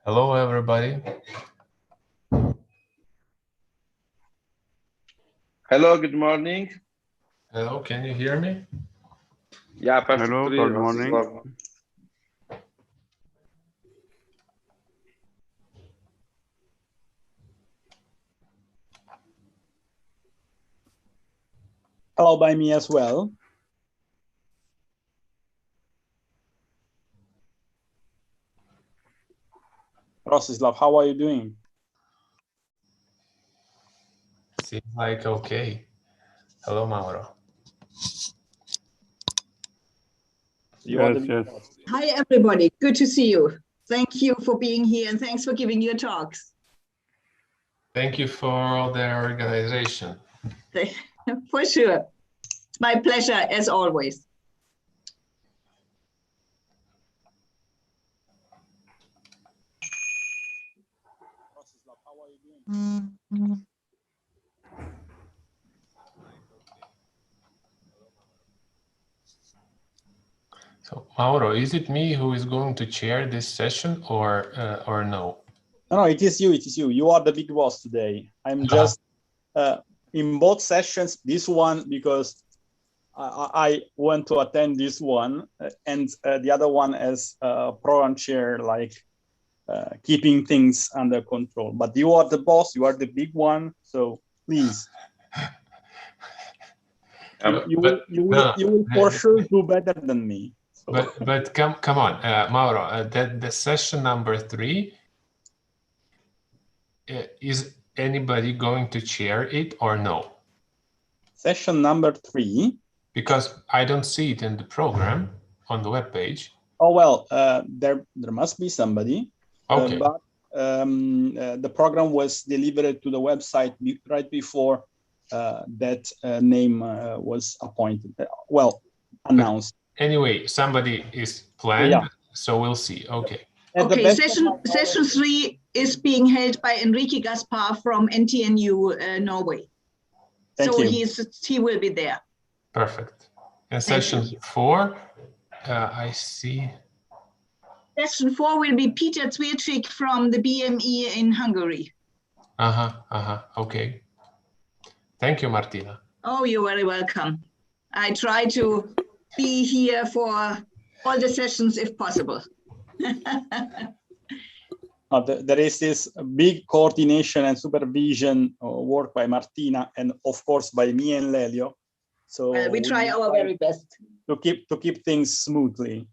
Hello, everybody. Hello, good morning. Hello, can you hear me? Yeah, perfect. Hello, Clear, good morning. Rostislav. Hello by me as well. Rostislav, how are you doing? Seems like okay. Hello, Mauro. You are Yes, the yes. boss. Hi, everybody. Good to see you. Thank you for being here and thanks for giving your talks. Thank you for all the organization. For sure. It's my pleasure as always. Rostislav, how are you doing? So, Mauro, is it me who is going to chair this session or no? No, it is you. It is you. You are the big boss today. I'm just in both sessions. This one because I want to attend this one, and the other one as program chair, like keeping things under control. But you are the boss. You are the big one. So please. You will for sure do better than me. So. But come on, Mauro. The session number 3. Is anybody going to chair it or no? Session number 3. Because I don't see it in the program on the web page. Oh well, there must be somebody. Okay. But the program was delivered to the website right before that name was appointed. Announced. But anyway, somebody is planned, yeah. So we'll see. Okay. Okay, session 3 is being held by Enrique Gaspar from NTNU Norway. Thank you. He will be there. Perfect. And session 4, I see. Session 4 will be Peter Zwirczyk from the BME in Hungary. Okay. Thank you, Martina. Oh, you're very welcome. I try to be here for all the sessions if possible. There is this big coordination and supervision work by Martina and of course by me and Lelio. So we try our very best to keep things smoothly.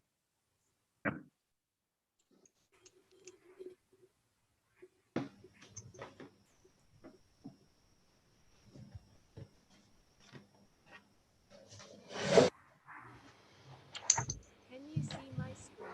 Can you see my screen?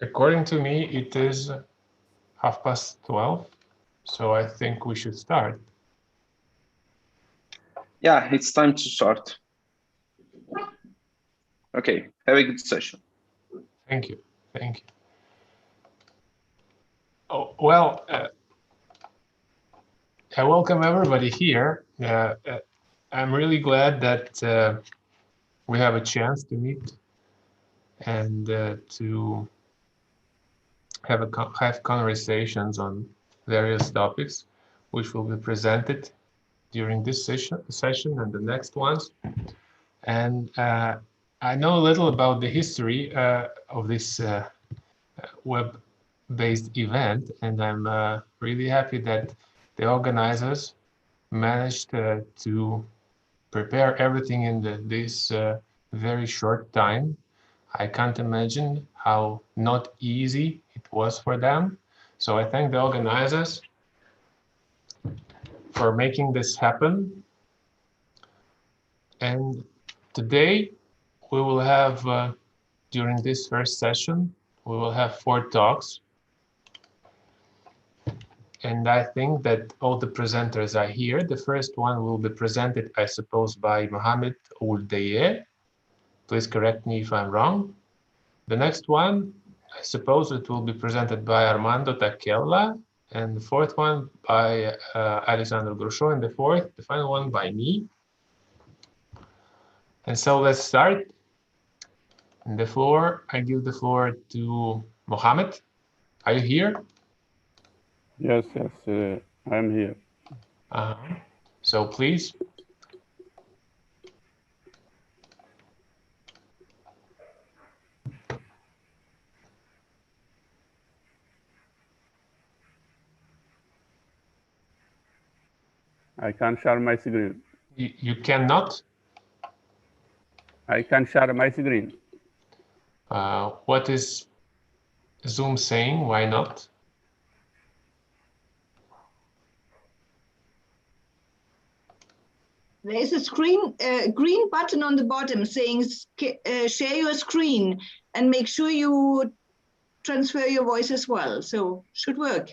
According to me, it is 12:30, so I think we should start. Yeah, it's time to start. Okay, have a good session. Thank you. Thank you. Oh, well, I welcome everybody here. I'm really glad that we have a chance to meet and to have conversations on various topics, which will be presented during this session and the next ones. And I know a little about the history of this web-based event, and I'm really happy that the organizers managed to prepare everything in this very short time. I can't imagine how not easy it was for them. So I thank the organizers for making this happen. And today we will have, during this first session, we will have 4 talks. And I think that all the presenters are here. The first one will be presented, I suppose, by Mohamed Ouldeye. Please correct me if I'm wrong. The next one, I suppose it will be presented by Armando Takella, and the fourth one by Alessandro Grosciò, and the final one by me. And so let's start. And I give the floor to Mohamed. Are you here? Yes, I'm here. So please. I can share my screen. You cannot? I can share my screen. What is Zoom saying? Why not? There is a green button on the bottom saying share your screen, and make sure you transfer your voice as well. So should work.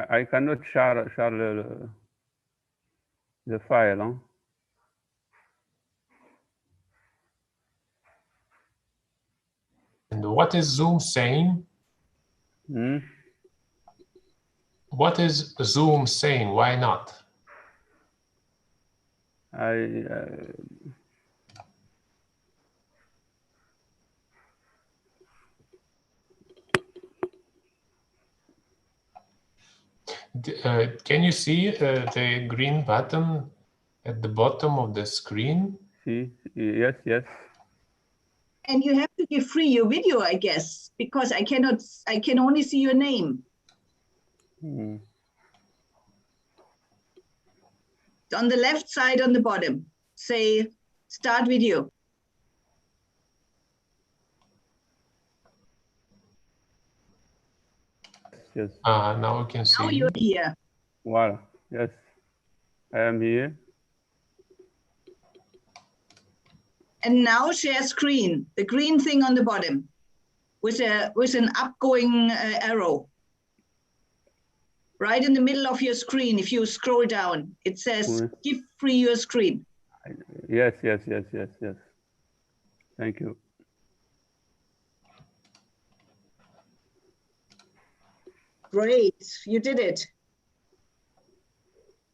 I cannot share the file. Huh? And what is Zoom saying? What is Zoom saying? Why not? Can you see the green button at the bottom of the screen? See, yes. And you have to give free your video, I guess, because I can only see your name. On the left side on the bottom, say start video. Yes. Now we can see. Now you're here. Voilà. Yes, I am here. And now share screen, the green thing on the bottom with an upgoing arrow. Right in the middle of your screen, if you scroll down, it says give free your screen. Yes. Thank you. Great, you did it.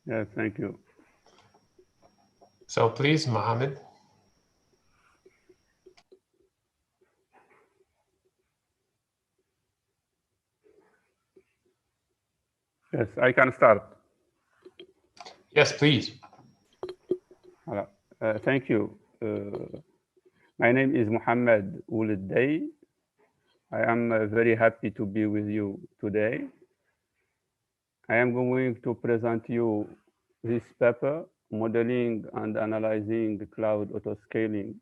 Yes, thank you. So please, Mohamed. Yes, I can start. Yes, please. Thank you. My name is Mohamed Ouldeye. I am very happy to be with you today. I am going to present you this paper, Modeling and Analyzing the Cloud Autoscaling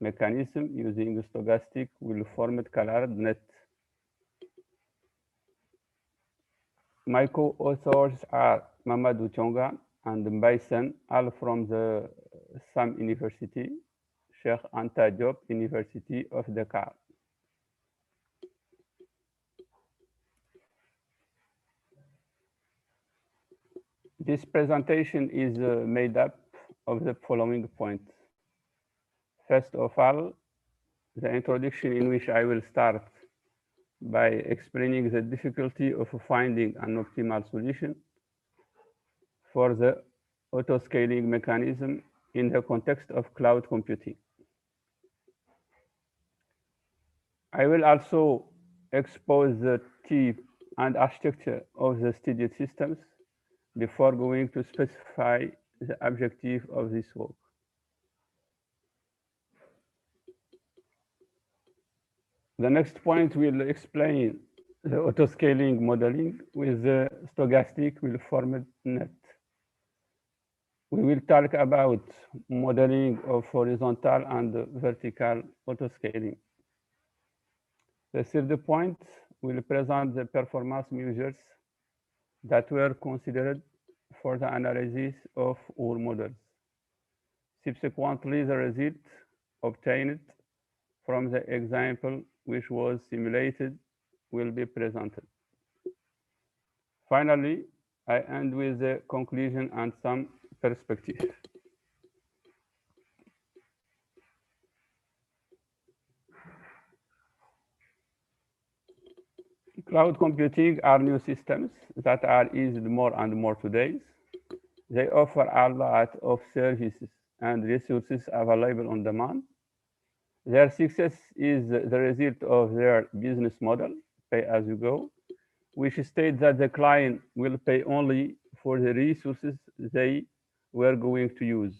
Mechanism using Stochastic Well-Formed Colored Net. My co-authors are Mamadou Thionga and Mbaye, all from the SAM University, Cheikh Anta Diop University of Dakar. This presentation is made up of the following points. First of all, the introduction, in which I will start by explaining the difficulty of finding an optimal solution for the autoscaling mechanism in the context of cloud computing. I will also expose the type and architecture of the studied systems before going to specify the objective of this work. The next point will explain the autoscaling modeling with the stochastic will-formed net. We will talk about modeling of horizontal and vertical autoscaling. The third point will present the performance measures that were considered for the analysis of our models. Subsequently, the result obtained from the example which was simulated will be presented. Finally, I end with the conclusion and some perspective. Cloud computing are new systems that are used more and more today. They offer a lot of services and resources available on demand. Their success is the result of their business model, pay-as-you-go, which states that the client will pay only for the resources they were going to use.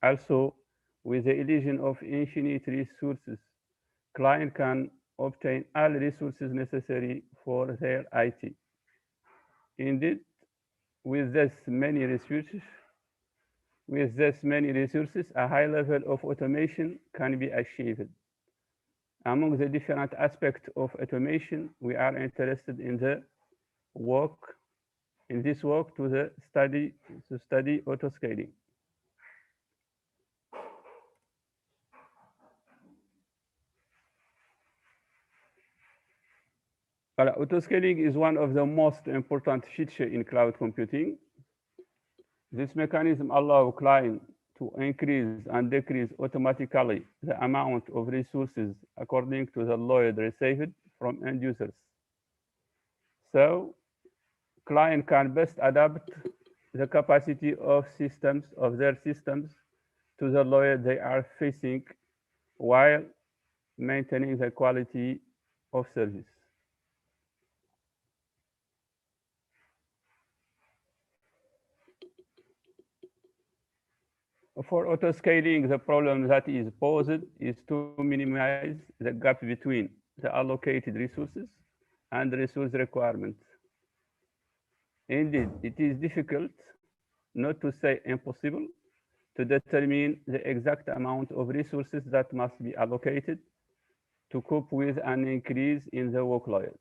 Also, with the illusion of infinite resources, client can obtain all resources necessary for their IT. Indeed, with this many resources, a high level of automation can be achieved. Among the different aspects of automation, we are interested in this work to study autoscaling. Autoscaling is one of the most important features in cloud computing. This mechanism allows clients to increase and decrease automatically the amount of resources according to the load received from end users. So, client can best adapt the capacity of their systems to the load they are facing while maintaining the quality of service. For autoscaling, the problem that is posed is to minimize the gap between the allocated resources and resource requirements. Indeed, it is difficult, not to say impossible, to determine the exact amount of resources that must be allocated to cope with an increase in the workload.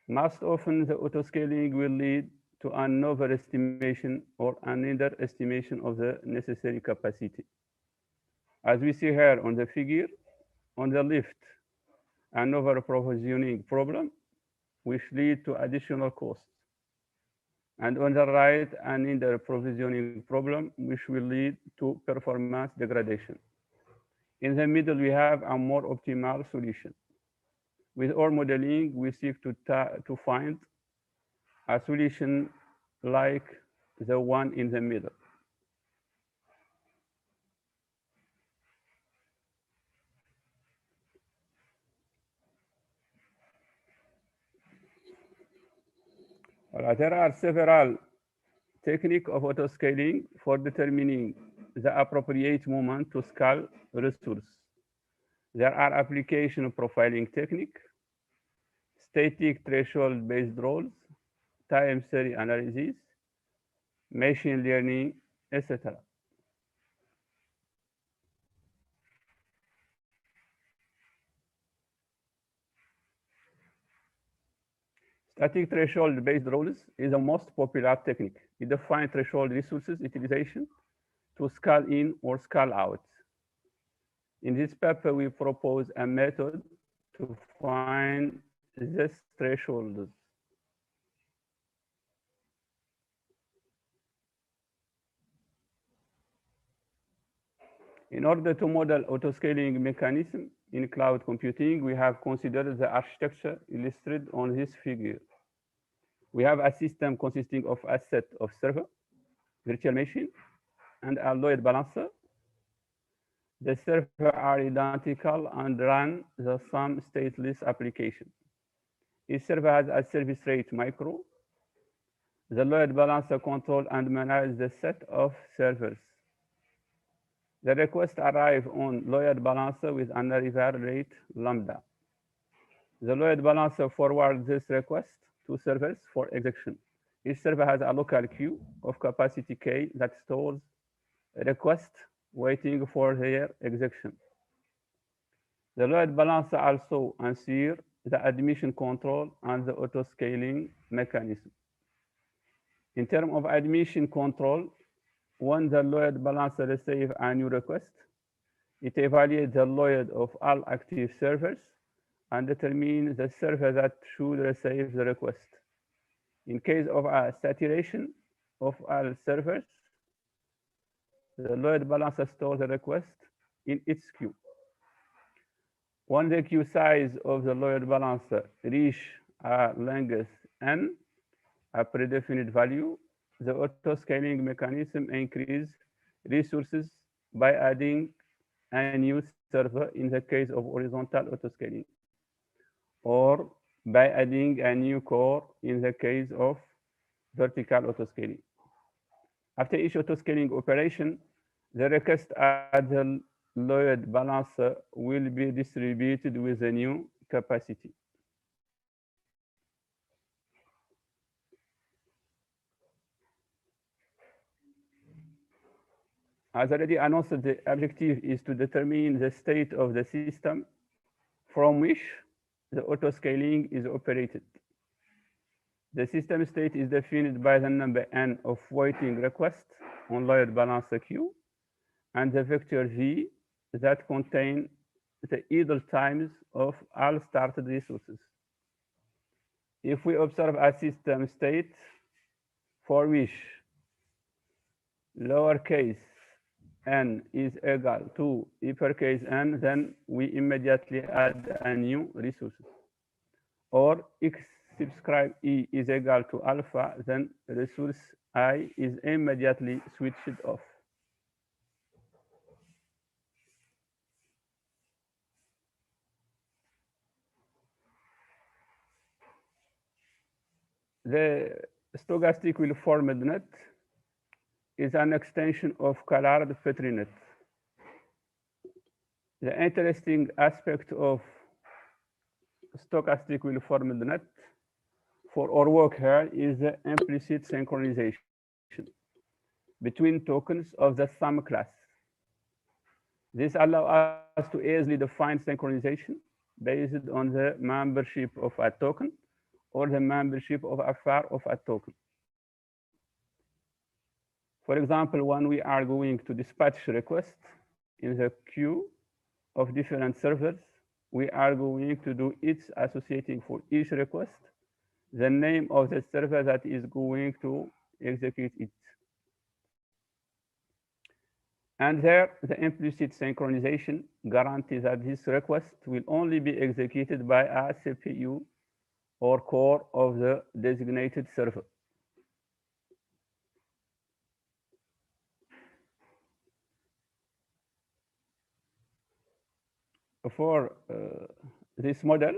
Most often, the autoscaling will lead to an overestimation or an underestimation of the necessary capacity. As we see here on the figure, on the left, an overprovisioning problem, which lead to additional costs. And on the right, an under-provisioning problem, which will lead to performance degradation. In the middle, we have a more optimal solution. With our modeling, we seek to find a solution like the one in the middle. There are several techniques of autoscaling for determining the appropriate moment to scale resource. There are application profiling technique, static threshold-based rules, time series analysis, machine learning, etc. Static threshold-based rules is the most popular technique. It defines threshold resources utilization to scale in or scale out. In this paper, we propose a method to find this threshold. In order to model autoscaling mechanism in cloud computing, we have considered the architecture illustrated on this figure. We have a system consisting of a set of server, virtual machine, and a load balancer. The servers are identical and run the same stateless application. Each server has a service rate micro. The load balancer controls and manages the set of servers. The request arrives on load balancer with an arrival rate lambda. The load balancer forwards this request to servers for execution. Each server has a local queue of capacity K that stores requests waiting for their execution. The load balancer also ensures the admission control and the autoscaling mechanism. In terms of admission control, when the load balancer receives a new request, it evaluates the load of all active servers and determines the server that should receive the request. In case of a saturation of all servers, the load balancer stores the request in its queue. When the queue size of the load balancer reaches a length n, a predefined value, the autoscaling mechanism increases resources by adding a new server in the case of horizontal autoscaling, or by adding a new core in the case of vertical autoscaling. After each autoscaling operation, the request at the load balancer will be distributed with a new capacity. As already announced, the objective is to determine the state of the system from which the autoscaling is operated. The system state is defined by the number n of waiting requests on load balancer queue and the vector v that contain the idle times of all started resources. If we observe a system state for which lowercase n is equal to uppercase n, then we immediately add a new resource. Or x subscribe e is equal to alpha, then resource I is immediately switched off. The stochastic will-formed net is an extension of Callard-Petri net. The interesting aspect of stochastic will-formed net for our work here is the implicit synchronization between tokens of the same class. This allows us to easily define synchronization based on the membership of a token or the membership of a pair of a token. For example, when we are going to dispatch requests in the queue of different servers, we are going to do each associating for each request the name of the server that is going to execute it. And there, the implicit synchronization guarantees that this request will only be executed by a CPU or core of the designated server. For this model,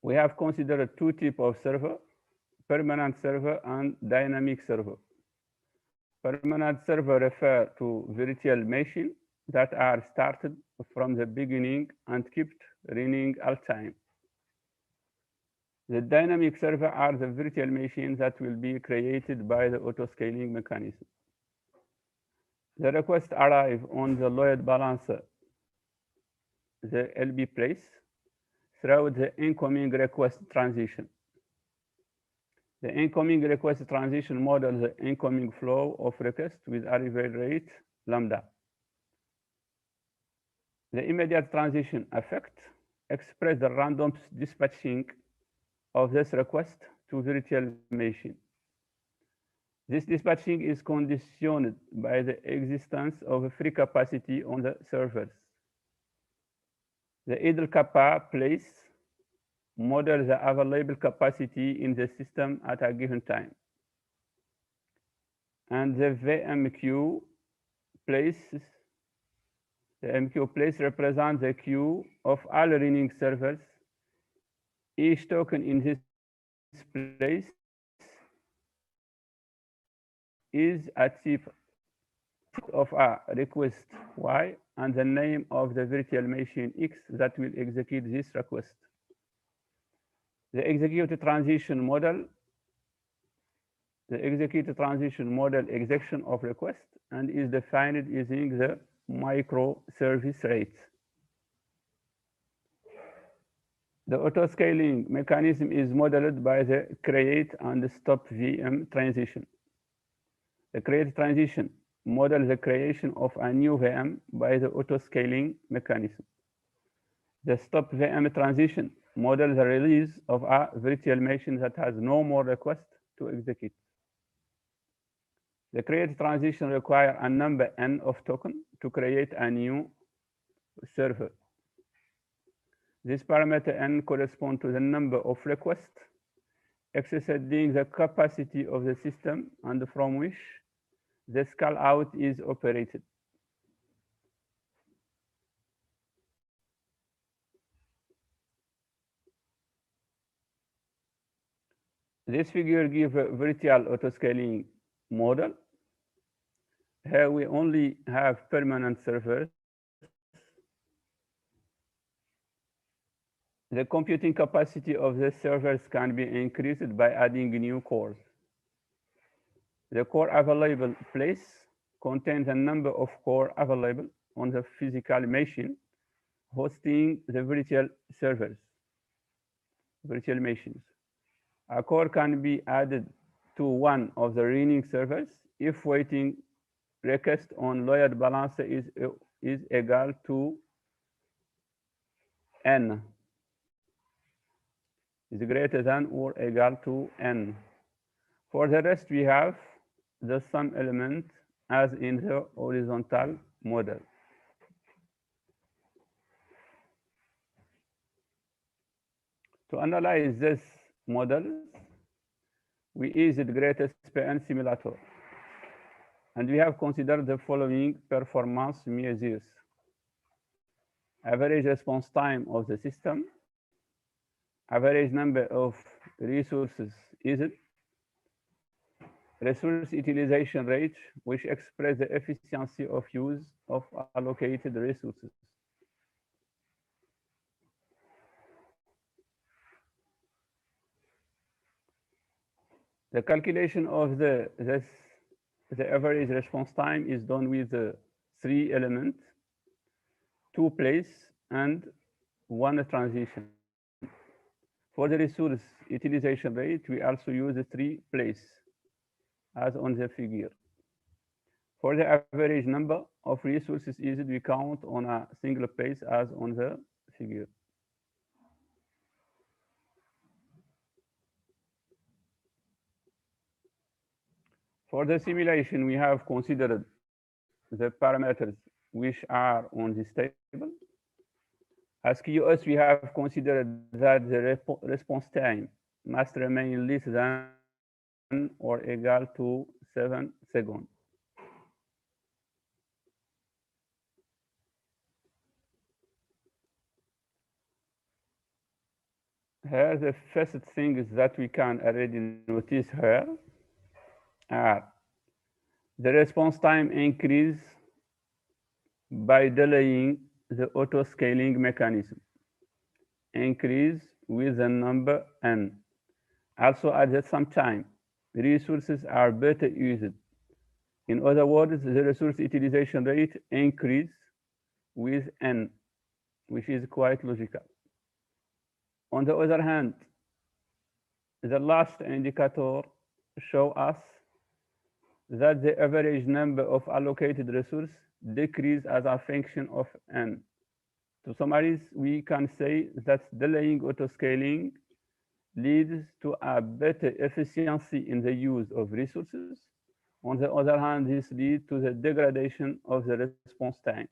we have considered two types of server, permanent server and dynamic server. Permanent server refer to virtual machines that are started from the beginning and kept running all time. The dynamic server are the virtual machines that will be created by the autoscaling mechanism. The request arrive on the load balancer, the LB place, through the incoming request transition. The incoming request transition models the incoming flow of requests with arrival rate lambda. The immediate transition effect expresses the random dispatching of this request to virtual machine. This dispatching is conditioned by the existence of a free capacity on the servers. The idle kappa place models the available capacity in the system at a given time. And the VMQ place, the MQ place represents the queue of all running servers. Each token in this place is a type of a request Y and the name of the virtual machine X that will execute this request. The execute transition model execution of request and is defined using the microservice rate. The auto-scaling mechanism is modeled by the create and stop VM transition. The create transition models the creation of a new VM by the auto-scaling mechanism. The stop VM transition models the release of a virtual machine that has no more requests to execute. The create transition requires a number n of tokens to create a new server. This parameter n corresponds to the number of requests exceeding the capacity of the system and from which the scale out is operated. This figure gives a virtual autoscaling model. Here we only have permanent servers. The computing capacity of the servers can be increased by adding new cores. The core available place contains a number of core available on the physical machine hosting the virtual servers, virtual machines. A core can be added to one of the running servers if waiting request on load balancer is equal to n, is greater than or equal to n. For the rest, we have the sum element as in the horizontal model. To analyze this model, we use the greatest PN simulator. And we have considered the following performance measures: average response time of the system, average number of resources used, resource utilization rate, which express the efficiency of use of allocated resources. The calculation of the average response time is done with the 3 elements, 2 place, and 1 transition. For the resource utilization rate, we also use the 3 place, as on the figure. For the average number of resources used, we count on a single place, as on the figure. For the simulation, we have considered the parameters which are on this table. As QoS, we have considered that the response time must remain less than or equal to 7 seconds. Here, the first things that we can already notice here are the response time increase by delaying the auto-scaling mechanism, increase with the number n. Also, at the same time, resources are better used. In other words, the resource utilization rate increase with n, which is quite logical. On the other hand, the last indicator shows us that the average number of allocated resources decrease as a function of n. To summarize, we can say that delaying autoscaling leads to a better efficiency in the use of resources On the other hand, this leads to the degradation of the response time.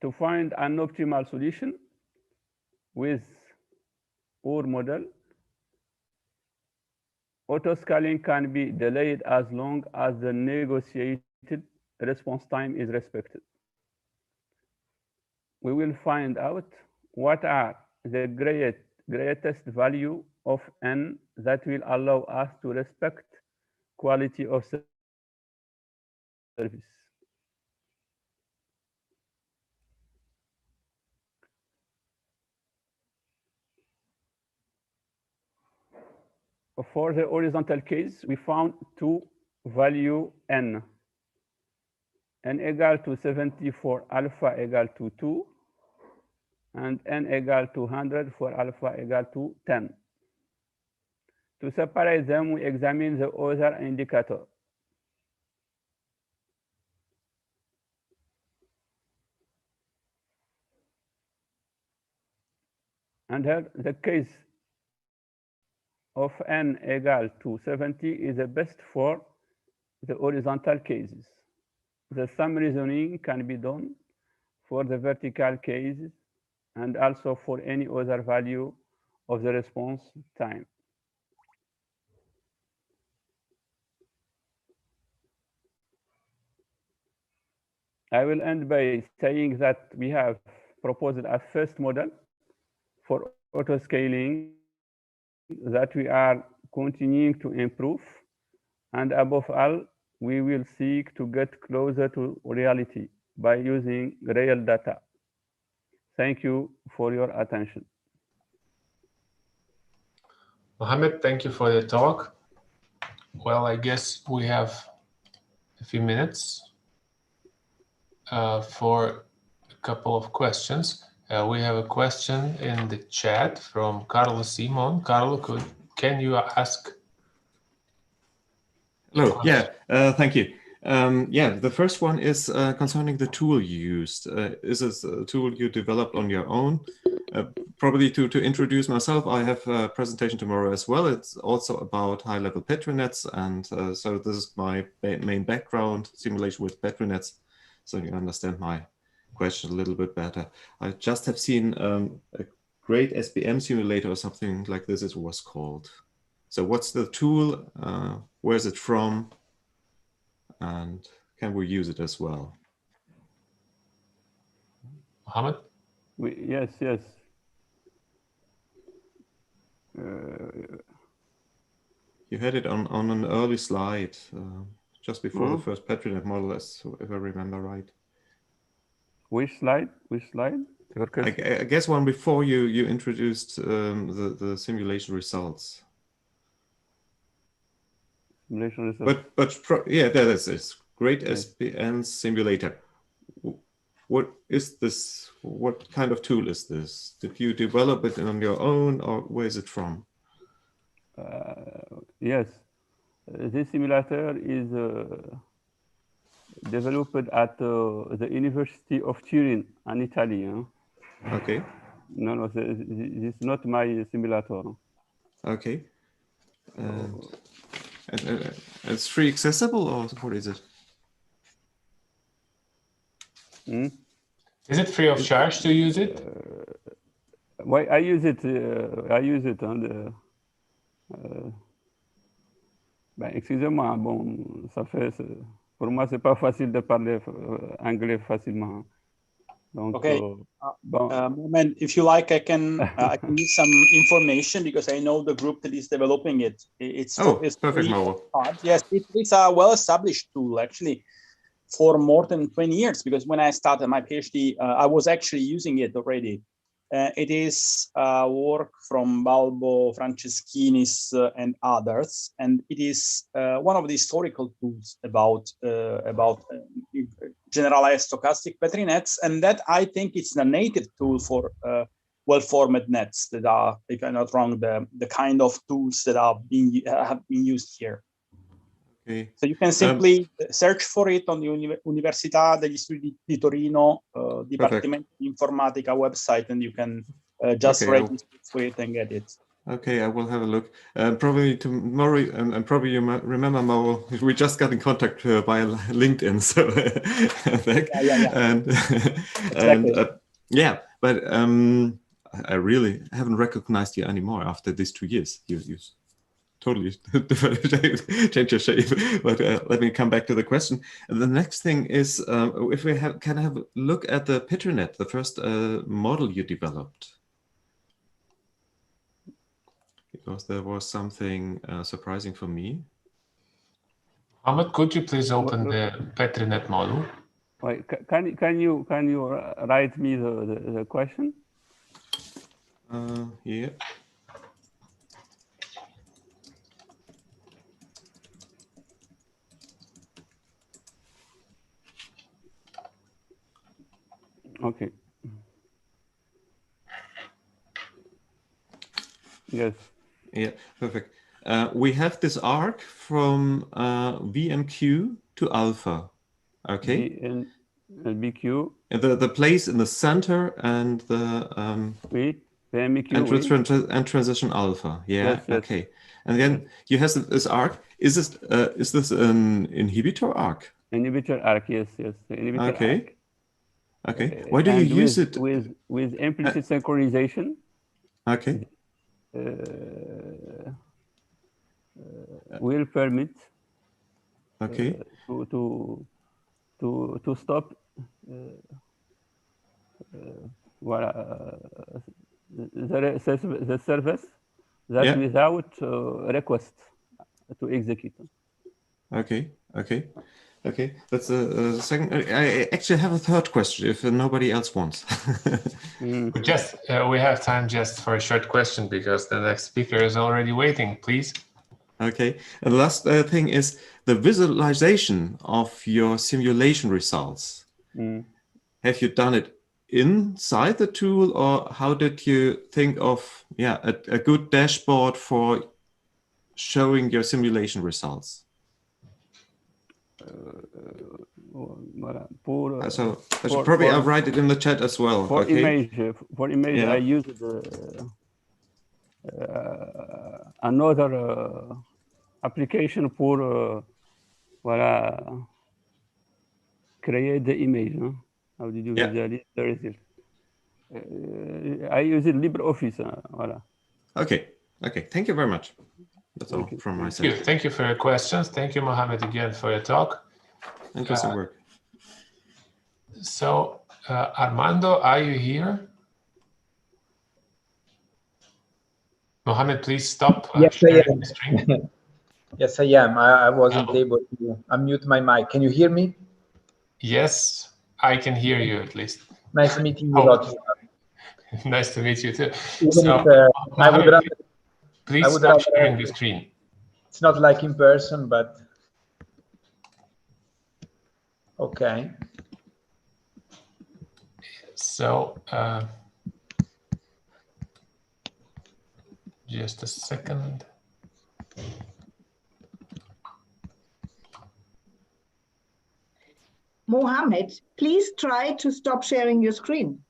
To find an optimal solution with our model, autoscaling can be delayed as long as the negotiated response time is respected. We will find out what are the greatest value of n that will allow us to respect quality of service. For the horizontal case, we found two value n equal to 70 for alpha equal to 2, and n equal to 100 for alpha equal to 10. To separate them, we examine the other indicator. And here, the case of n equal to 70 is the best for the horizontal cases. The same reasoning can be done for the vertical cases and also for any other value of the response time. I will end by saying that we have proposed a first model for autoscaling that we are continuing to improve, and above all, we will seek to get closer to reality by using real data. Thank you for your attention. Mohammed, thank you for the talk. Well, I guess we have a few minutes for a couple of questions. We have a question in the chat from Carlos Simon. Carlos, can you ask? Hello. Yeah, thank you. Yeah, the first one is concerning the tool you used. Is this a tool you developed on your own? Probably to introduce myself, I have a presentation tomorrow as well. It's also about high-level Petri nets, and so this is my main background, simulation with Petri nets, so you understand my question a little bit better. I just have seen a great SBM simulator or something like this it was called. So what's the tool? Where is it from? And can we use it as well? Mohammed? Yes. You had it on an early slide, just before the first PetriNet model, if I remember right. Which slide? Which slide? I guess one before you introduced the simulation results. Simulation results. Yeah, that is it. Great SBN simulator. What is this? What kind of tool is this? Did you develop it on your own, or where is it from? Yes, this simulator is developed at the University of Turin in Italy. Okay. No, this is not my simulator. Okay. And it's free accessible, or what is it? Is it free of charge to use it? Why I use it? I use it on excusez-moi, bon, ça fait. Pour moi, c'est pas facile de parler anglais facilement. Donc, okay. Bon. Moment, if you like, I can give some information because I know the group that is developing it. It's perfect, Mauro. Yes, it's a well-established tool actually for more than 20 years. Because when I started my PhD, I was actually using it already. It is work from Balbo, Franceskinis, and others, and it is one of the historical tools about generalized stochastic Petri nets, and that I think it's a native tool for well-formed nets that are, if I'm not wrong, the kind of tools that have been used here. Okay. So you can simply search for it on the Università degli Studi di Torino Dipartimento di Informatica website, and you can just Okay, register for it and get it. Okay, I will have a look. Probably tomorrow, and probably you might remember, Mauro, we just got in contact via LinkedIn, so and Exactly. and yeah, but I really haven't recognized you anymore after these 2 years. You totally change your shape. But let me come back to the question. The next thing is if we can have a look at the Petrinet, the first model you developed. Because there was something surprising for me. Ahmed, could you please open the Petrinet model? Wait, can you write me the question? Yeah. Okay. Yes. Yeah, perfect. We have this arc from VMQ to alpha. Okay. BQ. The place in the center and the VMQ. and transition alpha. Yeah. Yes, yes. Okay. And then you have this arc. Is this an inhibitor arc? Inhibitor arc. Yes, yes. Inhibitor okay. arc. Okay. Why do you use it with implicit synchronization? Okay. Will permit okay to stop the service that without request to execute. Okay. That's the second. I actually have a third question if nobody else wants. We have time just for a short question because the next speaker is already waiting. Please. Okay. And the last thing is the visualization of your simulation results. Have you done it inside the tool, or how did you think of a good dashboard for showing your simulation results? I'll write it in the chat as well. For image, I used another application for create the image. Huh? How did you visualize the result? I use it LibreOffice. Okay. Thank you very much. That's all from my side. Thank you for your questions. Thank you, Mohammed, again for your talk. Interesting work. So, Armando, are you here? Mohammed, please stop sharing the screen. Yes, I am. I wasn't able to unmute my mic. Can you hear me? Yes, I can hear you at least. Nice meeting you, Rob. Nice to meet you too. I would rather, please stop sharing the screen. It's not like in person, but okay. So, just a second. Mohammed, please try to stop sharing your screen.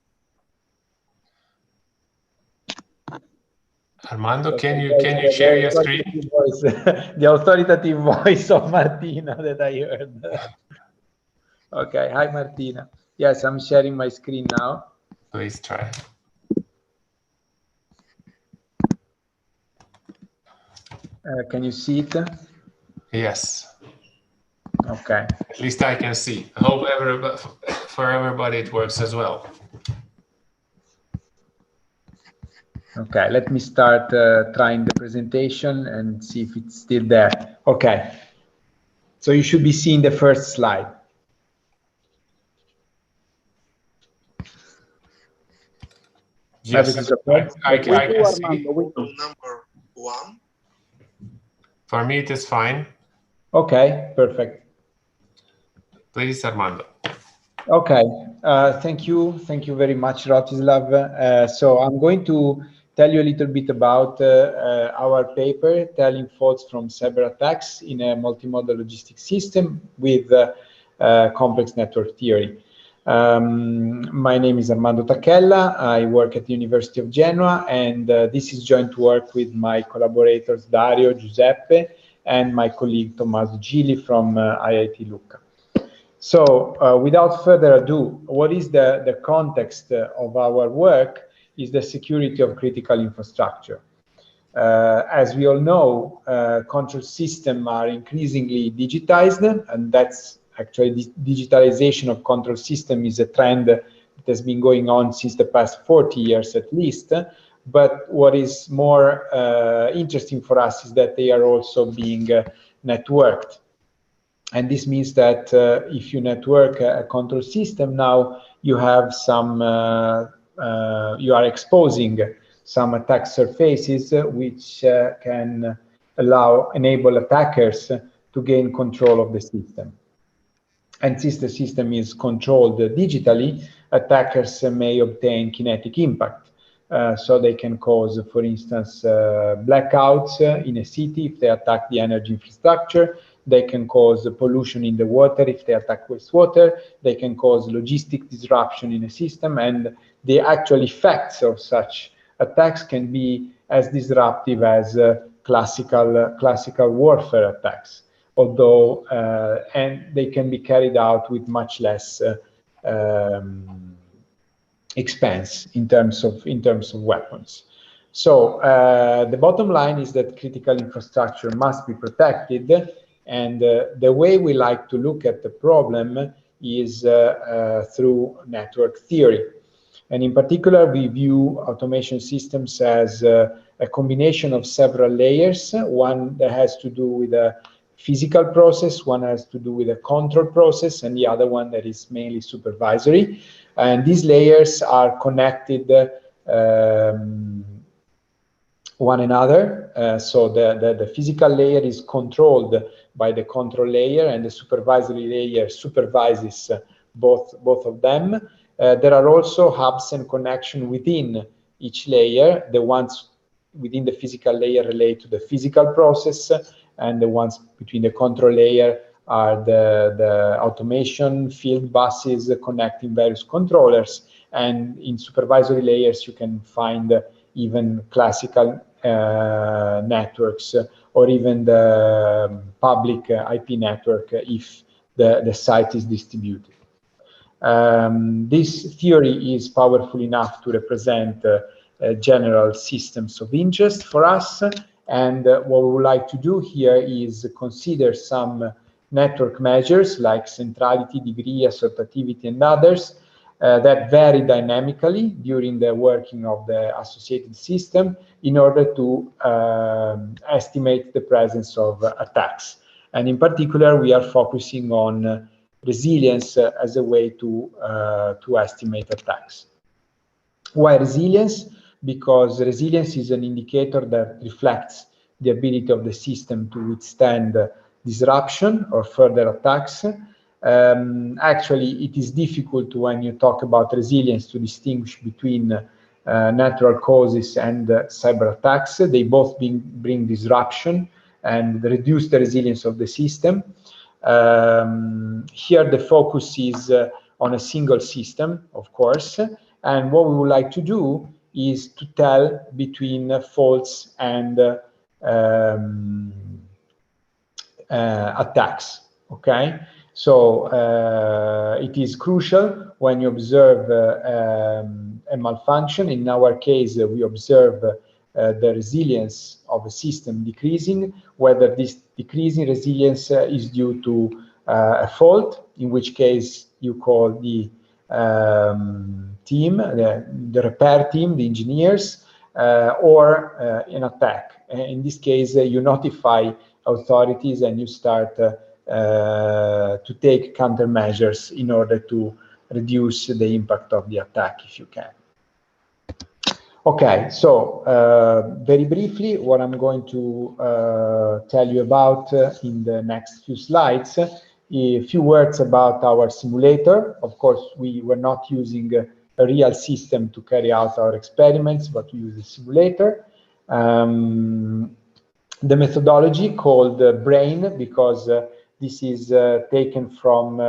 Armando, can you share your screen? The authoritative voice of Martina that I heard. Okay, hi Martina. Yes, I'm sharing my screen now. Please try. Can you see it? Yes. Okay. At least I can see. I hope for everybody it works as well. Okay, let me start trying the presentation and see if it's still there. Okay. So you should be seeing the first slide. Yes, I can see. Number 1. For me, it is fine. Okay, perfect. Please, Armando. Okay, thank you very much, Rostislav. So I'm going to tell you a little bit about our paper, Telling Faults from Cyber Attacks in a Multimodal Logistics System with Complex Network Theory. My name is Armando Tacchella. I work at the University of Genoa, and this is joint work with my collaborators Dario, Giuseppe, and my colleague Tommaso Gili from IIT Lucca. So without further ado, what is the context of our work is the security of critical infrastructure. As we all know, control systems are increasingly digitized, and that's actually digitalization of control system is a trend that has been going on since the past 40 years at least. But what is more interesting for us is that they are also being networked. And this means that if you network a control system, now you have some, you are exposing some attack surfaces which can enable attackers to gain control of the system. And since the system is controlled digitally, attackers may obtain kinetic impact. So they can cause, for instance, blackouts in a city if they attack the energy infrastructure. They can cause pollution in the water if they attack wastewater. They can cause logistic disruption in a system, and the actual effects of such attacks can be as disruptive as classical warfare attacks, although and they can be carried out with much less expense in terms of weapons. So the bottom line is that critical infrastructure must be protected. And the way we like to look at the problem is through network theory. And in particular, we view automation systems as a combination of several layers. One that has to do with a physical process, one has to do with a control process, and the other one that is mainly supervisory. And these layers are connected one another. So the physical layer is controlled by the control layer, and the supervisory layer supervises both of them. There are also hubs and connection within each layer. The ones within the physical layer relate to the physical process, and the ones between the control layer are the automation field buses connecting various controllers. And in supervisory layers, you can find even classical networks, or even the public IP network if the site is distributed. This theory is powerful enough to represent general systems of interest for us. And what we would like to do here is consider some network measures like centrality, degree, assortativity, and others that vary dynamically during the working of the associated system in order to estimate the presence of attacks. And in particular, we are focusing on resilience as a way to estimate attacks. Why resilience? Because resilience is an indicator that reflects the ability of the system to withstand disruption or further attacks. Actually, it is difficult when you talk about resilience to distinguish between natural causes and cyber attacks. They both bring disruption and reduce the resilience of the system. Here, the focus is on a single system, of course, and what we would like to do is to tell between faults and attacks, okay? So it is crucial when you observe a malfunction. In our case, we observe the resilience of a system decreasing, whether this decreasing resilience is due to a fault, in which case you call the team, the repair team, the engineers, or an attack. In this case, you notify authorities and you start to take countermeasures in order to reduce the impact of the attack if you can. Okay, so very briefly, what I'm going to tell you about in the next few slides, a few words about our simulator. Of course, we were not using a real system to carry out our experiments, but we use a simulator. The methodology called BRAIN, because this is taken from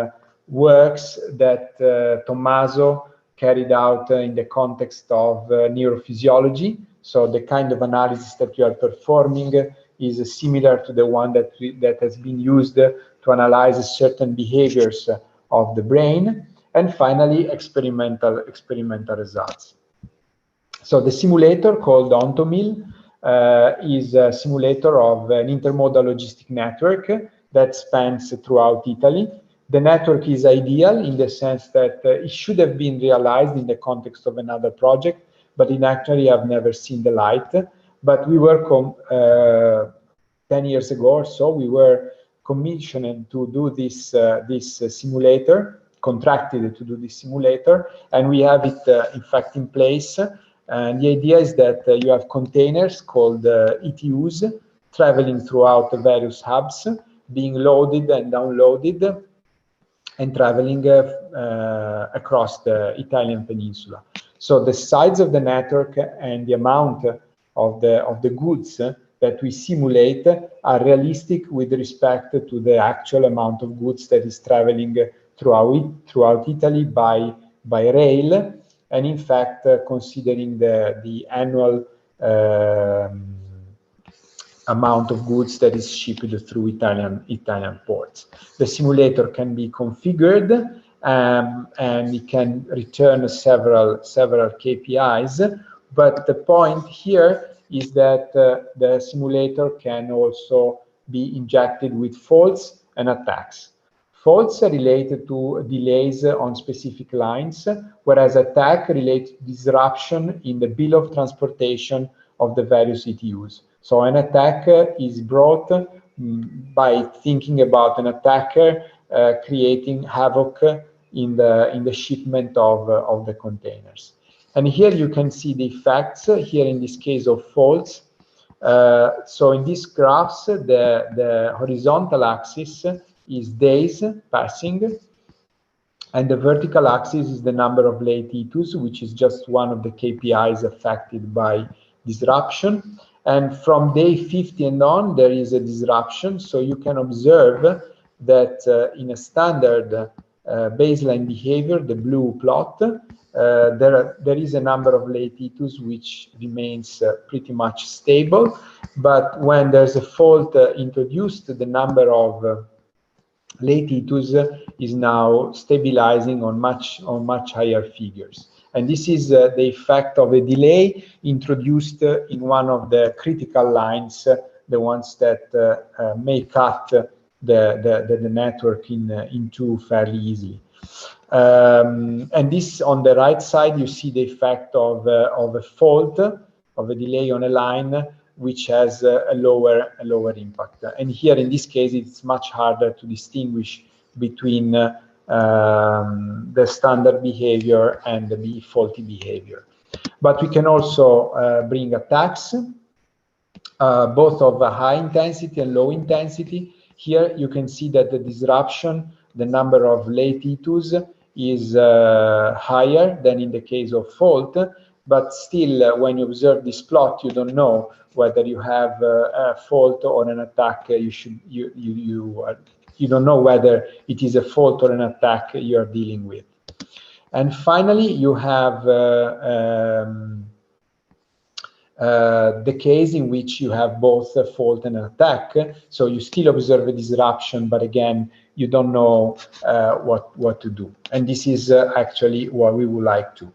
works that Tommaso carried out in the context of neurophysiology. So the kind of analysis that you are performing is similar to the one that has been used to analyze certain behaviors of the brain. And finally, experimental results. So the simulator called Ontomil is a simulator of an intermodal logistic network that spans throughout Italy. The network is ideal in the sense that it should have been realized in the context of another project, but in actually I've never seen the light. But we were 10 years ago or so, we were commissioned to do this simulator, contracted to do this simulator, and we have it in fact in place. And the idea is that you have containers called ETUs traveling throughout the various hubs, being loaded and downloaded, and traveling across the Italian peninsula. So the size of the network and the amount of the goods that we simulate are realistic with respect to the actual amount of goods that is traveling throughout Italy by rail. And in fact, considering the annual amount of goods that is shipped through Italian ports. The simulator can be configured and it can return several KPIs. But the point here is that the simulator can also be injected with faults and attacks. Faults are related to delays on specific lines, whereas attack relates to disruption in the bill of transportation of the various ETUs. So an attack is brought by thinking about an attacker creating havoc in the shipment of the containers. And here you can see the effects, here in this case of faults. So in these graphs, the horizontal axis is days passing, and the vertical axis is the number of late ETUs, which is just one of the KPIs affected by disruption. And from day 50 and on, there is a disruption. So you can observe that in a standard baseline behavior, the blue plot, there is a number of late ETUs which remains pretty much stable. But when there's a fault introduced, the number of late ETUs is now stabilizing on much higher figures. And this is the effect of a delay introduced in one of the critical lines, the ones that may cut the network in two fairly easily. And this, on the right side, you see the effect of a fault, of a delay on a line, which has a lower impact. And here, in this case, it's much harder to distinguish between the standard behavior and the faulty behavior. But we can also bring attacks, both of a high intensity and low intensity. Here you can see that the disruption, the number of late ETUs is higher than in the case of fault, but still when you observe this plot, you don't know whether you have a fault or an attack. You don't know whether it is a fault or an attack you are dealing with. And finally, you have the case in which you have both a fault and an attack. So you still observe a disruption, but again, you don't know what to do. And this is actually what we would like to.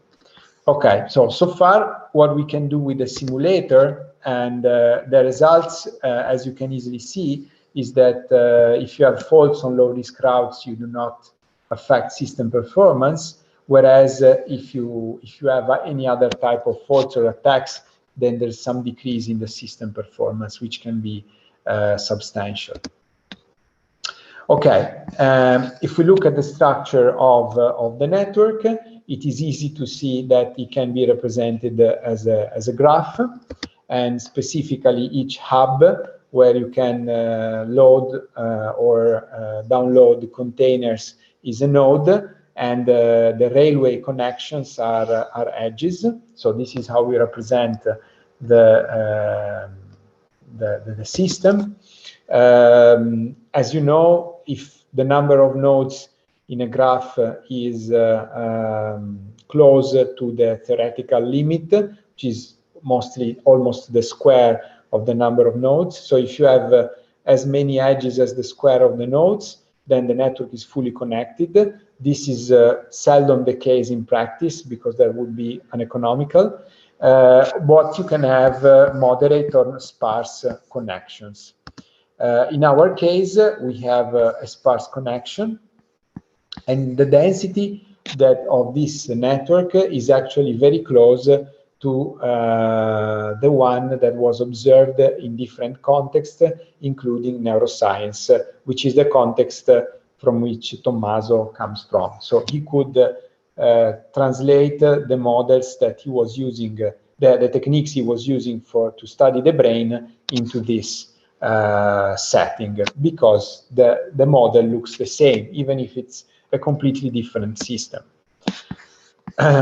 Okay, so far what we can do with the simulator and the results, as you can easily see, is that if you have faults on low-risk routes, you do not affect system performance. Whereas if you have any other type of faults or attacks, then there's some decrease in the system performance, which can be substantial. Okay, if we look at the structure of the network, it is easy to see that it can be represented as a graph, and specifically each hub where you can load or download containers is a node, and the railway connections are edges. So this is how we represent the system. As you know, if the number of nodes in a graph is close to the theoretical limit, which is mostly almost the square of the number of nodes. So if you have as many edges as the square of the nodes, then the network is fully connected. This is seldom the case in practice because that would be uneconomical. But you can have moderate or sparse connections. In our case, we have a sparse connection, and the density of this network is actually very close to the one that was observed in different contexts, including neuroscience, which is the context from which Tommaso comes from. So he could translate the models that he was using, the techniques he was using to study the brain into this setting, because the model looks the same, even if it's a completely different system.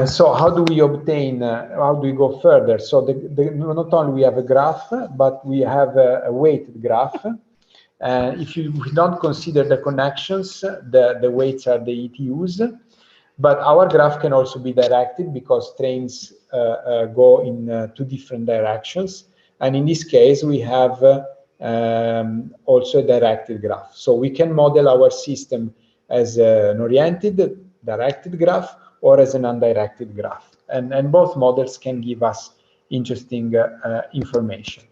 So how do we obtain, how do we go further? So not only we have a graph, but we have a weighted graph. If we don't consider the connections, the weights are the ETUs, but our graph can also be directed because trains go in two different directions. And in this case, we have also a directed graph. So we can model our system as an oriented, directed graph, or as an undirected graph. And both models can give us interesting information.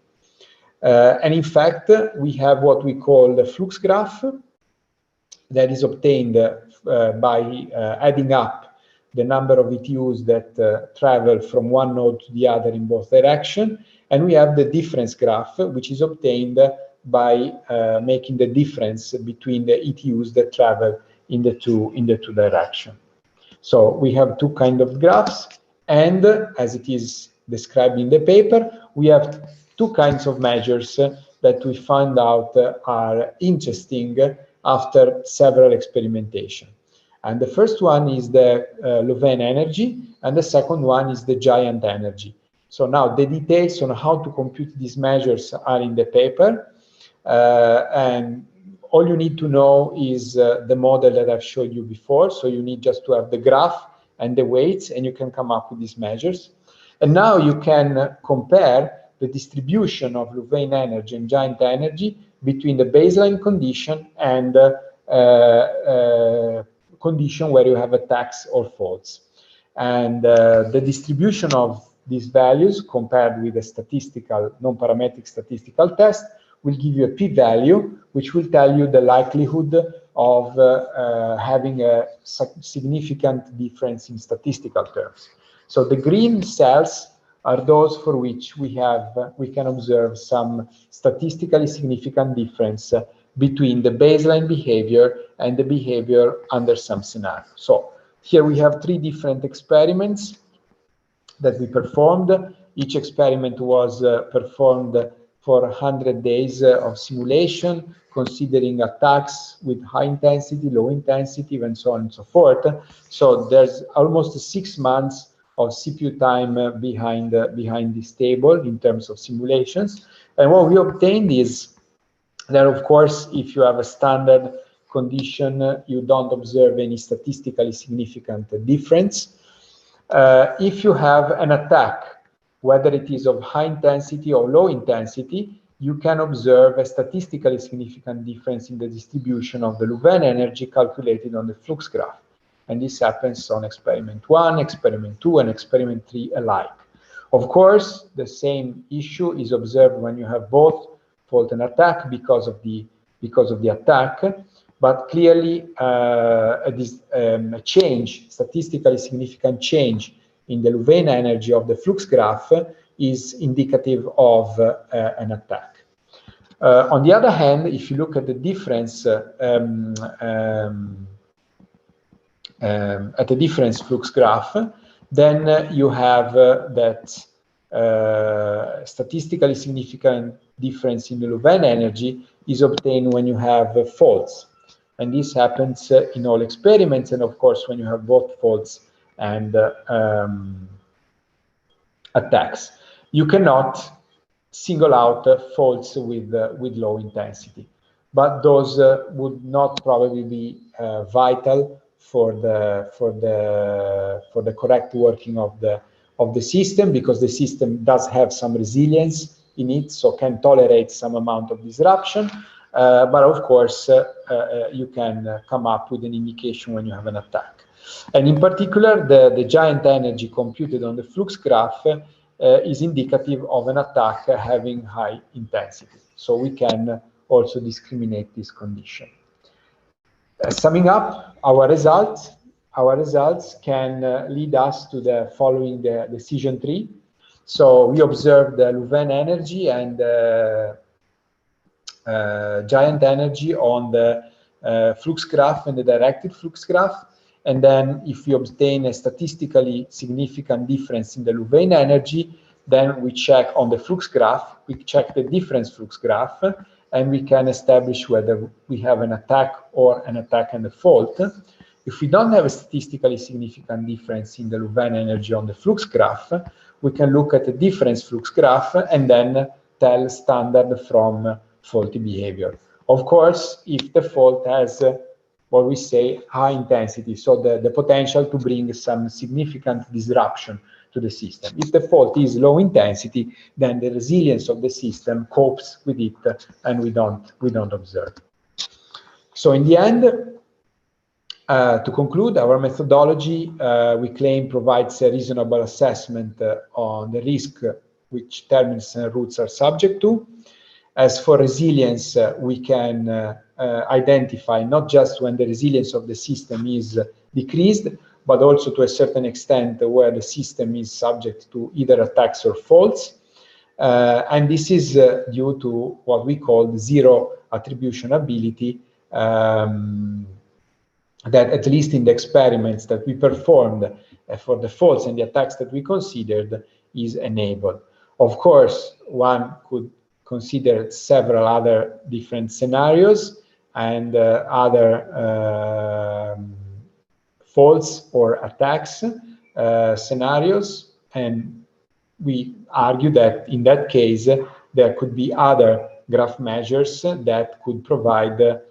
And in fact, we have what we call the flux graph that is obtained by adding up the number of ETUs that travel from one node to the other in both directions. And we have the difference graph, which is obtained by making the difference between the ETUs that travel in the two directions. So we have two kinds of graphs, and as it is described in the paper, we have two kinds of measures that we find out are interesting after several experimentation. And the first one is the Louvain energy, and the second one is the giant energy. So now the details on how to compute these measures are in the paper, and all you need to know is the model that I've showed you before. So you need just to have the graph and the weights, and you can come up with these measures. And now you can compare the distribution of Louvain energy and giant energy between the baseline condition and condition where you have attacks or faults. And the distribution of these values compared with a statistical, non-parametric statistical test will give you a p-value, which will tell you the likelihood of having a significant difference in statistical terms. So the green cells are those for which we can observe some statistically significant difference between the baseline behavior and the behavior under some scenario. So here we have three different experiments that we performed. Each experiment was performed for 100 days of simulation, considering attacks with high intensity, low intensity, and so on and so forth. So there's almost 6 months of CPU time behind this table in terms of simulations. And what we obtained is that, of course, if you have a standard condition, you don't observe any statistically significant difference. If you have an attack, whether it is of high intensity or low intensity, you can observe a statistically significant difference in the distribution of the Louvain energy calculated on the flux graph. And this happens on experiment 1, experiment 2, and experiment 3 alike. Of course, the same issue is observed when you have both fault and attack because of the attack, but clearly a change, statistically significant change in the Louvain energy of the flux graph is indicative of an attack. On the other hand, if you look at the difference flux graph, then you have that statistically significant difference in the Louvain energy is obtained when you have faults. And this happens in all experiments, and of course when you have both faults and attacks. You cannot single out faults with low intensity, but those would not probably be vital for the correct working of the system, because the system does have some resilience in it, so can tolerate some amount of disruption. But of course, you can come up with an indication when you have an attack. And in particular, the giant energy computed on the flux graph is indicative of an attack having high intensity. So we can also discriminate this condition. Summing up our results can lead us to the following decision tree. So we observed the Louvain energy and giant energy on the flux graph and the directed flux graph. And then if we obtain a statistically significant difference in the Louvain energy, then we check on the flux graph, we check the difference flux graph, and we can establish whether we have an attack or an attack and a fault. If we don't have a statistically significant difference in the Louvain energy on the flux graph, we can look at the difference flux graph and then tell standard from faulty behavior. Of course, if the fault has what we say high intensity, so the potential to bring some significant disruption to the system. If the fault is low intensity, then the resilience of the system copes with it, and we don't observe. So in the end, to conclude, our methodology, we claim, provides a reasonable assessment on the risk which terminals and routes are subject to. As for resilience, we can identify not just when the resilience of the system is decreased, but also to a certain extent where the system is subject to either attacks or faults. And this is due to what we call the zero attribution ability, that at least in the experiments that we performed for the faults and the attacks that we considered is enabled. Of course, one could consider several other different scenarios and other faults or attacks scenarios, and we argue that in that case there could be other graph measures that could provide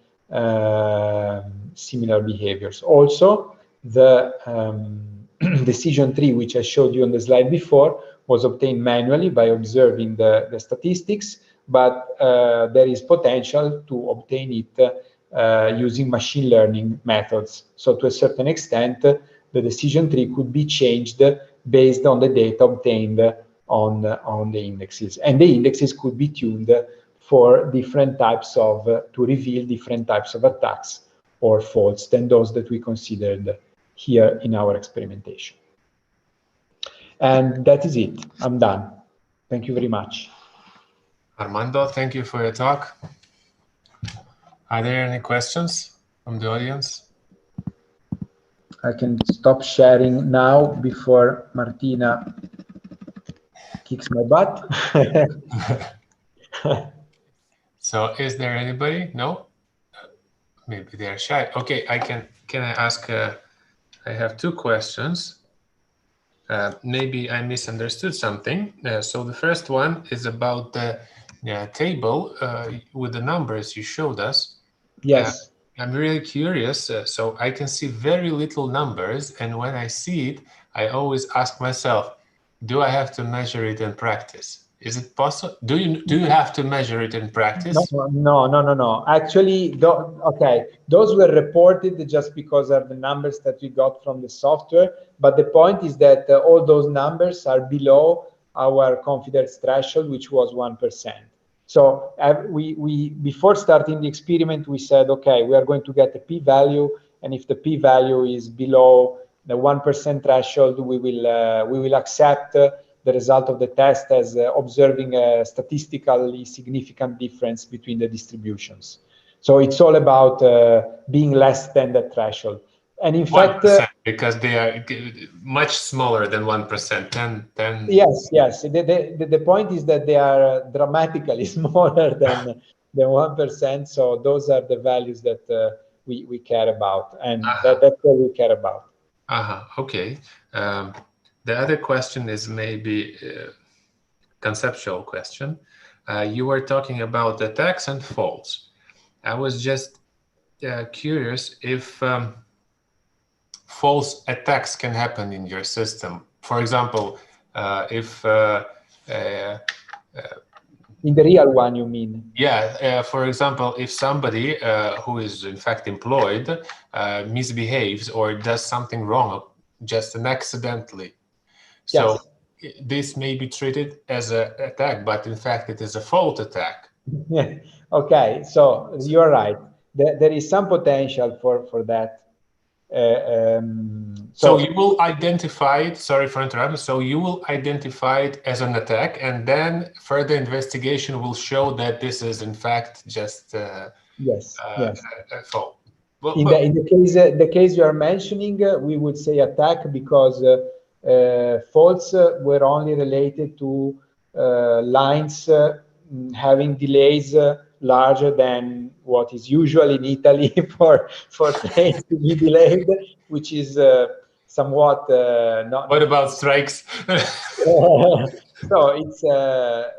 similar behaviors. Also, the decision tree, which I showed you on the slide before, was obtained manually by observing the statistics, but there is potential to obtain it using machine learning methods. So to a certain extent, the decision tree could be changed based on the data obtained on the indexes. And the indexes could be tuned for different types of, to reveal different types of attacks or faults than those that we considered here in our experimentation. And that is it. I'm done. Thank you very much. Armando, thank you for your talk. Are there any questions from the audience? I can stop sharing now before Martina kicks my butt. So is there anybody? No? Maybe they're shy. Okay, can I ask, I have two questions. Maybe I misunderstood something. So the first one is about the table with the numbers you showed us. Yes. I'm really curious. So I can see very little numbers, and when I see it, I always ask myself, do I have to measure it in practice? Is it possible? Do you have to measure it in practice? No. Actually, okay, those were reported just because of the numbers that we got from the software. But the point is that all those numbers are below our confidence threshold, which was 1%. So we before starting the experiment, we said, okay, we are going to get a p-value, and if the p-value is below the 1% threshold, we will accept the result of the test as observing a statistically significant difference between the distributions. So it's all about being less than the threshold. And in 1%, fact, because they are much smaller than 1%. 10. Yes. The point is that they are dramatically smaller than 1%. So those are the values that we care about, and that's what we care about. Okay. The other question is maybe a conceptual question. You were talking about attacks and faults. I was just curious if false attacks can happen in your system. For example, if in the real one, you mean? yeah, for example, if somebody who is in fact employed misbehaves or does something wrong, just accidentally, so Yes. this may be treated as an attack, but in fact it is a fault attack. Yeah. Okay, so you're right. There is some potential for that. So you will identify it, sorry for interrupting, so you will identify it as an attack, and then further investigation will show that this is in fact just yes. a fault. Well, In the case you are mentioning, we would say attack because faults were only related to lines having delays larger than what is usual in Italy for trains to be delayed, which is somewhat not. What about strikes? So it's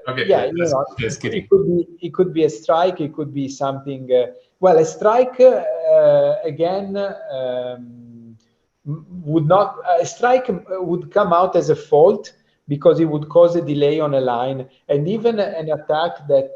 okay, yeah, you know, just kidding. it could be a strike, it could be something. Well, a strike again would not. A strike would come out as a fault because it would cause a delay on a line, and even an attack that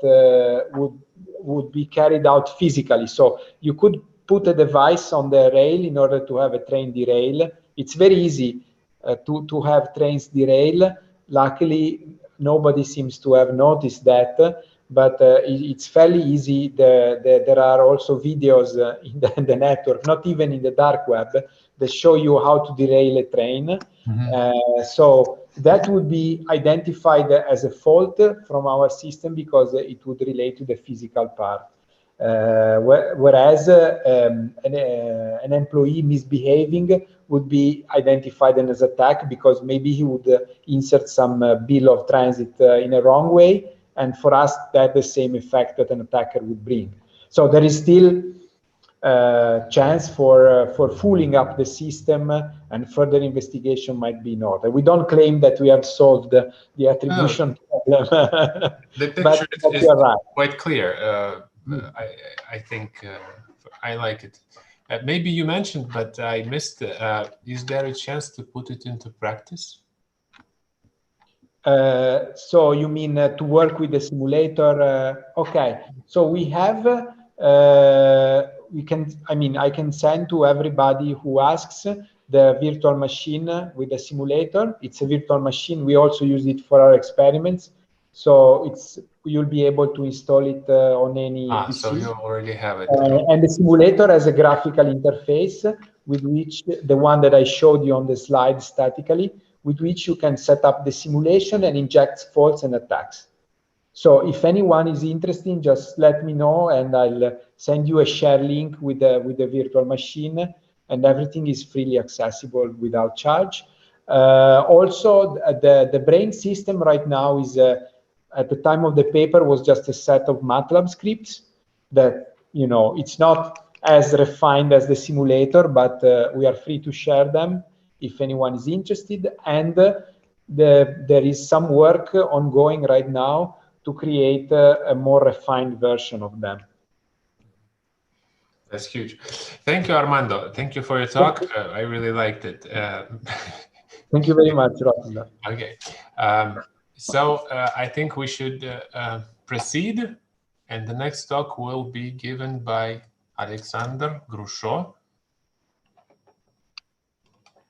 would be carried out physically. So you could put a device on the rail in order to have a train derail. It's very easy to have trains derail. Luckily, nobody seems to have noticed that, but it's fairly easy. There are also videos in the network, not even in the dark web, that show you how to derail a train. So that would be identified as a fault from our system because it would relate to the physical part. Whereas an employee misbehaving would be identified as attack because maybe he would insert some bill of transit in a wrong way, and for us that the same effect that an attacker would bring. So there is still chance for fooling up the system, and further investigation might be in order. We don't claim that we have solved the attribution problem, The picture but is you're right. quite clear. I think I like it. Maybe you mentioned, but I missed. Is there a chance to put it into practice? So you mean to work with the simulator? Okay. So we have. We can. I mean, I can send to everybody who asks the virtual machine with the simulator. It's a virtual machine. We also use it for our experiments. So you'll be able to install it on any PC. So you already have it. And the simulator has a graphical interface with which the one that I showed you on the slide statically, with which you can set up the simulation and inject faults and attacks. So if anyone is interested, just let me know and I'll send you a share link with the virtual machine, and everything is freely accessible without charge. Also, the brain system right now is, at the time of the paper, was just a set of MATLAB scripts that, you know, it's not as refined as the simulator, but we are free to share them if anyone is interested. And there is some work ongoing right now to create a more refined version of them. That's huge. Thank you, Armando. Thank you for your talk. I really liked it. Thank you very much, Rotunda. Okay. So I think we should proceed. And the next talk will be given by Alexander Grusho.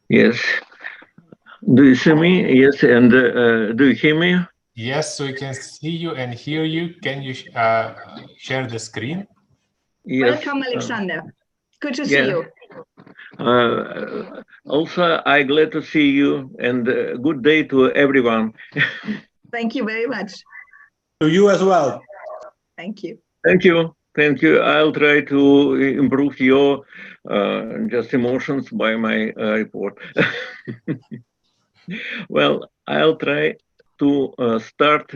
Yes. Do you see me? Yes. And do you hear me? Yes, we can see you and hear you. Can you share the screen? Yes. Welcome, Alexander. Good to see you. Also, I'm glad to see you, and good day to everyone. Thank you very much. To you as well. Thank you. Thank you. Thank you. I'll try to improve your just emotions by my report. Well, I'll try to start.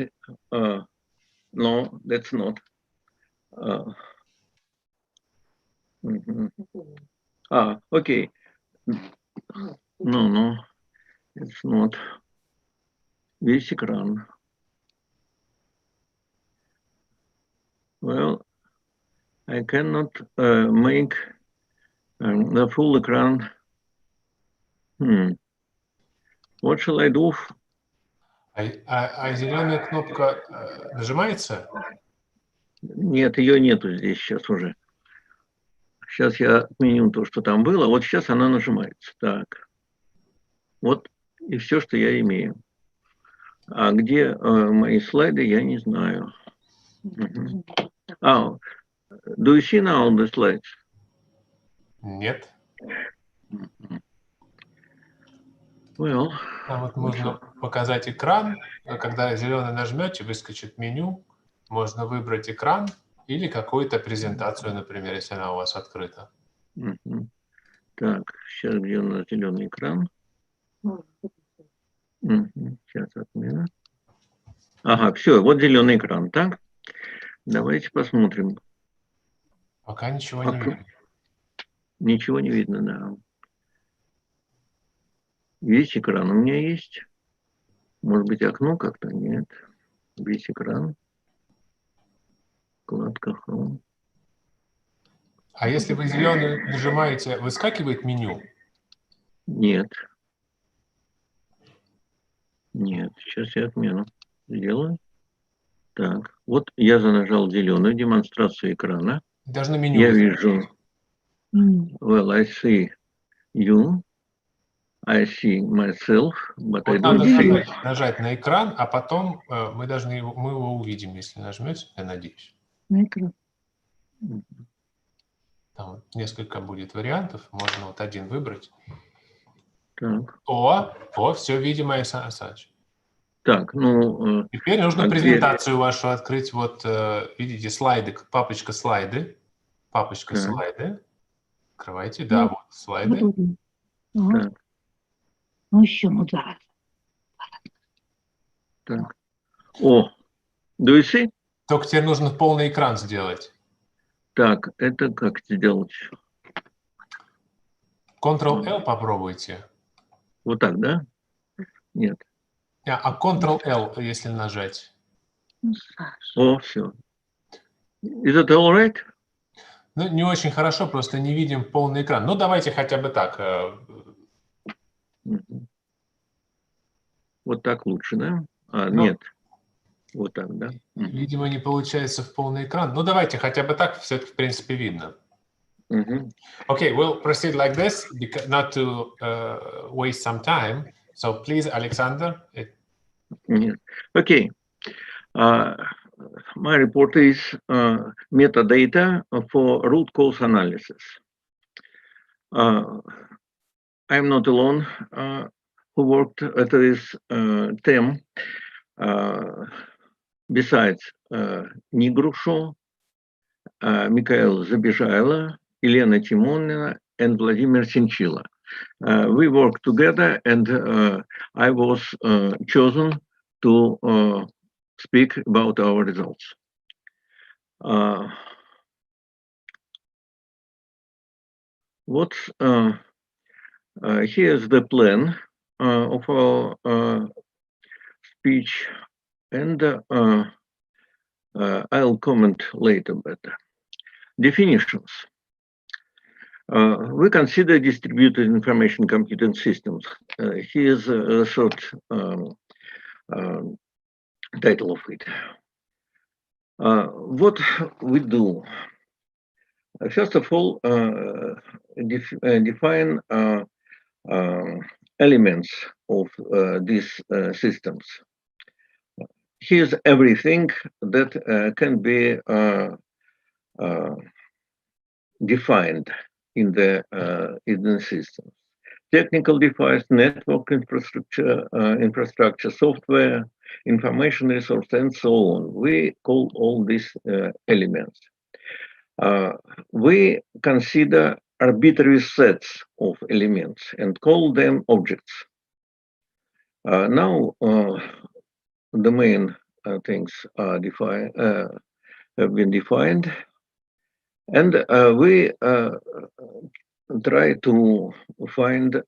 No, that's not. Okay. No, it's not. Весь экран. Well, I cannot make the full экран What shall I do? А зеленая кнопка нажимается? Нет, ее нету здесь сейчас уже. Сейчас я отменю то, что там было. Вот сейчас она нажимается. Так. Вот и все, что я имею. А где мои слайды, я не знаю. Do you see now the slides? Нет. Well, Там вот можно показать экран. Когда зеленый нажмете, выскочит меню. Можно выбрать экран или какую-то презентацию, например, если она у вас открыта. Так, сейчас где у нас зеленый экран? Сейчас отмена. Ага, все, вот зеленый экран, так? Давайте посмотрим. Пока ничего не видно. Ничего не видно, да. Весь экран у меня есть. Может быть, окно как-то? Нет. Весь экран. Вкладка Chrome. А если вы зеленый нажимаете, выскакивает меню? Нет. Нет, сейчас я отмену сделаю. Так, вот я нажал зеленую демонстрацию экрана. Должно меню. Я вижу. Well, I see you. I see myself, but Вот I don't надо see. нажать на экран, а потом мы его увидим, если нажмете, я надеюсь. Там несколько будет вариантов, можно вот один выбрать. Так. О, все видимо, Александр Александрович. Так, ну... Теперь нужно презентацию вашу открыть. Вот, видите, слайды, папочка слайды. Папочка слайды. Открывайте, да, вот слайды. Так. Ну еще, ну да. Так. О, do you see? Только тебе нужно полный экран сделать. Так, это как сделать? Ctrl-L попробуйте. Вот так, да? Нет. А Ctrl-L, если нажать. О, все. Is it all right? Ну, не очень хорошо, просто не видим полный экран. Ну, давайте хотя бы так. Вот так лучше, да? Нет. Вот так, да? Видимо, не получается в полный экран. Ну, давайте хотя бы так, все-таки, в принципе, видно. Okay, we'll proceed like this, not to waste some time. So, please, Alexander. Okay. My report is metadata for root cause analysis. I'm not alone who worked at this theme. Besides Nigrusho, Mikhail Zabizhailo, Elena Timonina, and Vladimir Sinchila. We worked together, and I was chosen to speak about our results. Here's the plan of our speech, and I'll comment later better. Definitions. We consider distributed information computing systems. Here's a short title of it. What we do. First of all, define elements of these systems. Here's everything that can be defined in the system. Technical device, network infrastructure, software, information resource, and so on. We call all these elements. We consider arbitrary sets of elements and call them objects. Now, the main things are have been defined, and we try to find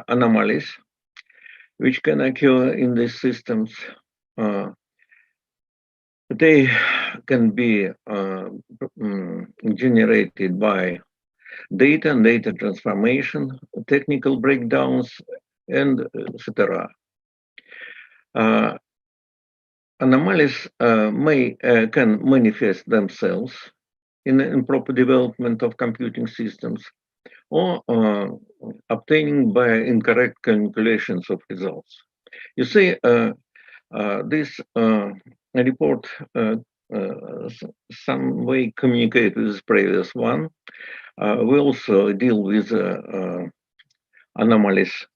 anomalies which can occur in these systems. They can be generated by data and data transformation, technical breakdowns, and etc. Anomalies can manifest themselves in improper development of computing systems or obtaining by incorrect calculations of results. You see, this report some way communicate with the previous one. We also deal with anomalies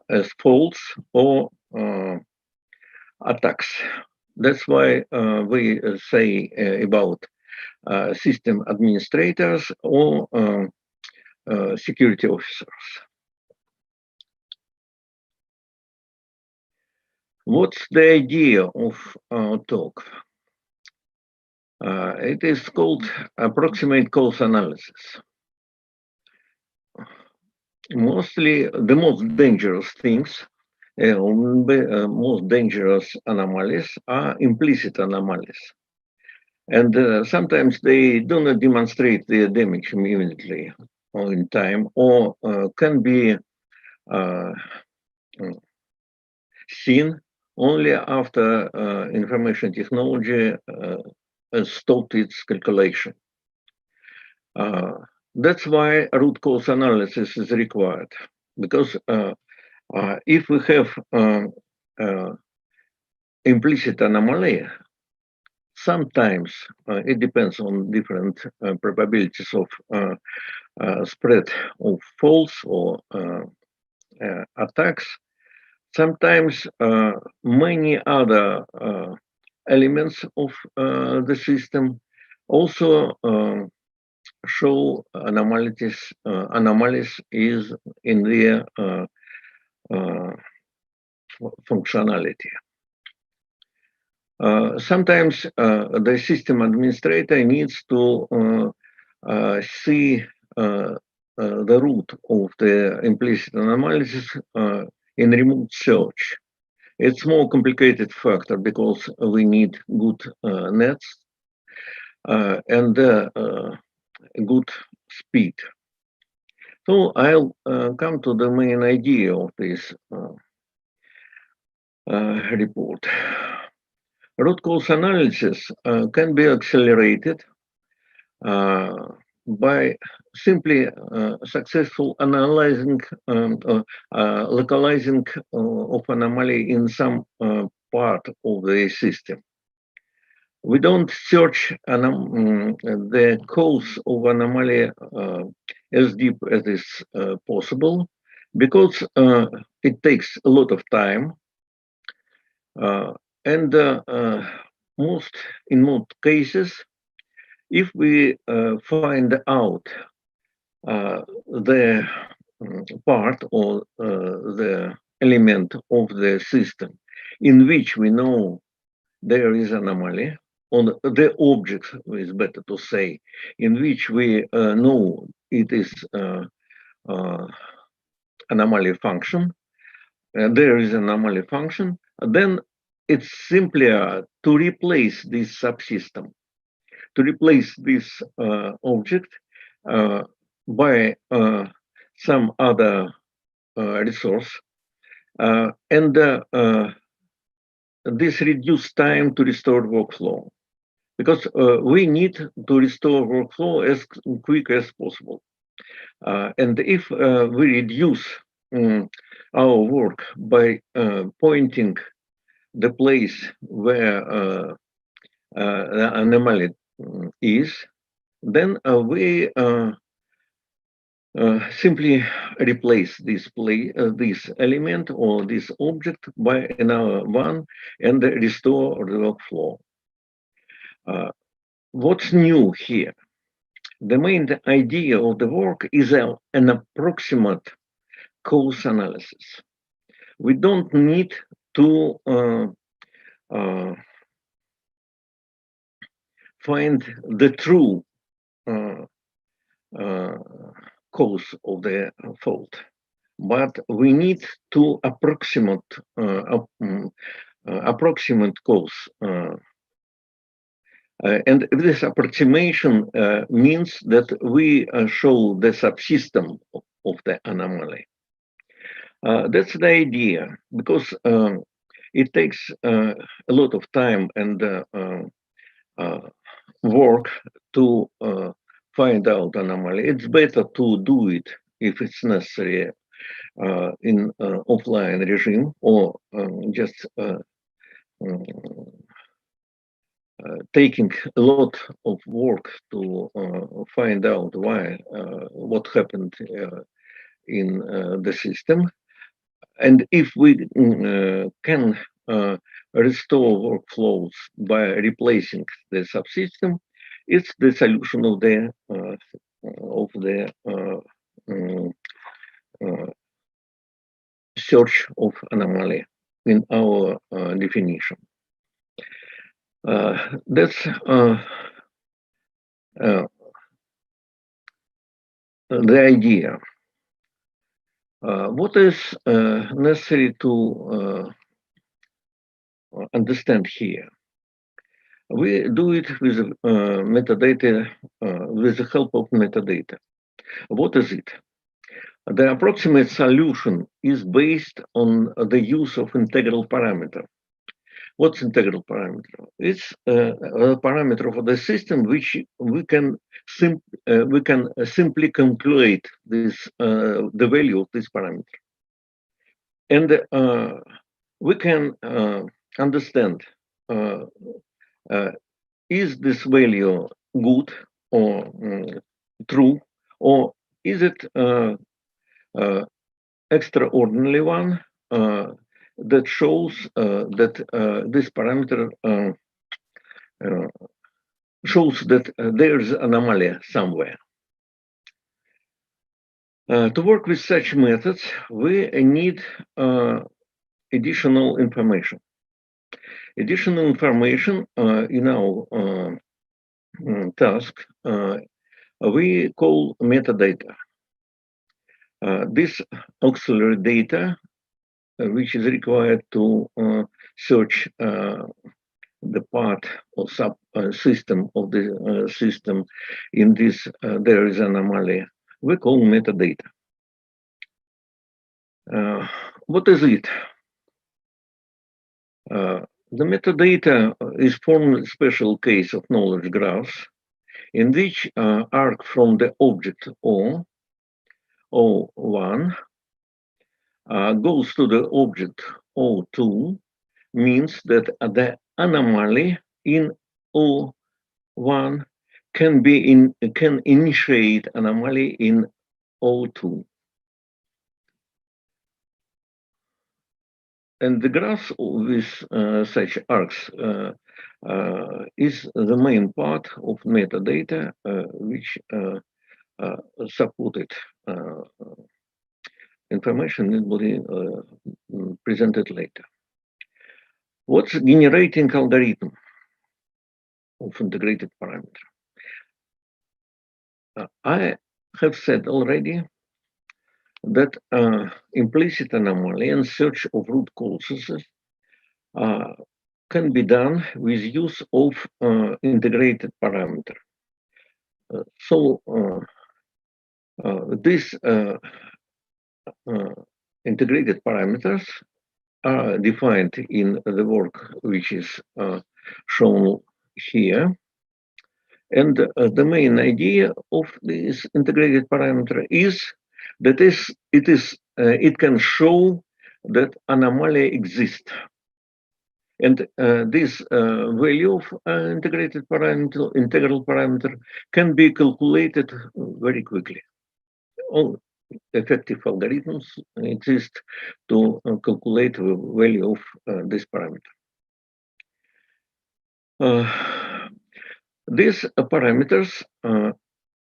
as faults or attacks. That's why we say about system administrators or security officers. What's the idea of our talk? It is called approximate cause analysis. Mostly the most dangerous things, most dangerous anomalies are implicit anomalies. And sometimes they do not demonstrate their damage immediately or in time, or can be seen only after information technology stopped its calculation. That's why root cause analysis is required, because if we have implicit anomaly, sometimes it depends on different probabilities of spread of faults or attacks. Sometimes many other elements of the system also show anomalies is in their functionality. Sometimes the system administrator needs to see the root of the implicit anomalies in remote search. It's more complicated factor because we need good nets and good speed. So I'll come to the main idea of this report. Root cause analysis can be accelerated by simply successful analyzing, localizing of anomaly in some part of the system. We don't search the cause of anomaly as deep as is possible, because it takes a lot of time, and in most cases, if we find out the part or the element of the system in which we know there is anomaly, on the object is better to say, in which we know it is anomaly function, there is anomaly function, then it's simpler to replace this subsystem, to replace this object by some other resource, and this reduces time to restore workflow, because we need to restore workflow as quick as possible. And if we reduce our work by pointing the place where the anomaly is, then we simply replace this element or this object by another one and restore the workflow. What's new here? The main idea of the work is an approximate cause analysis. We don't need to find the true cause of the fault, but we need to approximate cause And this approximation means that we show the subsystem of the anomaly. That's the idea, because it takes a lot of time and work to find out anomaly. It's better to do it if it's necessary in offline regime, or just taking a lot of work to find out why what happened in the system. And if we can restore workflows by replacing the subsystem, it's the solution of the search of anomaly in our definition. That's the idea. What is necessary to understand here? We do it with metadata, with the help of metadata. What is it? The approximate solution is based on the use of integral parameter. What's integral parameter? It's a parameter for the system which we can simply calculate this the value of this parameter, and we can understand is this value good or true, or is it extraordinary one that shows that this parameter shows that there's an anomaly somewhere. To work with such methods, we need additional information. Additional information in our task we call metadata. This auxiliary data which is required to search the part or subsystem of the system in this there is an anomaly, we call metadata. What is it? The metadata is formed special case of knowledge graphs in which arc from the object O1 goes to the object O2, means that the anomaly in O1 can initiate anomaly in O2. And the graph with such arcs is the main part of metadata which supported information that will be presented later. What's generating algorithm of integrated parameter? I have said already that implicit anomaly and search of root causes can be done with use of integrated parameter. So these integrated parameters are defined in the work which is shown here. And the main idea of this integrated parameter is that it can show that anomaly exists. And this value of integrated parameter, integral parameter, can be calculated very quickly. All effective algorithms exist to calculate the value of this parameter. These parameters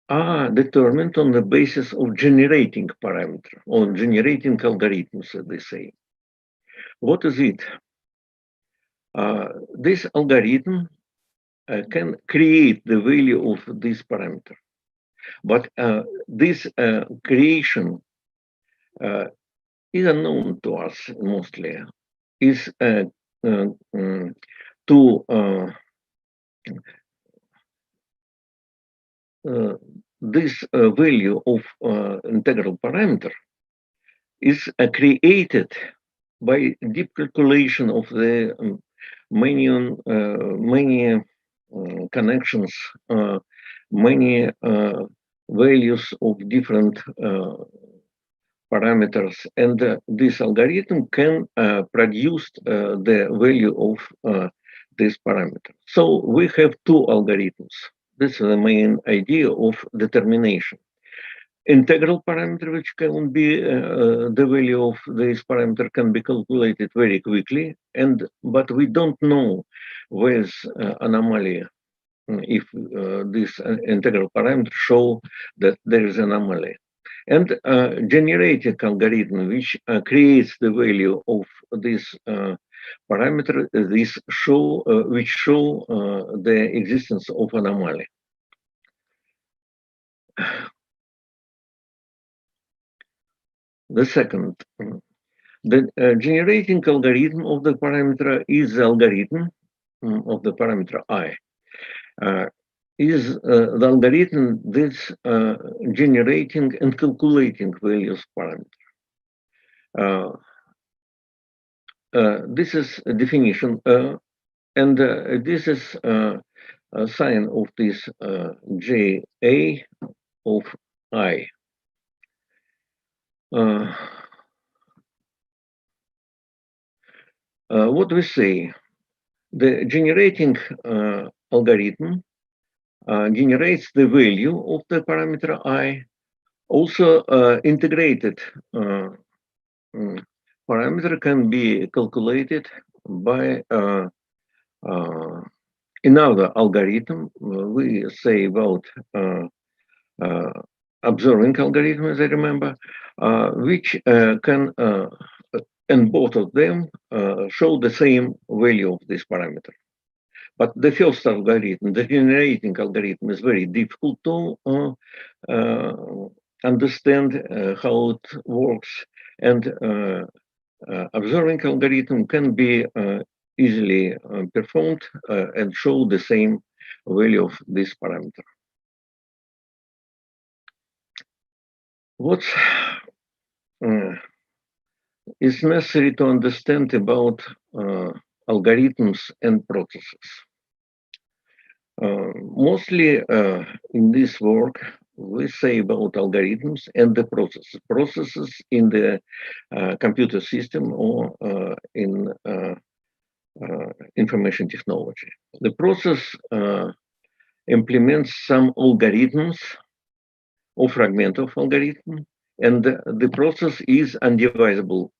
are determined on the basis of generating parameter, or generating algorithms, as they say. What is it? This algorithm can create the value of this parameter, but this creation is unknown to us mostly. Is to this value of integral parameter is created by deep calculation of the many connections, many values of different parameters, and this algorithm can produce the value of this parameter. So we have two algorithms. This is the main idea of determination. Integral parameter, which can be the value of this parameter can be calculated very quickly, but we don't know with anomaly if this integral parameter show that there is an anomaly. And generating algorithm which creates the value of this parameter, which show the existence of anomaly. The second, the generating algorithm of the parameter is the algorithm of the parameter I. Is the algorithm that's generating and calculating various parameters. This is a definition, and this is a sign of this JA of I. What we say, the generating algorithm generates the value of the parameter I. Also, integrated parameter can be calculated by another algorithm. We say about observing algorithm, as I remember, which can, and both of them show the same value of this parameter. But the first algorithm, the generating algorithm, is very difficult to understand how it works, and observing algorithm can be easily performed and show the same value of this parameter. What is necessary to understand about algorithms and processes? Mostly in this work, we say about algorithms and the processes. Processes in the computer system or in information technology. The process implements some algorithms or fragment of algorithm, and the process is undivisible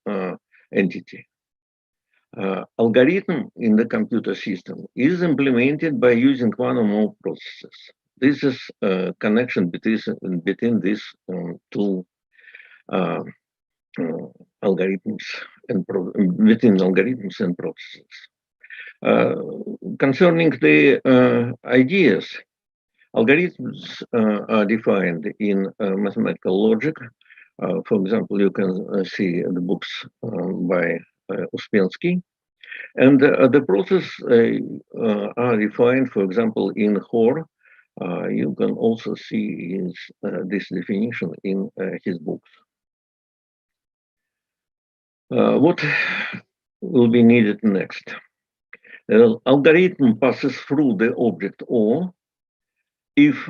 entity. Algorithm in the computer system is implemented by using one or more processes. This is a connection between these two algorithms and between algorithms and processes. Concerning the ideas, algorithms are defined in mathematical logic. For example, you can see the books by Uspensky. And the process are defined, for example, in Hoare. You can also see this definition in his books. What will be needed next? Algorithm passes through the object O if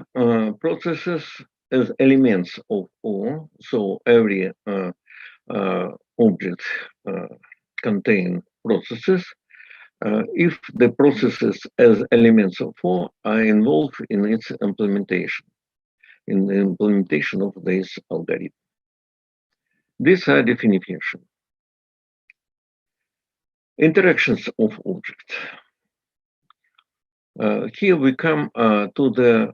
processes as elements of O, so every object contain processes, if the processes as elements of O are involved in its implementation, in the implementation of this algorithm. These are definitions. Interactions of objects. Here we come to the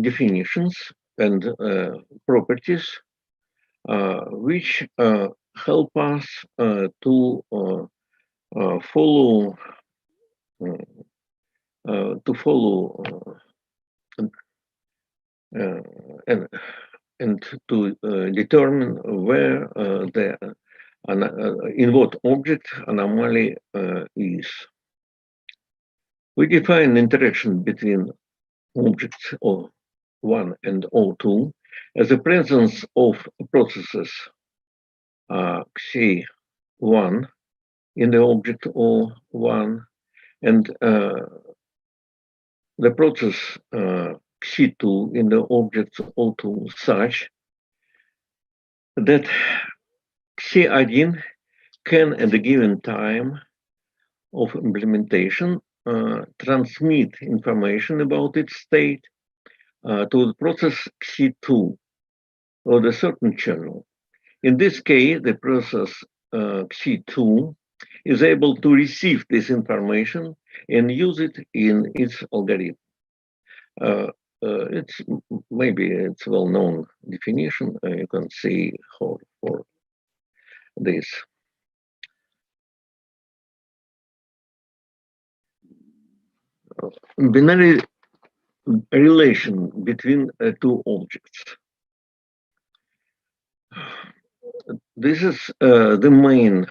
definitions and properties which help us to follow and to determine where in what object anomaly is. We define interaction between objects O1 and O2 as the presence of processes Xi1 in the object O1 and the process Xi2 in the object O2 such that Xi1 can at a given time of implementation transmit information about its state to the process Xi2 or the certain channel. In this case, the process Xi2 is able to receive this information and use it in its algorithm. It's well-known definition. You can see for this. Binary relation between two objects. This is the main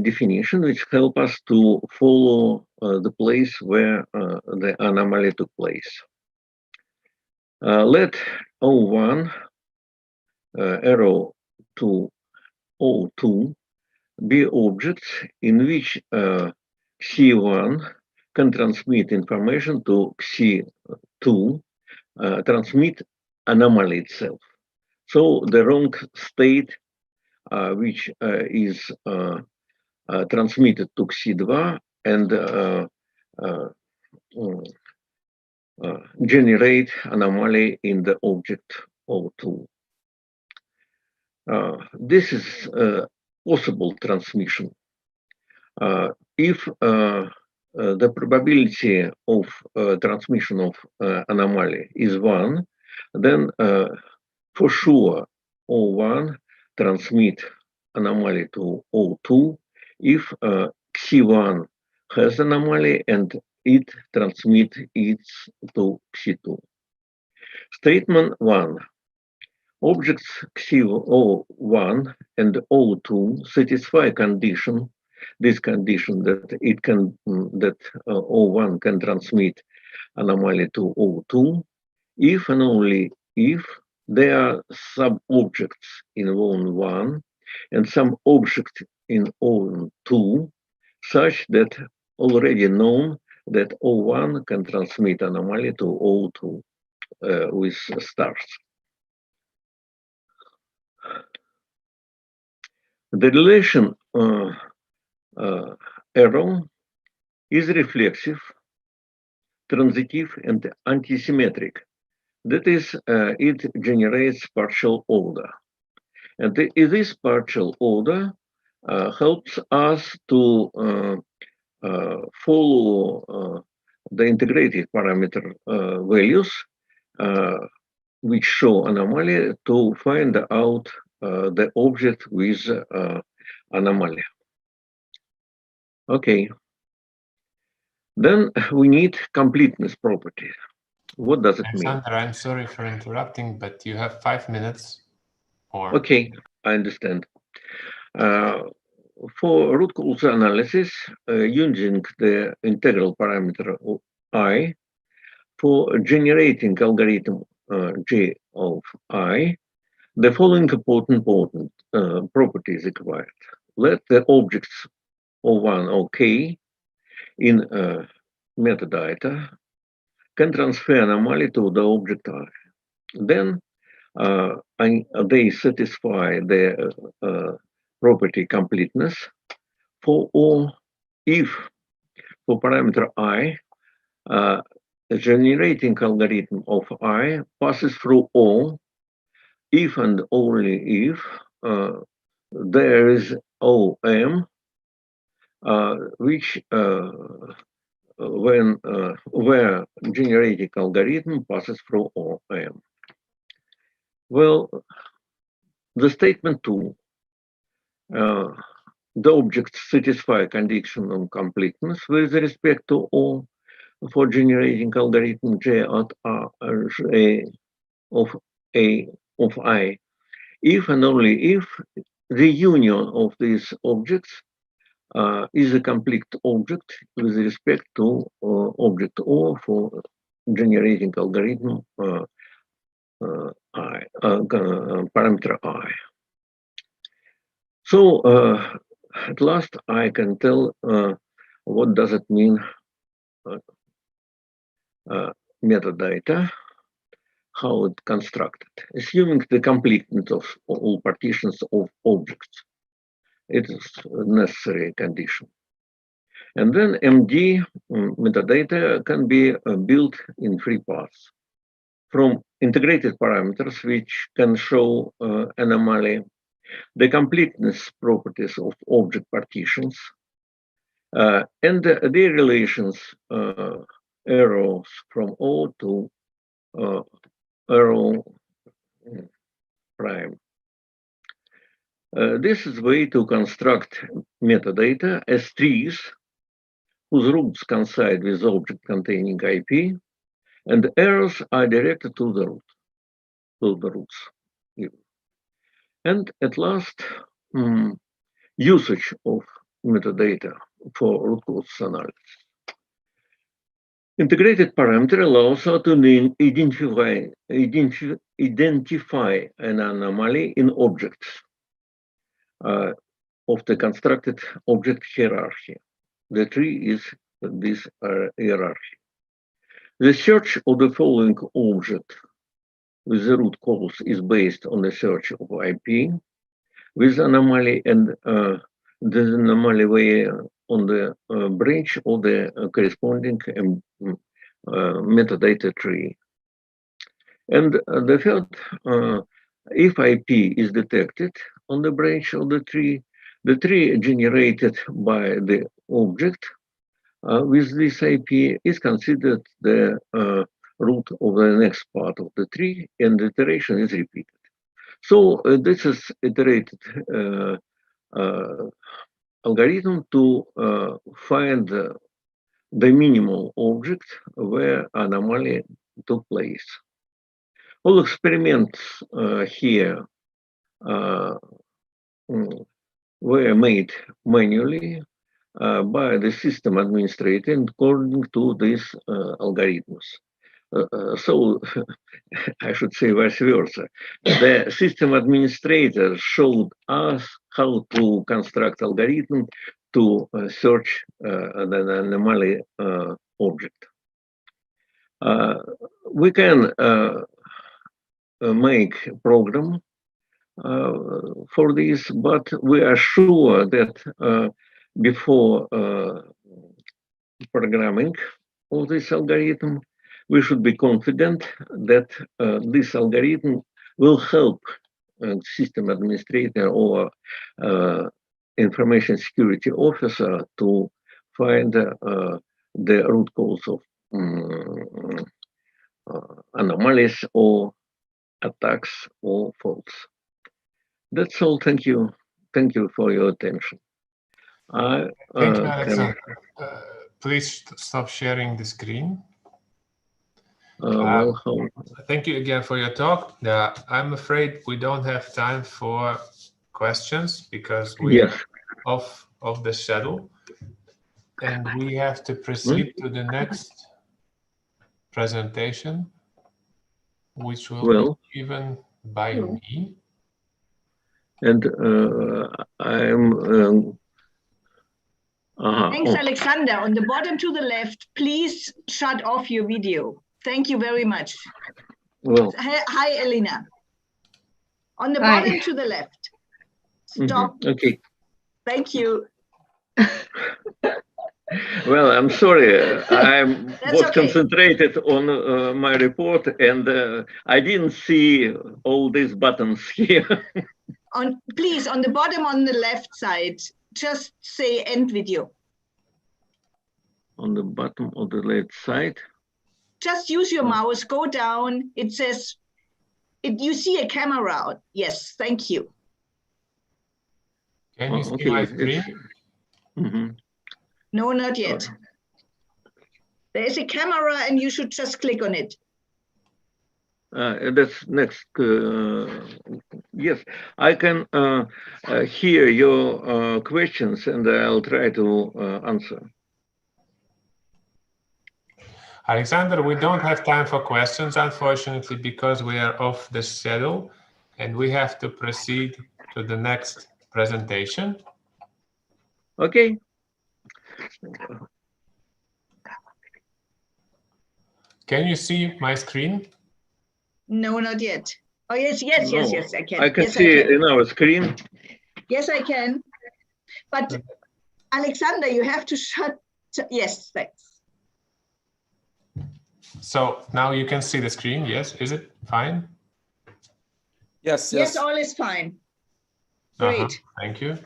definition which help us to follow the place where the anomaly took place. Let O1 arrow to O2 be objects in which Xi1 can transmit information to Xi2, transmit anomaly itself. So the wrong state which is transmitted to Xi2 and generate anomaly in the object O2. This is possible transmission. If the probability of transmission of anomaly is 1, then for sure O1 transmit anomaly to O2 if Xi1 has anomaly and it transmit it to Xi2. Statement 1. Objects Xi1 and O2 satisfy this condition that O1 can transmit anomaly to O2 if and only if there are sub-objects in O1 and some object in O2 such that already known that O1 can transmit anomaly to O2 with stars. The relation arrow is reflexive, transitive, and antisymmetric. That is, it generates partial order. And this partial order helps us to follow the integrated parameter values which show anomaly to find out the object with anomaly. Okay. Then we need completeness property. What does it mean? Alexander, I'm sorry for interrupting, but you have 5 minutes. Or... Okay, I understand. For root cause analysis, using the integral parameter I, for generating algorithm J of I, the following important property is required. Let the objects O1, OK in metadata can transfer anomaly to the object I. Then they satisfy the property completeness for all if for parameter I, generating algorithm of I passes through all if and only if there is OM which where generating algorithm passes through OM. Well, the statement 2, the objects satisfy condition on completeness with respect to O for generating algorithm J at of I, if and only if the union of these objects is a complete object with respect to object O for generating algorithm parameter I. So at last I can tell what does it mean metadata, how it constructed, assuming the completeness of all partitions of objects. It is a necessary condition. And then MD metadata can be built in 3 parts. From integrated parameters, which can show anomaly, the completeness properties of object partitions, and their relations, arrows from O to arrow prime. This is a way to construct metadata as trees whose roots coincide with object containing IP, and the arrows are directed to the roots. And at last, usage of metadata for root cause analysis. Integrated parameter allows us to identify an anomaly in objects of the constructed object hierarchy. The tree is this hierarchy. The search of the following object with the root calls is based on the search of IP with anomaly, and the anomaly way on the branch of the corresponding metadata tree. And the third, if IP is detected on the branch of the tree generated by the object with this IP is considered the root of the next part of the tree, and the iteration is repeated. So this is iterated algorithm to find the minimal object where anomaly took place. All experiments here were made manually by the system administrator according to these algorithms. So I should say vice versa. The system administrator showed us how to construct algorithm to search an anomaly object. We can make program for this, but we are sure that before programming of this algorithm, we should be confident that this algorithm will help system administrator or information security officer to find the root cause of anomalies or attacks or faults. That's all. Thank you. Thank you for your attention. Thank you, Alexander. Please stop sharing the screen. Thank you again for your talk. I'm afraid we don't have time for questions because we're off the schedule, and we have to proceed to the next presentation, which will be given by me. And I'm Thanks, Alexander. On the bottom to the left, please shut off your video. Thank you very much. Well, hi, Elena. On the bottom to the left. Stop. Okay. Thank you. Well, I'm sorry. I was concentrated on my report, and I didn't see all these buttons here. Please, on the bottom on the left side, just say end video. On the bottom of the left side? Just use your mouse, go down. It says, you see a camera. Yes, thank you. Can you see my screen? No, not yet. There is a camera and you should just click on it. That's next. Yes, I can hear your questions and I'll try to answer. Alexander, we don't have time for questions, unfortunately, because we are off the schedule and we have to proceed to the next presentation. Okay. Can you see my screen? No, not yet. Oh, yes, yes, No, yes, I can. I can Yes, see I can. in our screen. Yes, I can. But Alexander, you have to shut. Yes, thanks. So now you can see the screen. Yes, is it fine? Yes, Yes, all is fine. Great. Thank you.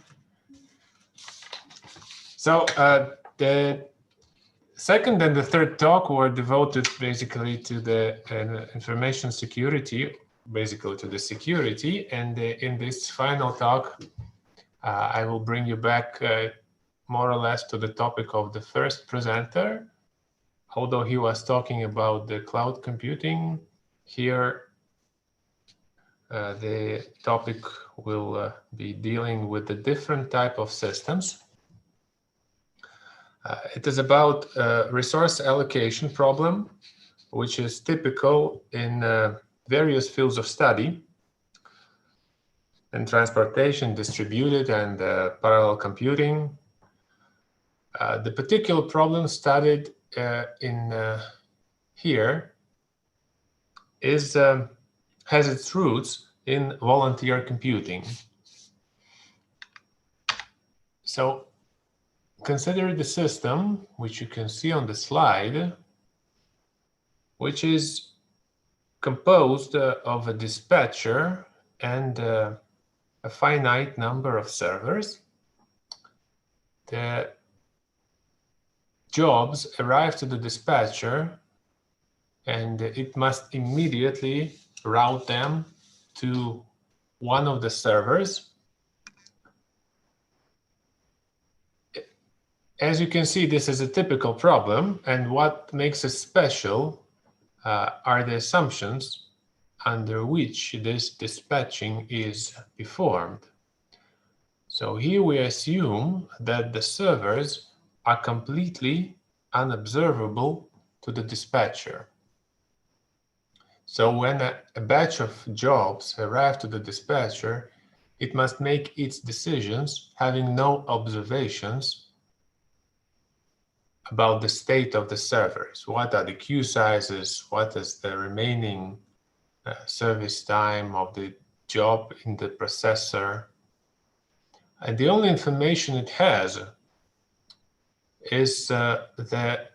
So the second and the third talk were devoted basically to the information security, basically to the security. And in this final talk, I will bring you back more or less to the topic of the first presenter. Although he was talking about the cloud computing, here the topic will be dealing with the different type of systems. It is about a resource allocation problem, which is typical in various fields of study, in transportation, distributed and parallel computing. The particular problem studied in here is has its roots in volunteer computing. So consider the system, which you can see on the slide, which is composed of a dispatcher and a finite number of servers. The jobs arrive to the dispatcher and it must immediately route them to one of the servers. As you can see, this is a typical problem, and what makes it special are the assumptions under which this dispatching is performed. So here we assume that the servers are completely unobservable to the dispatcher. So when a batch of jobs arrive to the dispatcher, it must make its decisions having no observations about the state of the servers. What are the queue sizes? What is the remaining service time of the job in the processor? And the only information it has is the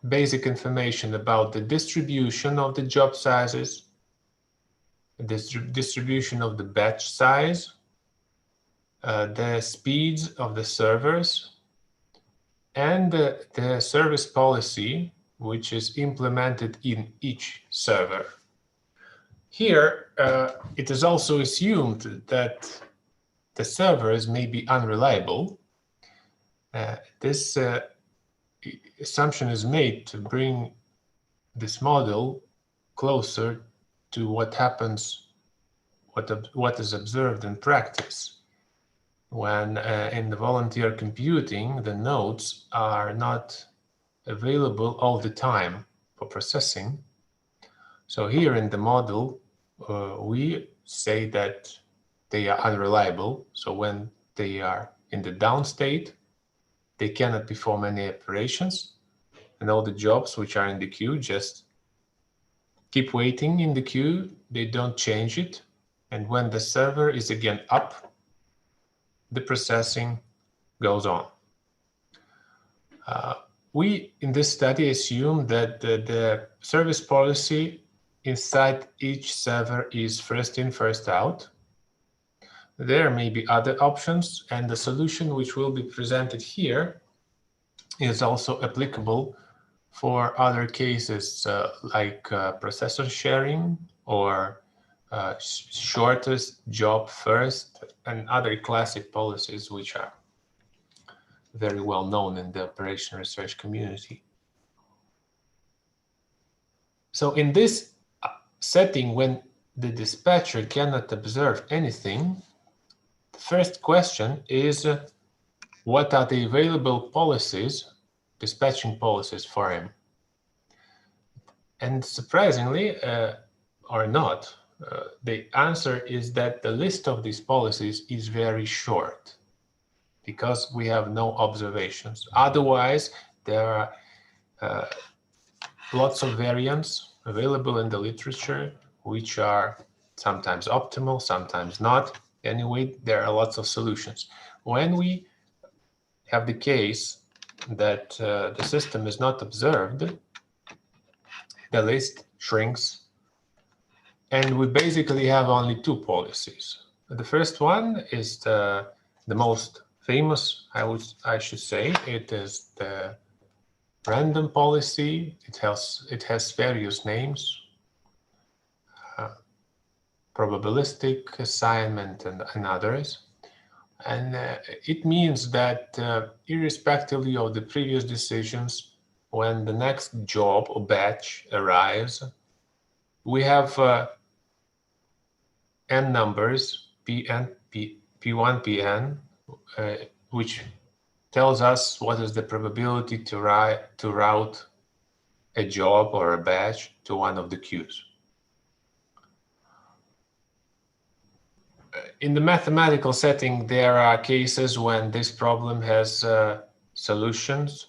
basic information about the distribution of the job sizes, the distribution of the batch size, the speeds of the servers, and the service policy, which is implemented in each server. Here, it is also assumed that the servers may be unreliable. This assumption is made to bring this model closer to what happens, what is observed in practice. When in the volunteer computing, the nodes are not available all the time for processing. So here in the model, we say that they are unreliable. So when they are in the down state, they cannot perform any operations, and all the jobs which are in the queue just keep waiting in the queue. They don't change it. And when the server is again up, the processing goes on. We, in this study, assume that the service policy inside each server is first in, first out. There may be other options, and the solution which will be presented here is also applicable for other cases like processor sharing or shortest job first, and other classic policies which are very well known in the operation research community. So in this setting when the dispatcher cannot observe anything, the first question is what are the available policies, dispatching policies for him? And surprisingly, or not, the answer is that the list of these policies is very short because we have no observations. Otherwise, there are lots of variants available in the literature, which are sometimes optimal, sometimes not. Anyway, there are lots of solutions. When we have the case that the system is not observed, the list shrinks, and we basically have only two policies. The first one is the most famous, I should say. It is the random policy. It has various names, probabilistic assignment and others. And it means that irrespectively of the previous decisions, when the next job or batch arrives, we have n numbers, Pn, P1, Pn, which tells us what is the probability to route a job or a batch to one of the queues. In the mathematical setting, there are cases when this problem has solutions,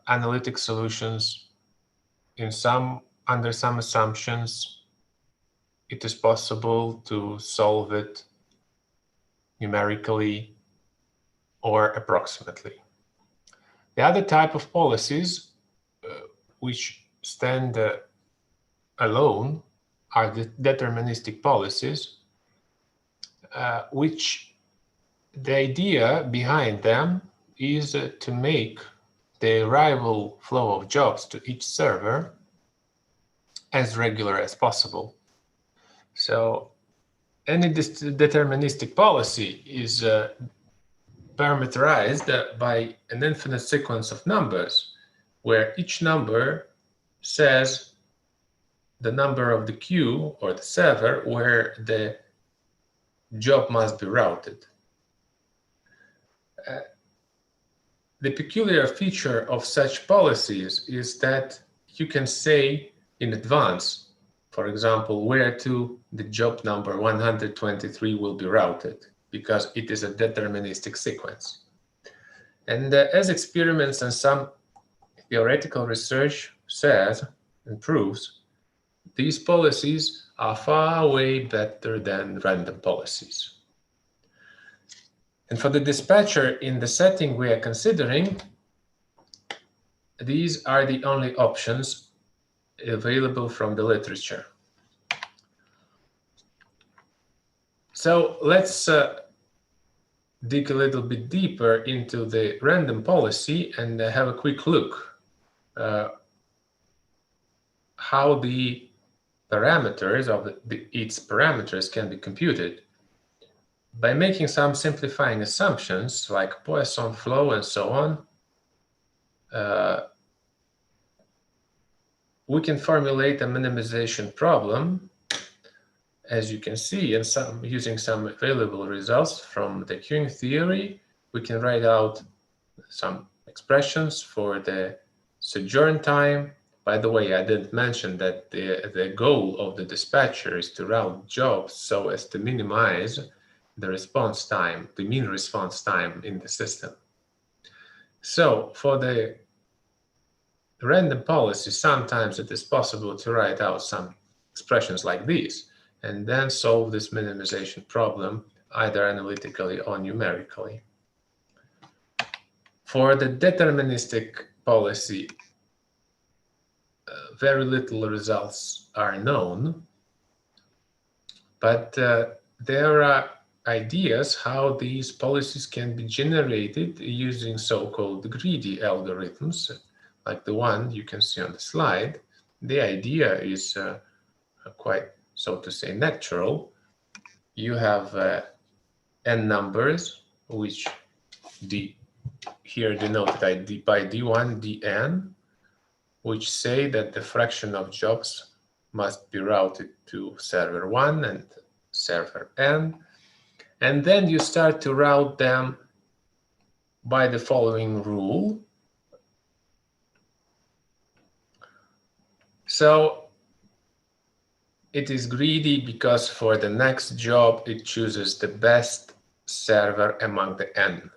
analytic solutions. Under some assumptions, it is possible to solve it numerically or approximately. The other type of policies which stand alone are the deterministic policies, which the idea behind them is to make the arrival flow of jobs to each server as regular as possible. So any deterministic policy is parameterized by an infinite sequence of numbers, where each number says the number of the queue or the server where the job must be routed. The peculiar feature of such policies is that you can say in advance, for example, where to the job number 123 will be routed, because it is a deterministic sequence. And as experiments and some theoretical research says and proves, these policies are far way better than random policies. And for the dispatcher in the setting we are considering, these are the only options available from the literature. So let's dig a little bit deeper into the random policy and have a quick look how the parameters of its parameters can be computed. By making some simplifying assumptions like Poisson flow and so on, we can formulate a minimization problem, as you can see, and using some available results from the queuing theory, we can write out some expressions for the sojourn time. By the way, I didn't mention that the goal of the dispatcher is to route jobs so as to minimize the response time, the mean response time in the system. So for the random policy, sometimes it is possible to write out some expressions like these and then solve this minimization problem either analytically or numerically. For the deterministic policy, very little results are known, but there are ideas how these policies can be generated using so-called greedy algorithms, like the one you can see on the slide. The idea is quite, so to say, natural. You have n numbers, which here denoted by d1, dn, which say that the fraction of jobs must be routed to server 1 and server n. And then you start to route them by the following rule. So it is greedy because for the next job, it chooses the best server among the n.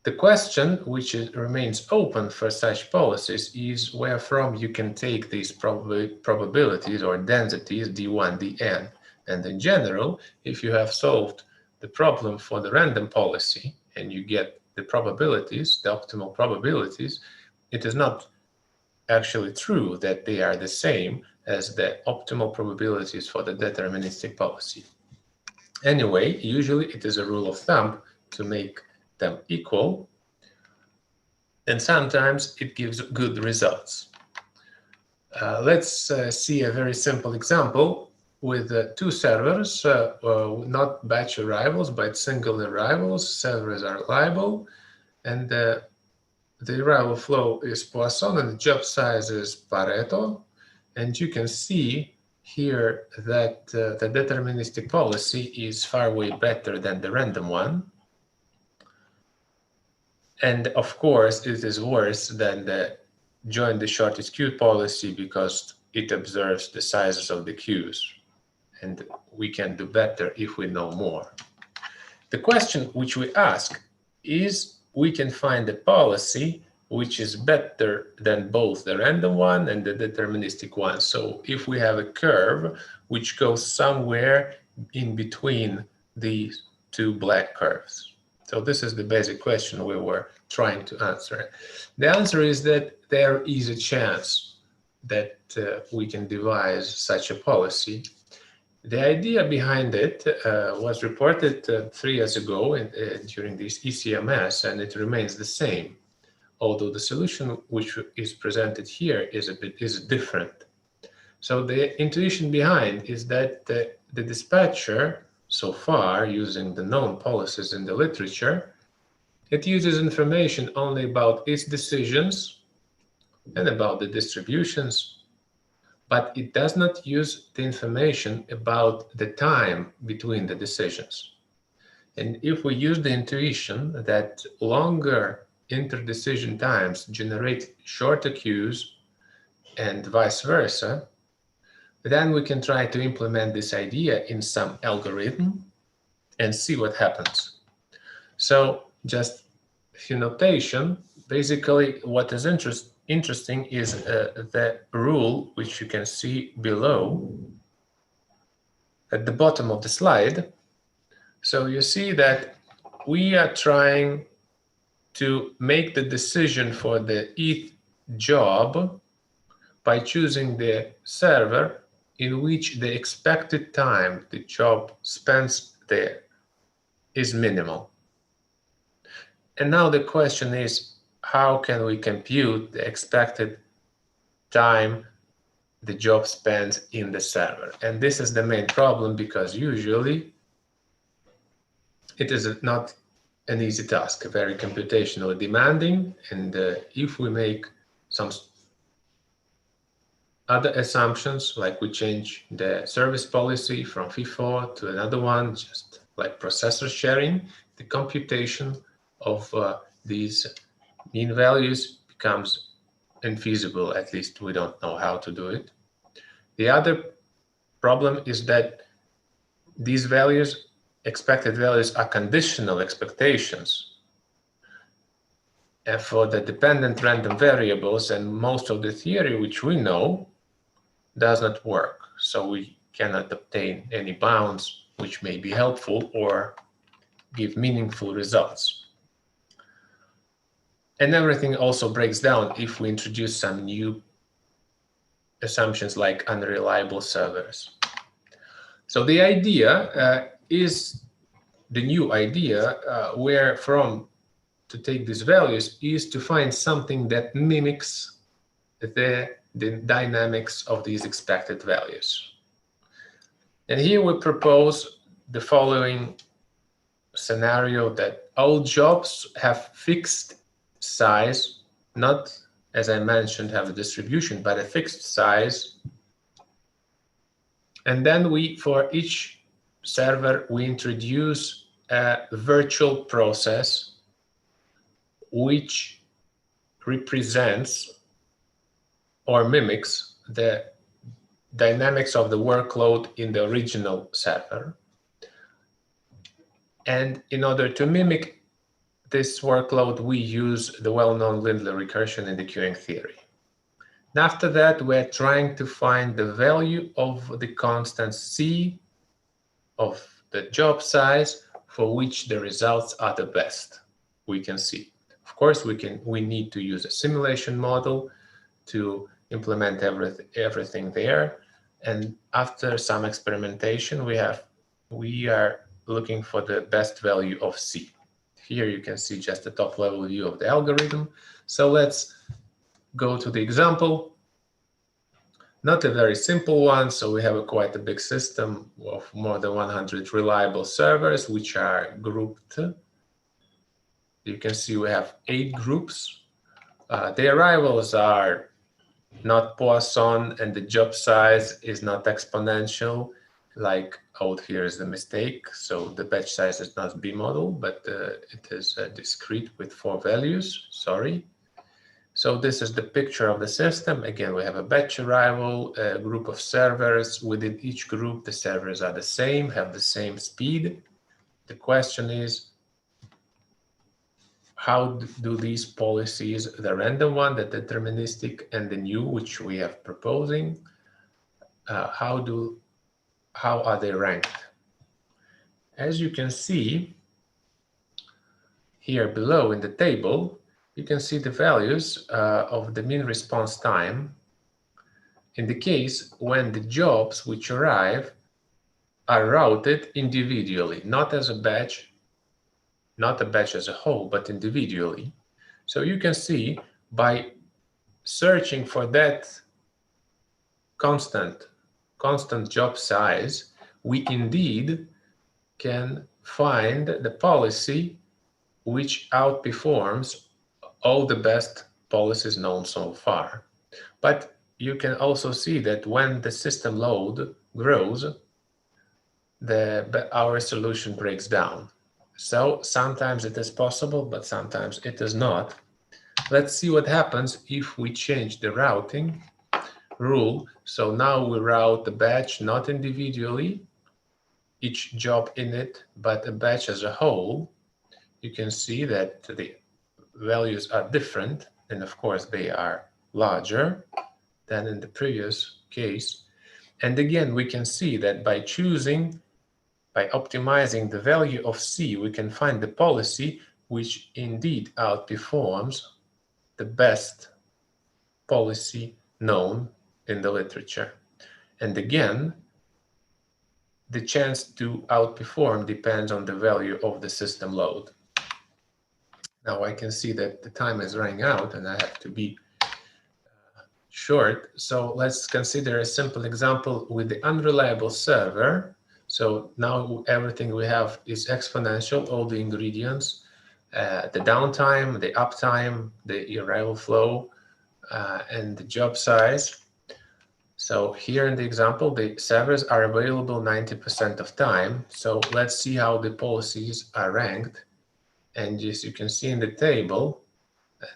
The question, which remains open for such policies, is where from you can take these probabilities or densities d1, dn. And in general, if you have solved the problem for the random policy and you get the probabilities, the optimal probabilities, it is not actually true that they are the same as the optimal probabilities for the deterministic policy. Anyway, usually it is a rule of thumb to make them equal, and sometimes it gives good results. Let's see a very simple example with two servers, not batch arrivals, but single arrivals. Servers are liable, and the arrival flow is Poisson, and the job size is Pareto. And you can see here that the deterministic policy is far way better than the random one. And of course, it is worse than the join the shortest queue policy because it observes the sizes of the queues. And we can do better if we know more. The question which we ask is, we can find a policy which is better than both the random one and the deterministic one. So if we have a curve which goes somewhere in between these two black curves. So this is the basic question we were trying to answer. The answer is that there is a chance that we can devise such a policy. The idea behind it was reported 3 years ago during this ECMS, and it remains the same, although the solution which is presented here is different. So the intuition behind is that the dispatcher, so far using the known policies in the literature, it uses information only about its decisions and about the distributions, but it does not use the information about the time between the decisions. And if we use the intuition that longer interdecision times generate shorter queues and vice versa, then we can try to implement this idea in some algorithm and see what happens. So just a few notation. Basically, what is interesting is the rule, which you can see below at the bottom of the slide. So you see that we are trying to make the decision for the eth job by choosing the server in which the expected time the job spends there is minimal. And now the question is, how can we compute the expected time the job spends in the server? And this is the main problem, because usually it is not an easy task, very computationally demanding. And if we make some other assumptions, like we change the service policy from FIFO to another one, just like processor sharing, the computation of these mean values becomes infeasible. At least we don't know how to do it. The other problem is that these values, expected values, are conditional expectations. And for the dependent random variables, and most of the theory which we know does not work. So we cannot obtain any bounds which may be helpful or give meaningful results. And everything also breaks down if we introduce some new assumptions like unreliable servers. So the idea is the new idea where from to take these values is to find something that mimics the dynamics of these expected values. And here we propose the following scenario, that all jobs have fixed size, not, as I mentioned, have a distribution, but a fixed size And then for each server, we introduce a virtual process which represents or mimics the dynamics of the workload in the original server. And in order to mimic this workload, we use the well-known Lindley recursion in the queuing theory. And after that, we're trying to find the value of the constant C of the job size for which the results are the best we can see. Of course, we need to use a simulation model to implement everything there. And after some experimentation, we are looking for the best value of C. Here you can see just the top level view of the algorithm. So let's go to the example. Not a very simple one, so we have quite a big system of more than 100 reliable servers, which are grouped. You can see we have 8 groups. The arrivals are not Poisson, and the job size is not exponential, like out here is the mistake. So the batch size is not B-model, but it is discrete with 4 values, sorry. So this is the picture of the system. Again, we have a batch arrival, a group of servers. Within each group, the servers are the same, have the same speed. The question is, how do these policies, the random one, the deterministic, and the new, which we have proposing, how are they ranked? As you can see here below in the table, you can see the values of the mean response time in the case when the jobs which arrive are routed individually, not as a batch, not a batch as a whole, but individually. So you can see by searching for that constant job size, we indeed can find the policy which outperforms all the best policies known so far. But you can also see that when the system load grows, our solution breaks down. So sometimes it is possible, but sometimes it is not. Let's see what happens if we change the routing rule. So now we route the batch not individually, each job in it, but a batch as a whole. You can see that the values are different, and of course they are larger than in the previous case. And again, we can see that by optimizing the value of C, we can find the policy which indeed outperforms the best policy known in the literature. And again, the chance to outperform depends on the value of the system load. Now I can see that the time is running out and I have to be short. So let's consider a simple example with the unreliable server. So now everything we have is exponential, all the ingredients, the downtime, the uptime, the arrival flow, and the job size. So here in the example, the servers are available 90% of time. So let's see how the policies are ranked. And as you can see in the table,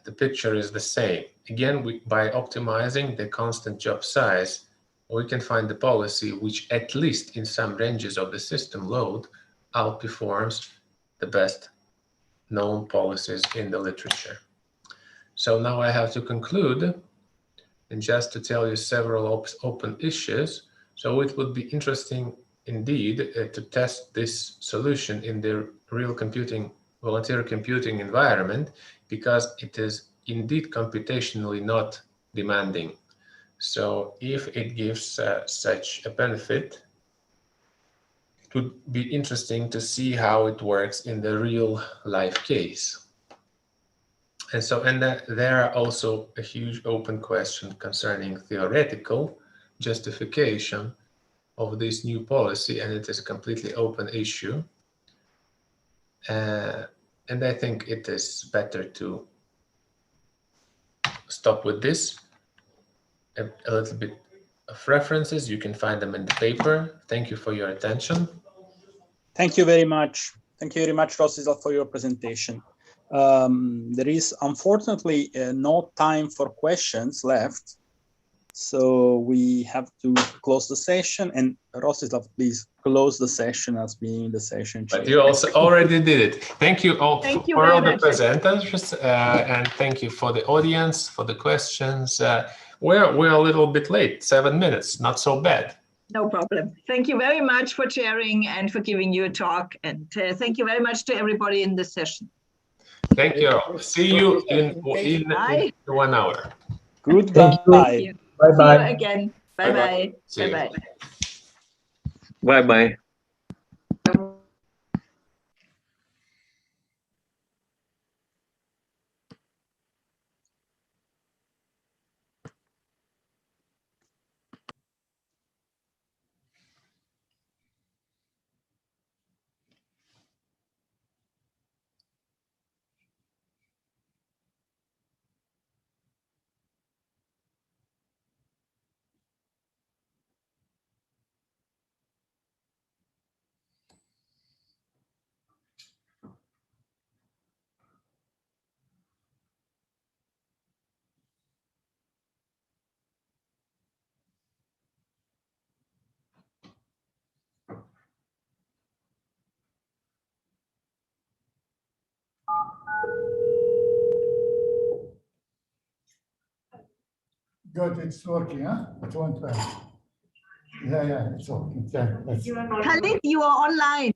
the picture is the same. Again, by optimizing the constant job size, we can find the policy which, at least in some ranges of the system load, outperforms the best known policies in the literature. So now I have to conclude, and just to tell you several open issues. So it would be interesting indeed to test this solution in the real computing, volunteer computing environment, because it is indeed computationally not demanding. So if it gives such a benefit, it would be interesting to see how it works in the real life case. And so, there are also a huge open question concerning theoretical justification of this new policy, and it is a completely open issue. And I think it is better to stop with this. A little bit of references. You can find them in the paper. Thank you for your attention. Thank you very much. Thank you very much, Rostislav, for your presentation. There is unfortunately no time for questions left. So we have to close the session, and Rostislav, please close the session as being the session chair. But you also already did it. Thank you all for all the presenters, and thank you for the audience, for the questions. We're a little bit late, 7 minutes, not so bad. No problem. Thank you very much for sharing and for giving you a talk. And thank you very much to everybody in this session. Thank you. See you in 1 hour. Goodbye. Bye-bye. See you again. Bye-bye. Bye-bye. Bye-bye. Good, it's working, huh? It went well. Yeah, it's working. Yeah, Khalid, you are online.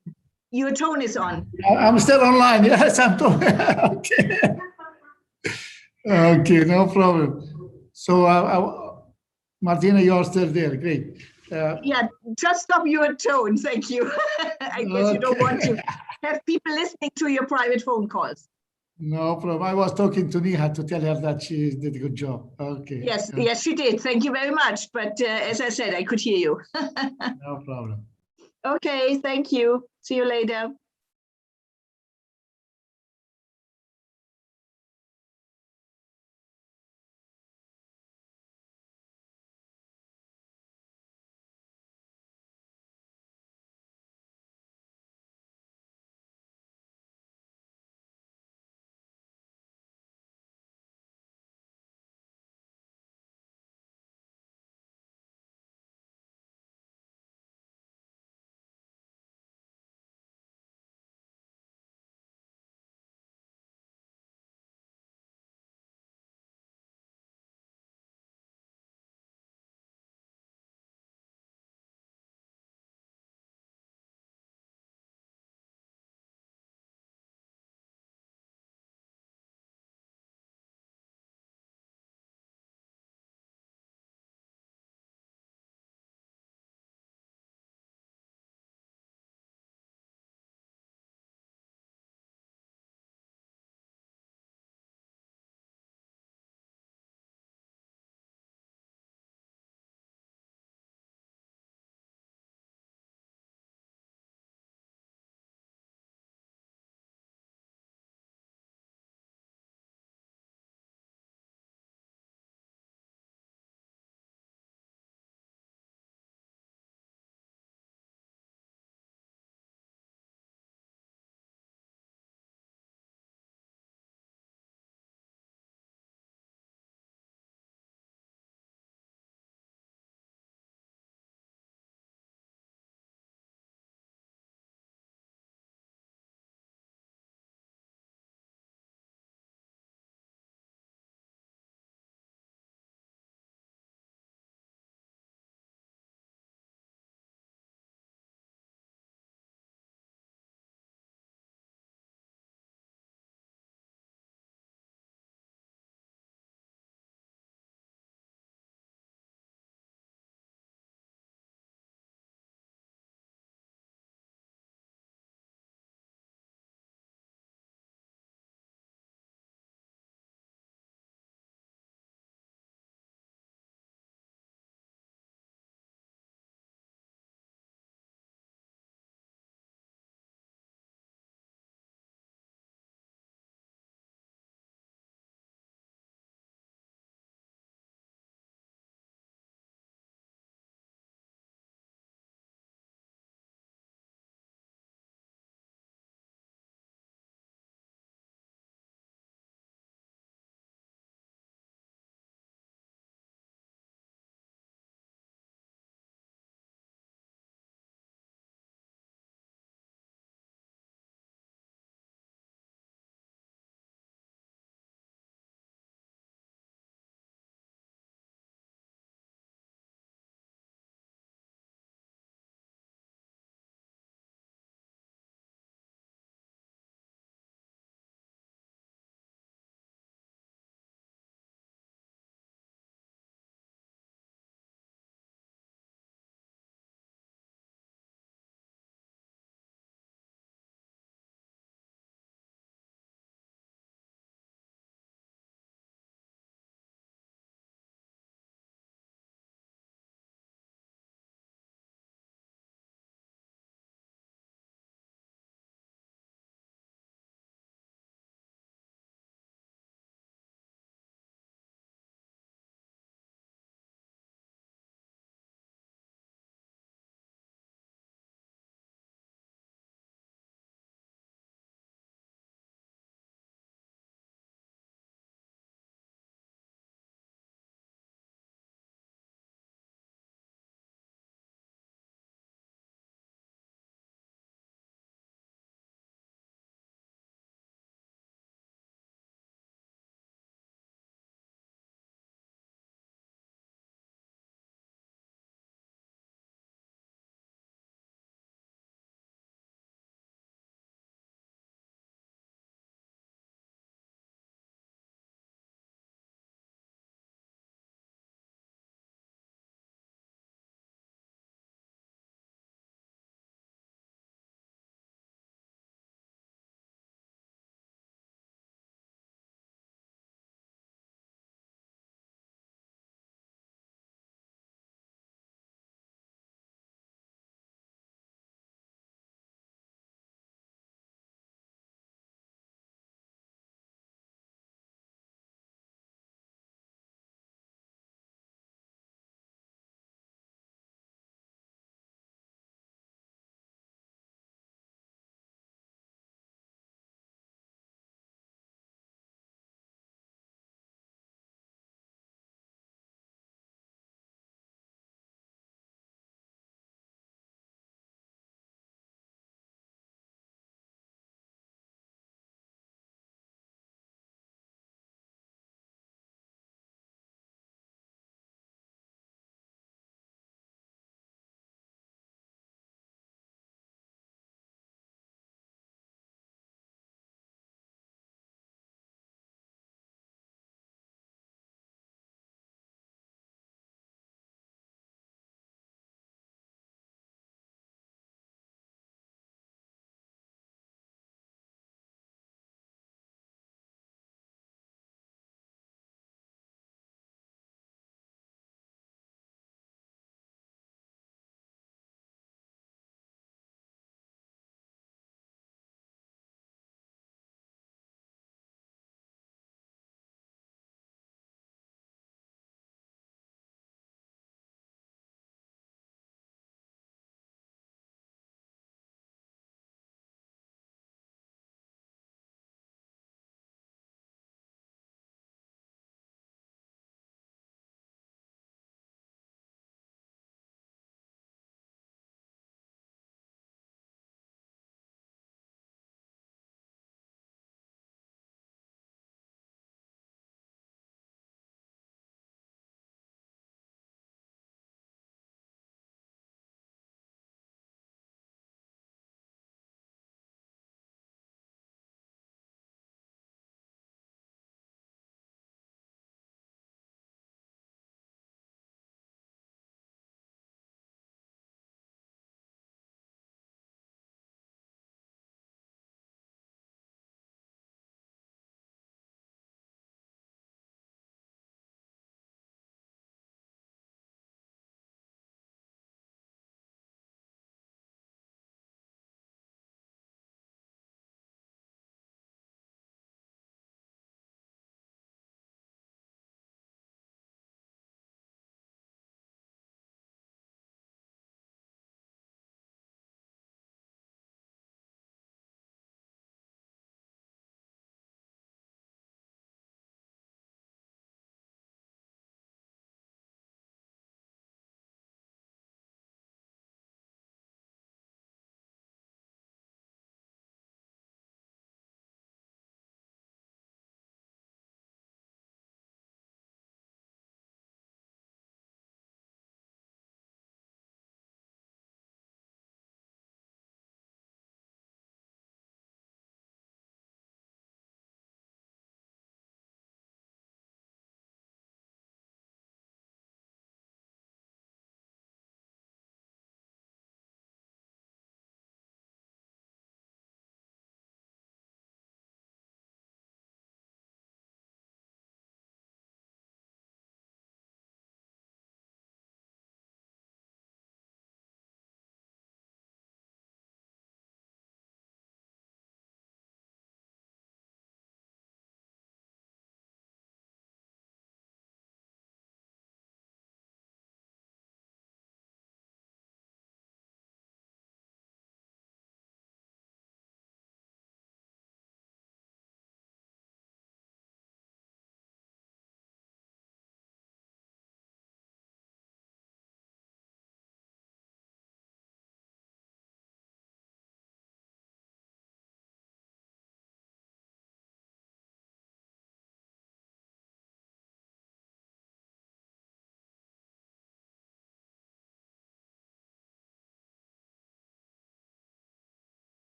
Your tone is on. I'm still online. Yes, I'm talking. Okay. Okay, no problem. So, Martina, you're still there. Great. Yeah, just stop your tone. Thank you. I guess you don't want to have people listening to your private phone calls. No problem. I was talking to Nihat to tell her that she did a good job. Okay. Yes, yes, she did. Thank you very much. But as I said, I could hear you. No problem. Okay, thank you. See you later.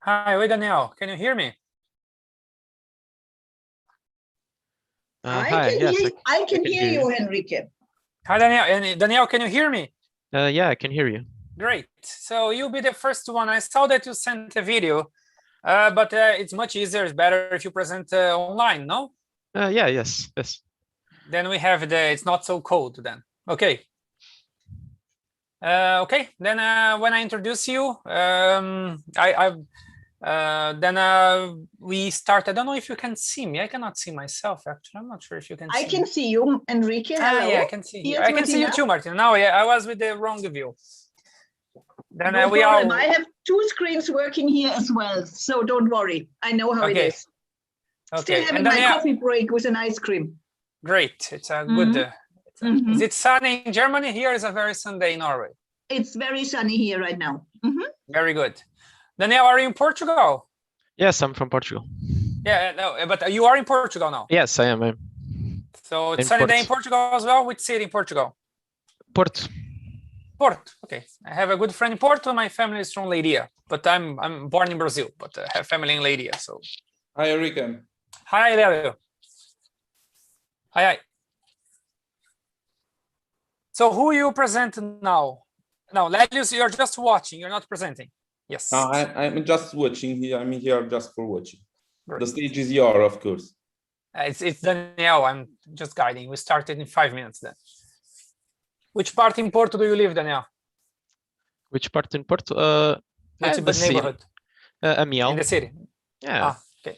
Hi, oi, Daniel. Can you hear me? Hi, yes, I can can hear hear you, Enrique. Hi, Daniel. And Daniel, can you hear me? Yeah, I can hear you. Great. So you'll be the first one. I saw that you sent a video, but it's much easier. It's better if you present online, no? Yeah, yes. Then we have it's not so cold then. Okay. Okay. Then when I introduce you, we start. I don't know if you can see me. I cannot see myself actually. I'm not sure if you can see I can me. see you, Enrique. Hello. Yeah, I can see you. Here's I can see you Martina. too, Martin. No, yeah, I was with the wrong view. Then No we problem. are. I have two screens working here as well, so don't worry. I know how it Okay. is. Okay. Still having my coffee break with an ice cream. Great. It's a good. Is it sunny in Germany? Here is a very sunny day in Norway. It's very sunny here right now. Very good. Daniel, are you in Portugal? Yes, I'm from Portugal. Yeah, no, but you are in Portugal now. Yes, I am. So it's in sunny day Porto. in Portugal as well. Which city in Portugal? Porto. Porto. Okay. I have a good friend in Porto. My family is from Leiria, but I'm born in Brazil, but I have family in Leiria. So. Hi, Enrique. Hi, Lelio. Hi. So who you present now? No, Lelius, you're just watching. You're not presenting. Yes. No, I'm just watching here. I'm here just for watching. The stage is yours, of course. It's Daniel. I'm just guiding. We started in 5 minutes then. Which part in Porto do you live, Daniel? Which part in Porto? Which The city. neighborhood? Amiel. In the city. Yeah. Okay.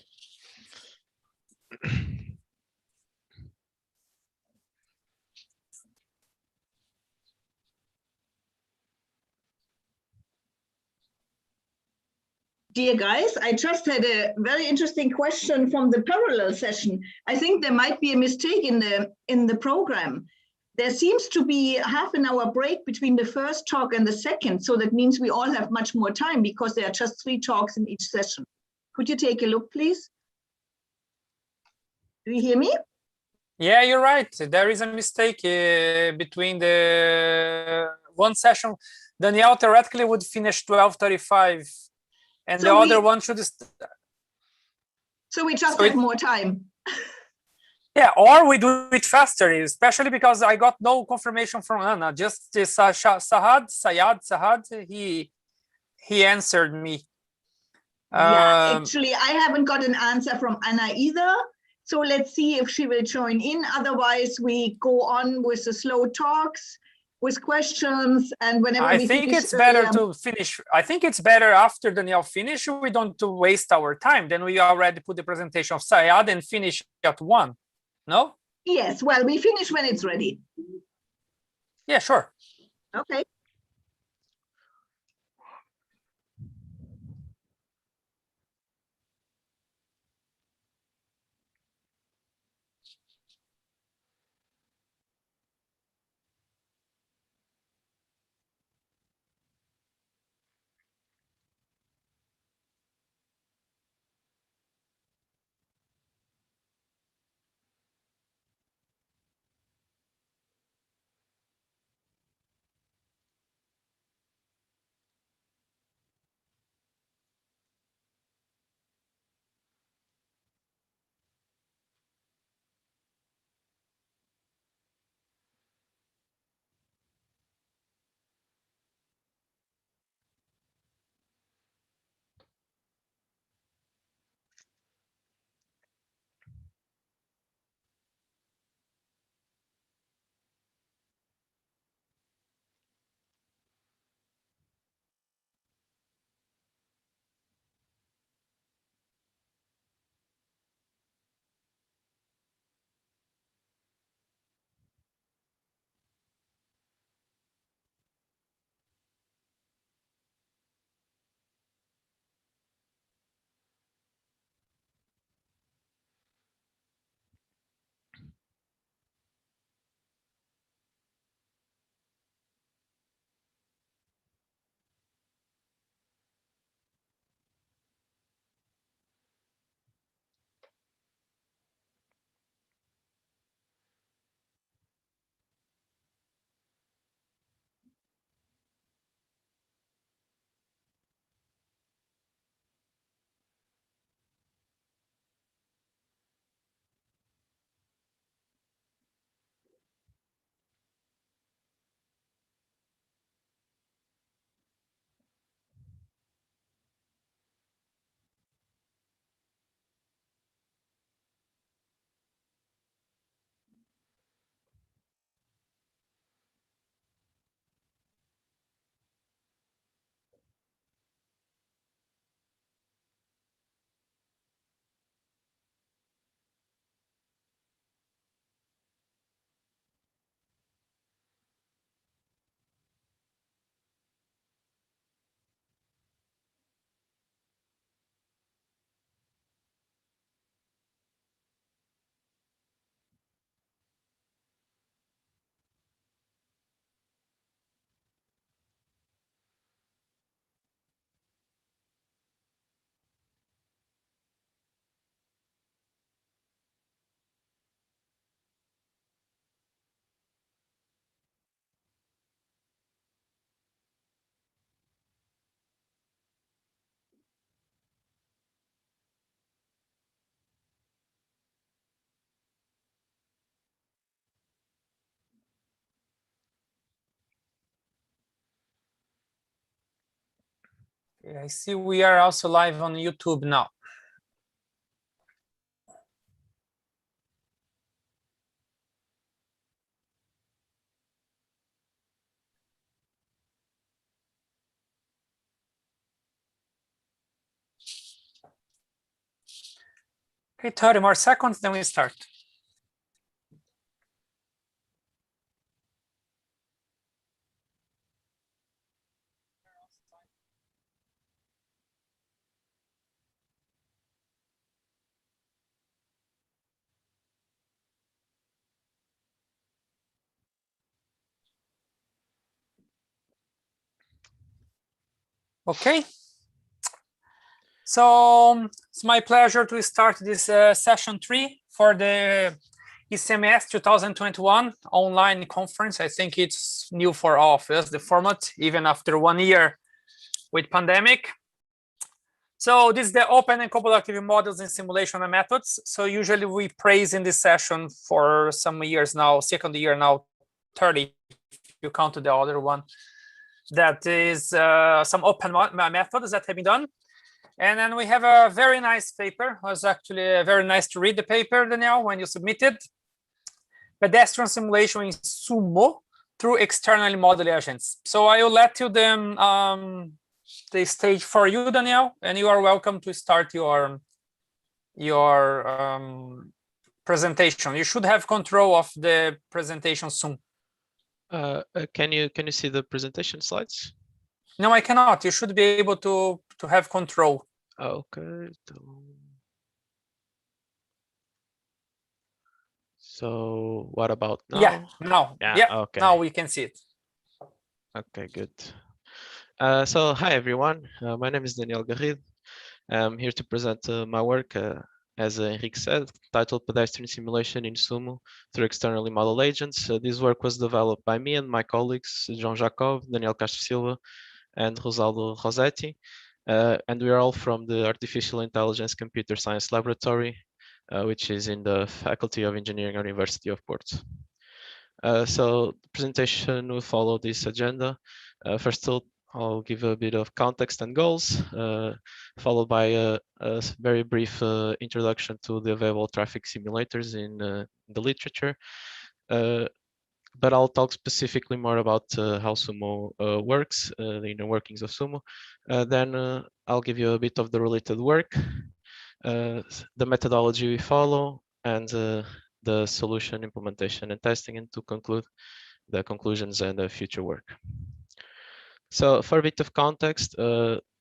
Dear guys, I just had a very interesting question from the parallel session. I think there might be a mistake in the program. There seems to be half an hour break between the first talk and the second. So that means we all have much more time because there are just 3 talks in each session. Could you take a look, please? Do you hear me? Yeah, you're right. There is a mistake between the one session. Daniel theoretically would finish 12:35, and So the other we- one should. So we just have more time. Yeah, or we do it faster, especially because I got no confirmation from Anna. Just Sayad, he answered me. Yeah, actually, I haven't got an answer from Anna either. So let's see if she will join in. Otherwise, we go on with the slow talks, with questions, and whenever I we think finish it's better earlier- to finish. I think it's better after Daniel finish. We don't to waste our time. Then we already put the presentation of Sayad and finish at 1. No? Yes, well, we finish when it's ready. Yeah, sure. Okay. Okay, I see we are also live on YouTube now. Okay, 30 more seconds, then we start. Okay. So it's my pleasure to start this session 3 for the ECMS 2021 online conference. I think it's new for all of us, the format, even after 1 year with pandemic. So this is the open and cooperative models in simulation and methods. So usually we praise in this session for some years now, second year now, 30, if you count the other one. That is some open methods that have been done. And then we have a very nice paper. It was actually very nice to read the paper, Daniel, when you submitted. Pedestrian simulation in SUMO through externally modeled agents. So I will let you the stage for you, Daniel, and you are welcome to start your presentation. You should have control of the presentation soon. Can you see the presentation slides? No, I cannot. You should be able to have control. Okay. So what about now? Yeah, now. Yeah, okay. now we can see it. Okay, good. So hi everyone. My name is Daniel Garrido. I'm here to present my work, as Henrique said, titled Pedestrian Simulation in SUMO through Externally Modeled Agents. This work was developed by me and my colleagues, João Jacob, Daniel Castro Silva, and Rosaldo Rossetti. And we are all from the Artificial Intelligence Computer Science Laboratory, which is in the Faculty of Engineering, University of Porto. So the presentation will follow this agenda. First, I'll give a bit of context and goals, followed by a very brief introduction to the available traffic simulators in the literature. But I'll talk specifically more about how SUMO works, the inner workings of SUMO. Then I'll give you a bit of the related work, the methodology we follow, and the solution implementation and testing, and to conclude, the conclusions and the future work. So for a bit of context,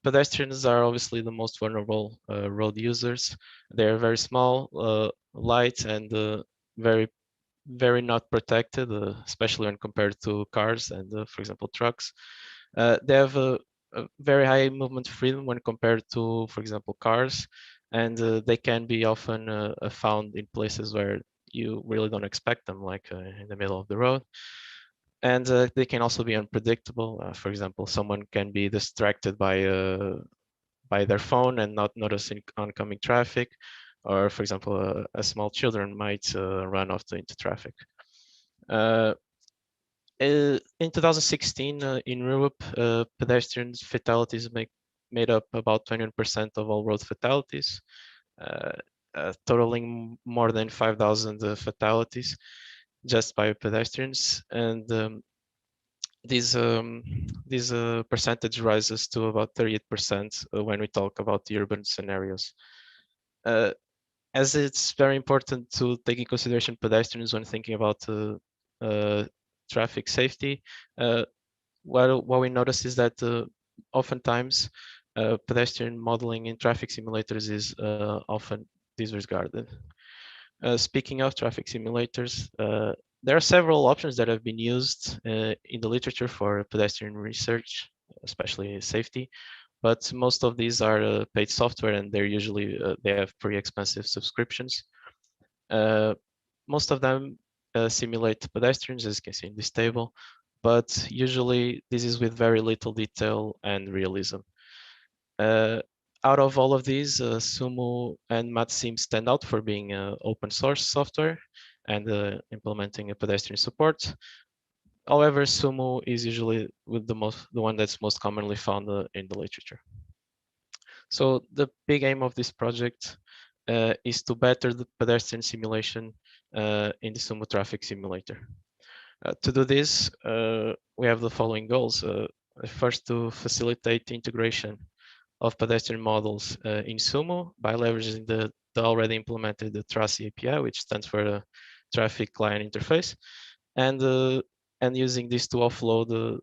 pedestrians are obviously the most vulnerable road users. They're very small, light, and very not protected, especially when compared to cars and, for example, trucks. They have a very high movement freedom when compared to, for example, cars, and they can be often found in places where you really don't expect them, like in the middle of the road. And they can also be unpredictable. For example, someone can be distracted by their phone and not noticing oncoming traffic, or for example, a small children might run off into traffic. In 2016, in Europe, pedestrian fatalities made up about 21% of all road fatalities, totaling more than 5,000 fatalities just by pedestrians, and this percentage rises to about 38% when we talk about the urban scenarios. As it's very important to take in consideration pedestrians when thinking about traffic safety, what we notice is that oftentimes pedestrian modeling in traffic simulators is often disregarded. Speaking of traffic simulators, there are several options that have been used in the literature for pedestrian research, especially safety, but most of these are paid software, and they're usually they have pretty expensive subscriptions. Most of them simulate pedestrians, as you can see in this table, but usually this is with very little detail and realism. Out of all of these, SUMO and MATSIM stand out for being open source software and implementing a pedestrian support. However, SUMO is usually with the one that's most commonly found in the literature. So the big aim of this project is to better the pedestrian simulation in the Sumo traffic simulator. To do this, we have the following goals. First, to facilitate the integration of pedestrian models in Sumo by leveraging the already implemented the TRACI API, which stands for Traffic Client Interface, and using this to offload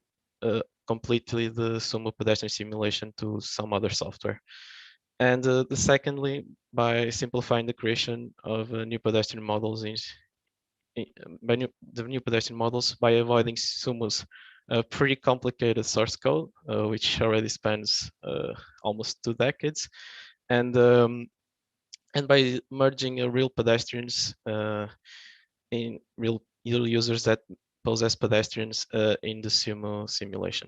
completely the Sumo pedestrian simulation to some other software. And secondly, by simplifying the creation of new pedestrian models the new pedestrian models by avoiding Sumo's pretty complicated source code, which already spans almost 2 decades, and by merging real pedestrians in real users that pose as pedestrians in the Sumo simulation.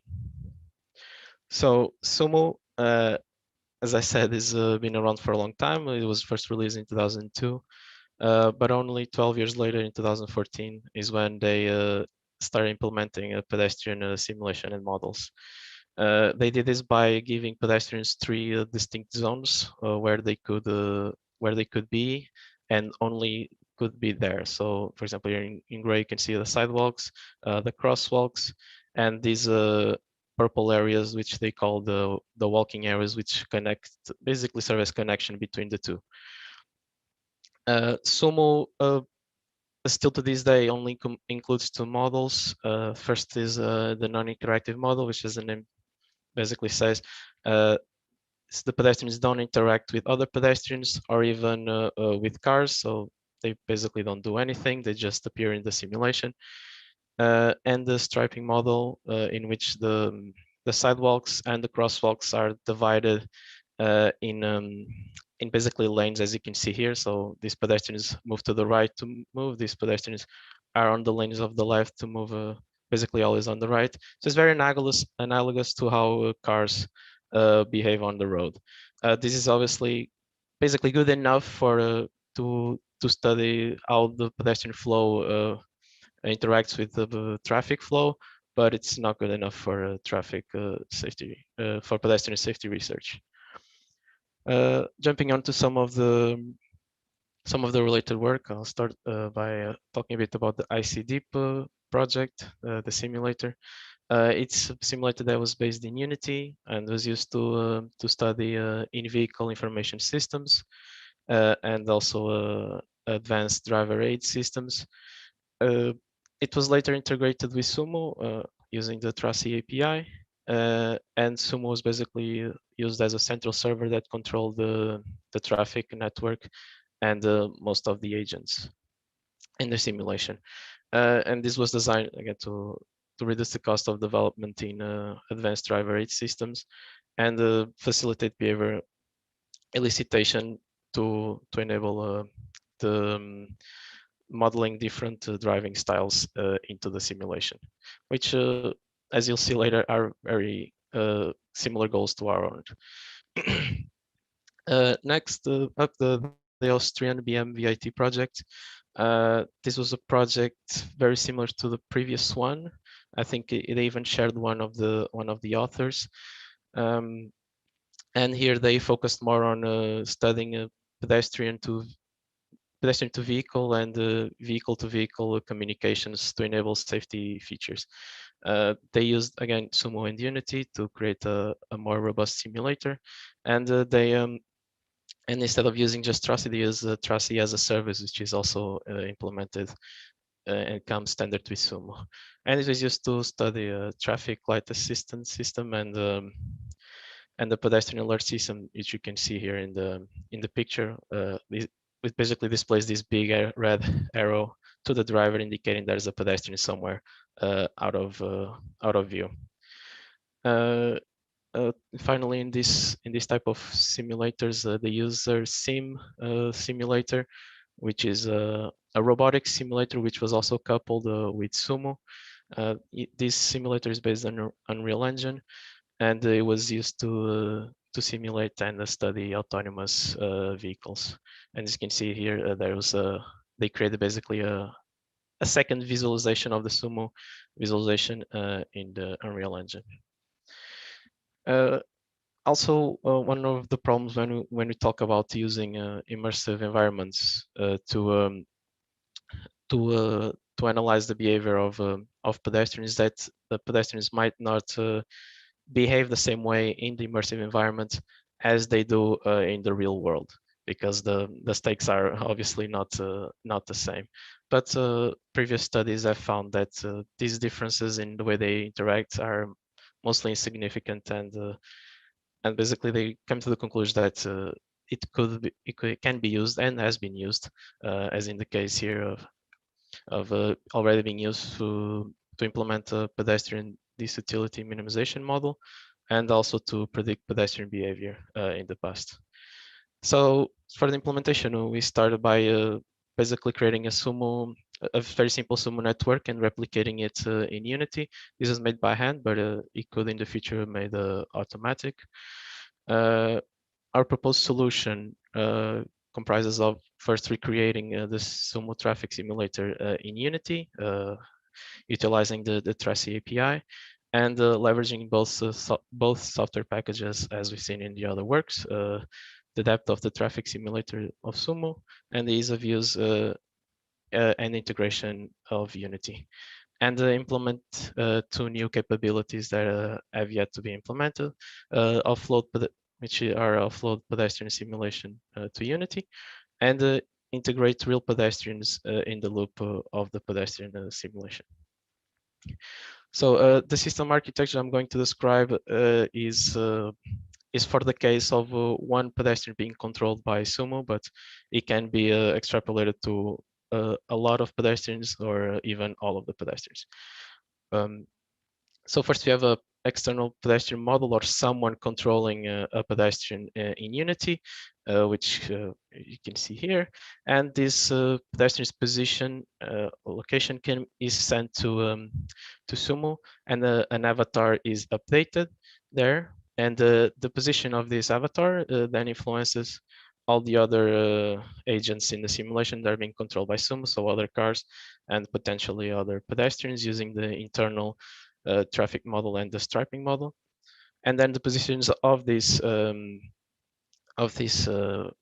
So Sumo, as I said, has been around for a long time. It was first released in 2002. But only 12 years later, in 2014, is when they started implementing a pedestrian simulation and models. They did this by giving pedestrians 3 distinct zones where they could be and only could be there. So, for example, here in gray, you can see the sidewalks, the crosswalks, and these purple areas, which they call the walking areas, which basically serve as connection between the two. Sumo still to this day only includes 2 models. First is the non-interactive model, which as the name basically says, the pedestrians don't interact with other pedestrians or even with cars, so they basically don't do anything, they just appear in the simulation. And the striping model in which the sidewalks and the crosswalks are divided in basically lanes, as you can see here. So these pedestrians move to the right to move, these pedestrians are on the lanes of the left to move, basically always on the right. So it's very analogous to how cars behave on the road. This is obviously basically good enough for to study how the pedestrian flow interacts with the traffic flow, but it's not good enough for traffic safety, for pedestrian safety research. Jumping on to some of the related work, I'll start by talking a bit about the ICDeep project, the simulator. It's a simulator that was based in Unity and was used to study in-vehicle information systems and also advanced driver aid systems. It was later integrated with Sumo using the TRACI API, and Sumo was basically used as a central server that controlled the traffic network and most of the agents in the simulation. And this was designed again to reduce the cost of development in advanced driver aid systems and facilitate behavior elicitation to enable the modeling different driving styles into the simulation, which, as you'll see later, are very similar goals to our own. Next up, the Austrian BMVIT project. This was a project very similar to the previous one. I think it even shared one of the authors. And here they focused more on studying pedestrian to vehicle and vehicle to vehicle communications to enable safety features. They used again Sumo and Unity to create a more robust simulator, and and instead of using just TRACI, they use TRACI as a service, which is also implemented and comes standard with Sumo. And it was used to study a traffic light assistance system and the pedestrian alert system, which you can see here in the picture. It basically displays this big red arrow to the driver, indicating there's a pedestrian somewhere out of view. Finally, in this type of simulators, the user sim simulator, which is a robotic simulator, which was also coupled with Sumo. This simulator is based on Unreal Engine, and it was used to simulate and study autonomous vehicles. And as you can see here, they created basically a second visualization of the Sumo visualization in the Unreal Engine. Also, one of the problems when we talk about using immersive environments to analyze the behavior of pedestrians, that the pedestrians might not behave the same way in the immersive environment as they do in the real world, because the stakes are obviously not the same. But previous studies have found that these differences in the way they interact are mostly insignificant, and basically they come to the conclusion that it can be used and has been used, as in the case here of already being used to implement a pedestrian disutility minimization model, and also to predict pedestrian behavior in the past. So for the implementation, we started by basically creating a very simple Sumo network and replicating it in Unity. This is made by hand, but it could in the future be made automatic. Our proposed solution comprises of first recreating the Sumo traffic simulator in Unity, utilizing the Tracy API, and leveraging both software packages as we've seen in the other works, the depth of the traffic simulator of Sumo, and the ease of use and integration of Unity. And implement two new capabilities that have yet to be implemented, which are offload pedestrian simulation to Unity, and integrate real pedestrians in the loop of the pedestrian simulation. So the system architecture I'm going to describe is for the case of one pedestrian being controlled by Sumo, but it can be extrapolated to a lot of pedestrians or even all of the pedestrians. So first we have a external pedestrian model or someone controlling a pedestrian in Unity, which you can see here. And this pedestrian's position location is sent to Sumo, and an avatar is updated there. And the position of this avatar then influences all the other agents in the simulation that are being controlled by Sumo, so other cars and potentially other pedestrians using the internal traffic model and the striping model. And then the positions of these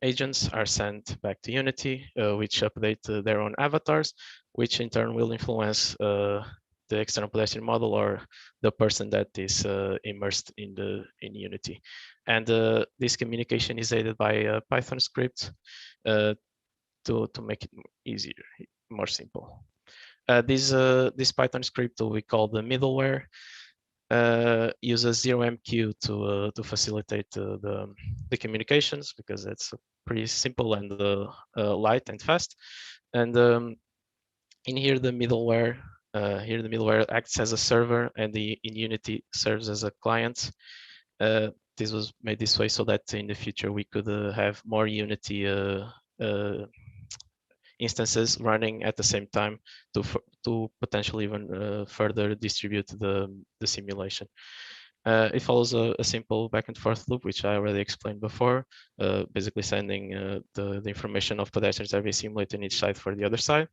agents are sent back to Unity, which update their own avatars, which in turn will influence the external pedestrian model or the person that is immersed in Unity. And this communication is aided by a Python script to make it easier, more simple. This Python script we call the middleware uses 0MQ to facilitate the communications, because it's pretty simple and light and fast. And in here the middleware acts as a server, and in Unity serves as a client. This was made this way so that in the future we could have more Unity instances running at the same time to potentially even further distribute the simulation. It follows a simple back and forth loop, which I already explained before, basically sending the information of pedestrians that we simulate in each side for the other side,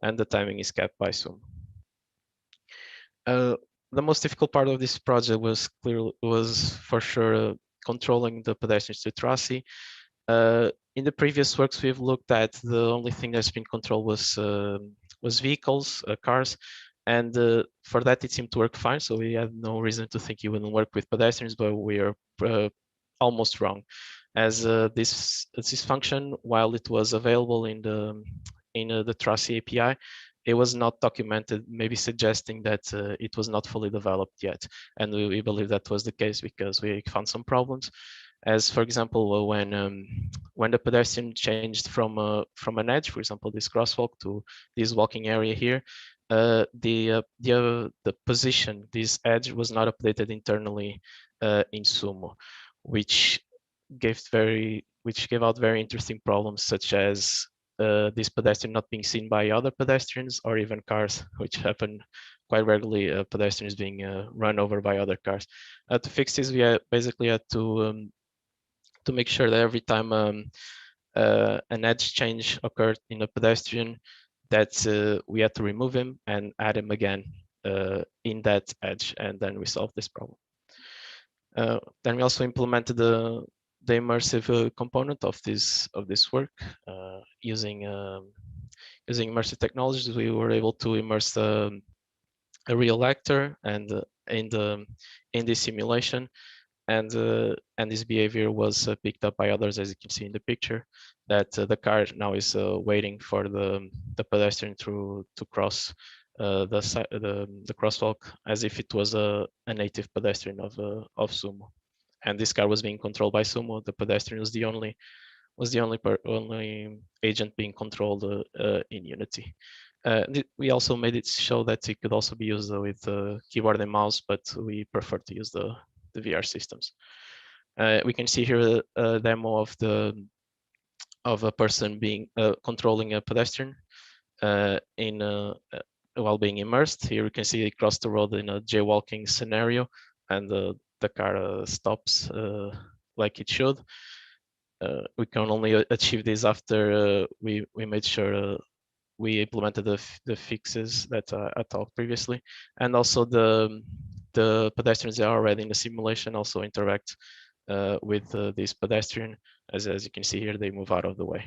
and the timing is kept by Sumo. The most difficult part of this project was for sure controlling the pedestrians to Tracy. In the previous works we've looked at, the only thing that's been controlled was vehicles, cars, and for that it seemed to work fine. So we had no reason to think it wouldn't work with pedestrians, but we are almost wrong, as this function, while it was available in the Tracy API, it was not documented, maybe suggesting that it was not fully developed yet. And we believe that was the case because we found some problems. As for example, when the pedestrian changed from an edge, for example, this crosswalk to this walking area here, the position, this edge was not updated internally in Sumo, which gave out very interesting problems, such as this pedestrian not being seen by other pedestrians or even cars, which happen quite regularly. Pedestrians being run over by other cars. To fix this, we basically had to make sure that every time an edge change occurred in a pedestrian, that we had to remove him and add him again in that edge, and then we solved this problem. Then we also implemented the immersive component of this work using immersive technologies. We were able to immerse a real actor and in the simulation, and this behavior was picked up by others, as you can see in the picture, that the car now is waiting for the pedestrian to cross the crosswalk as if it was a native pedestrian of Sumo, and this car was being controlled by Sumo. The pedestrian was the only agent being controlled in Unity. We also made it show that it could also be used with keyboard and mouse, but we prefer to use the VR systems. We can see here a demo of a person being controlling a pedestrian while being immersed. Here we can see it crossed the road in a jaywalking scenario, and the car stops like it should. We can only achieve this after we made sure we implemented the fixes that I talked previously, and also the pedestrians that are already in the simulation also interact with this pedestrian. As you can see here, they move out of the way.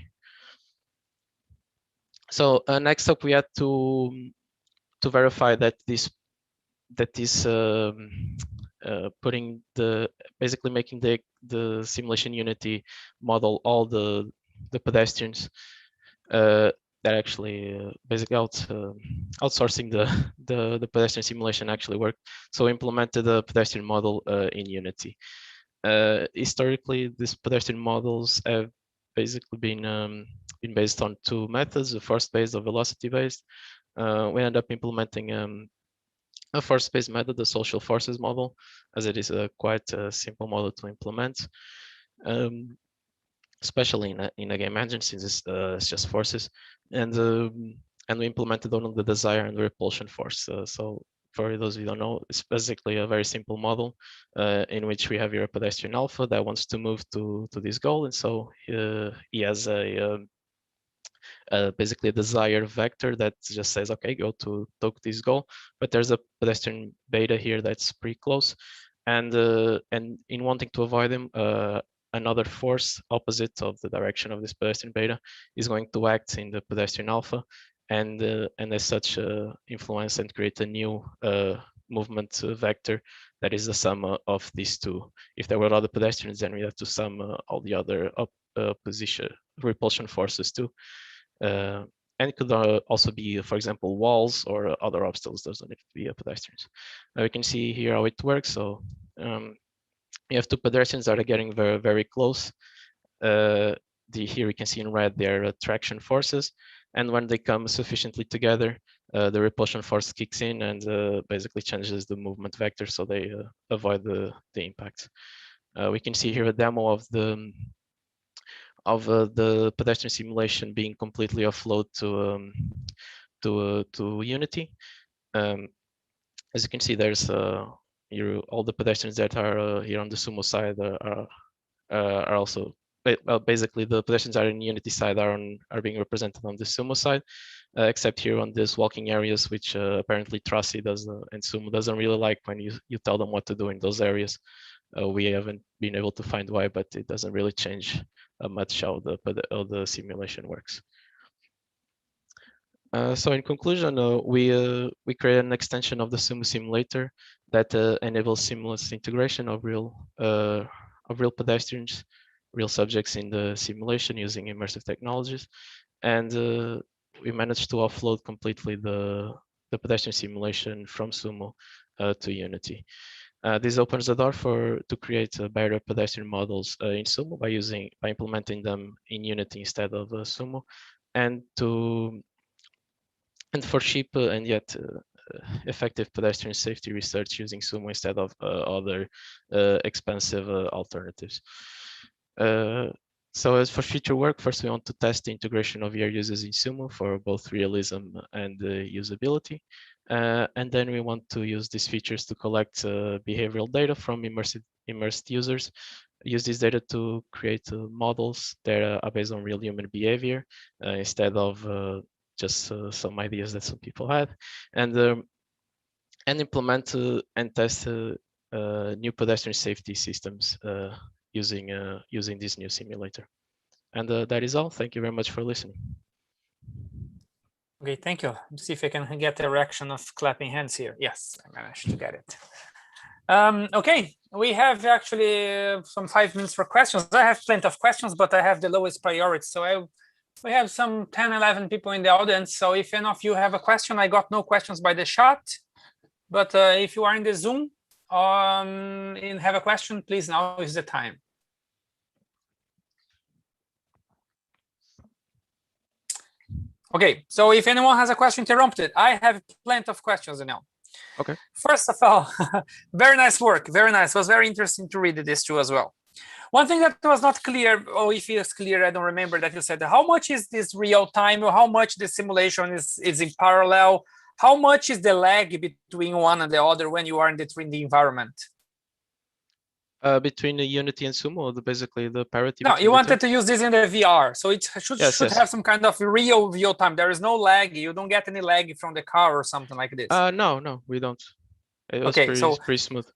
So next up, we had to verify that putting basically making the simulation Unity model all the pedestrians that actually basically outsourcing the pedestrian simulation actually worked. So we implemented the pedestrian model in Unity. Historically, these pedestrian models have basically been based on two methods: the force-based or velocity-based. We ended up implementing a force-based method, the social forces model, as it is a quite simple model to implement, especially in a game engine, since it's just forces. And we implemented only the desire and the repulsion force. So for those who don't know, it's basically a very simple model in which we have your pedestrian alpha that wants to move to this goal, and so he has basically a desire vector that just says, okay, go to this goal. But there's a pedestrian beta here that's pretty close, and in wanting to avoid him, another force opposite of the direction of this pedestrian beta is going to act in the pedestrian alpha, and as such influence and create a new movement vector that is the sum of these two. If there were other pedestrians, then we have to sum all the other position repulsion forces too. And it could also be, for example, walls or other obstacles. Doesn't need to be pedestrians. We can see here how it works. So you have two pedestrians that are getting very, very close. Here we can see in red their traction forces, and when they come sufficiently together, the repulsion force kicks in and basically changes the movement vector, so they avoid the impact. We can see here a demo of the pedestrian simulation being completely offload to Unity. As you can see, there's all the pedestrians that are here on the Sumo side are also basically the pedestrians that are in Unity side are being represented on the Sumo side, except here on these walking areas, which apparently Trassi does and Sumo doesn't really like when you tell them what to do in those areas. We haven't been able to find why, but it doesn't really change much how the simulation works. So in conclusion, we created an extension of the Sumo simulator that enables seamless integration of real pedestrians, real subjects in the simulation using immersive technologies, and we managed to offload completely the pedestrian simulation from Sumo to Unity. This opens the door to create better pedestrian models in Sumo by implementing them in Unity instead of Sumo, and for cheap and yet effective pedestrian safety research using Sumo instead of other expensive alternatives. So as for future work, first we want to test the integration of VR users in Sumo for both realism and usability. And then we want to use these features to collect behavioral data from immersed users, use this data to create models that are based on real human behavior instead of just some ideas that some people had, and implement and test new pedestrian safety systems using this new simulator. And that is all. Thank you very much for listening. Okay, thank you. Let's see if I can get the reaction of clapping hands here. Yes, I managed to get it. Okay, we have actually some 5 minutes for questions. I have plenty of questions, but I have the lowest priority. So we have some 10, 11 people in the audience. So if any of you have a question, I got no questions by the chat. But if you are in the Zoom and have a question, please, now is the time. Okay, so if anyone has a question, interrupt it. I have plenty of questions now. Okay. First of all, very nice work. Very nice. It was very interesting to read this too as well. One thing that was not clear, or if it is clear, I don't remember that you said, how much is this real time, or how much the simulation is in parallel? How much is the lag between one and the other when you are in the 3D environment? Between the Unity and Sumo, basically the parity. No, you wanted to use this in the VR, so it should have some kind of real time. There is no lag. You don't get any lag from the car or something like this. No, we don't. It was okay, pretty smooth.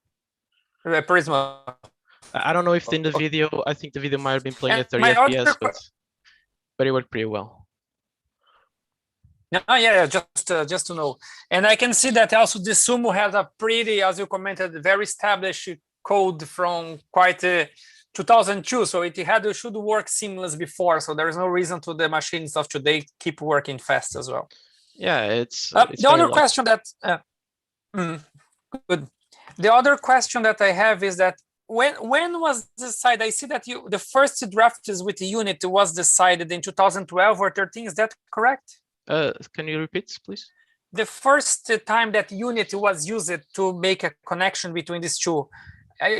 Pretty smooth. I don't know if in the video, I think the video might have been playing at 30 FPS, but it worked pretty well. No, yeah, just to know. And I can see that also the Sumo has a pretty, as you commented, very established code from quite 2002, so it should work seamless before, so there is no reason to the machines of today keep working fast as well. Yeah, it's the other question that good. The other question that I have is that when was decided? I see that the first draft is with the Unity was decided in 2012 or 13. Is that correct? Can you repeat, please? The first time that Unity was used to make a connection between these two.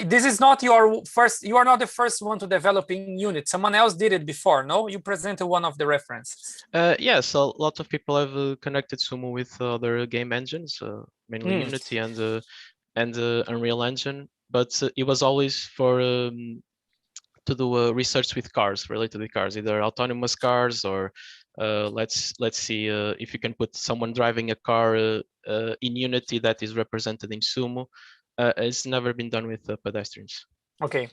This is not your first. You are not the first one to develop in Unity. Someone else did it before. No, you presented one of the references. Yeah, so lots of people have connected Sumo with other game engines, mainly Unity and Unreal Engine. But it was always for to do research with cars, related to cars, either autonomous cars or let's see if you can put someone driving a car in Unity that is represented in Sumo. It's never been done with pedestrians. Okay,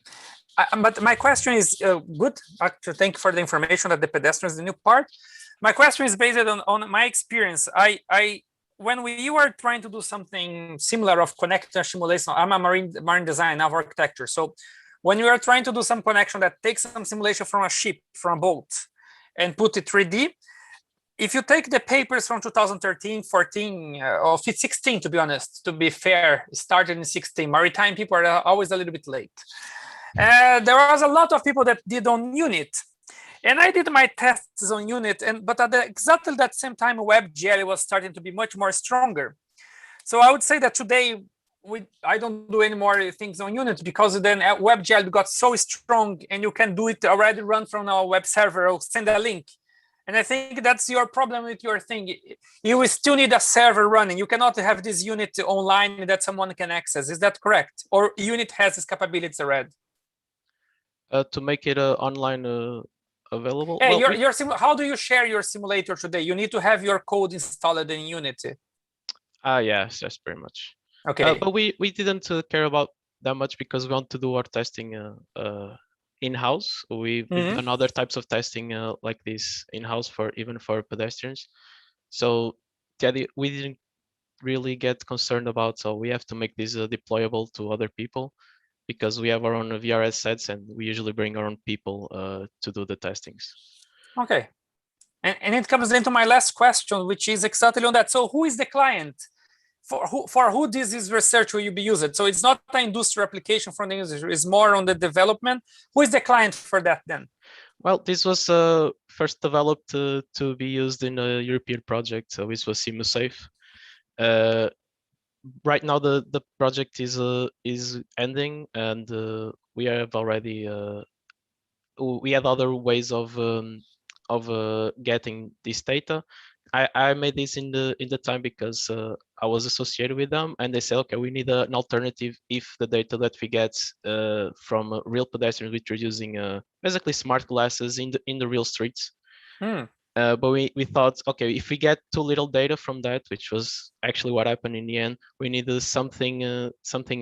but my question is good. Actually, thank you for the information that the pedestrians is the new part. My question is based on my experience. When you are trying to do something similar of connector simulation, I'm a marine design of architecture. So when you are trying to do some connection that takes some simulation from a ship, from a boat, and put it 3D, if you take the papers from 2013, 14, or 16, to be honest, to be fair, started in 16, maritime people are always a little bit late. There was a lot of people that did on Unit. And I did my tests on Unit, but at exactly that same time, WebGL was starting to be much more stronger. So I would say that today, I don't do any more things on Unit because then WebGL got so strong and you can do it already run from our web server or send a link. And I think that's your problem with your thing. You will still need a server running. You cannot have this Unit online that someone can access. Is that correct? Or Unit has this capabilities already? To make it online available? Yeah, well, how do you share your simulator today? You need to have your code installed in Unity. Yes, that's pretty much. Okay. But we didn't care about that much because we want to do our testing in-house. We've done other types of testing like this in-house even for pedestrians. So we didn't really get concerned about, so we have to make this deployable to other people because we have our own VRS sets and we usually bring our own people to do the testings. Okay. And it comes into my last question, which is exactly on that. So who is the client? For who this is research will you be used? So it's not an industrial application for the user, it's more on the development. Who is the client for that then? Well, this was first developed to be used in a European project, so this was SimuSafe. Right now the project is ending and we have already we had other ways of getting this data. I made this in the time because I was associated with them and they said, okay, we need an alternative if the data that we get from real pedestrians, which are using basically smart glasses in the real streets. But we thought, okay, if we get too little data from that, which was actually what happened in the end, we needed something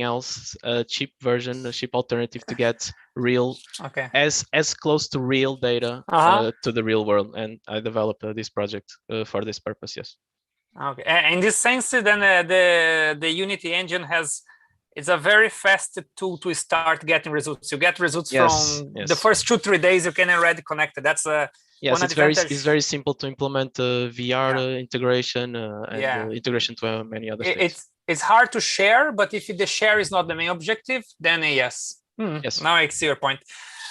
else, a cheap version, a cheap alternative to get real, as close to real data to the real world. And I developed this project for this purpose. Yes. Okay. In this sense, then the Unity engine it's a very fast tool to start getting results. You get results from the first 2-3 days. You can already connect it. That's yes. It's very simple to implement VR integration and integration to many other things. It's hard to share, but if the share is not the main objective, then yes. Yes. Now I see your point.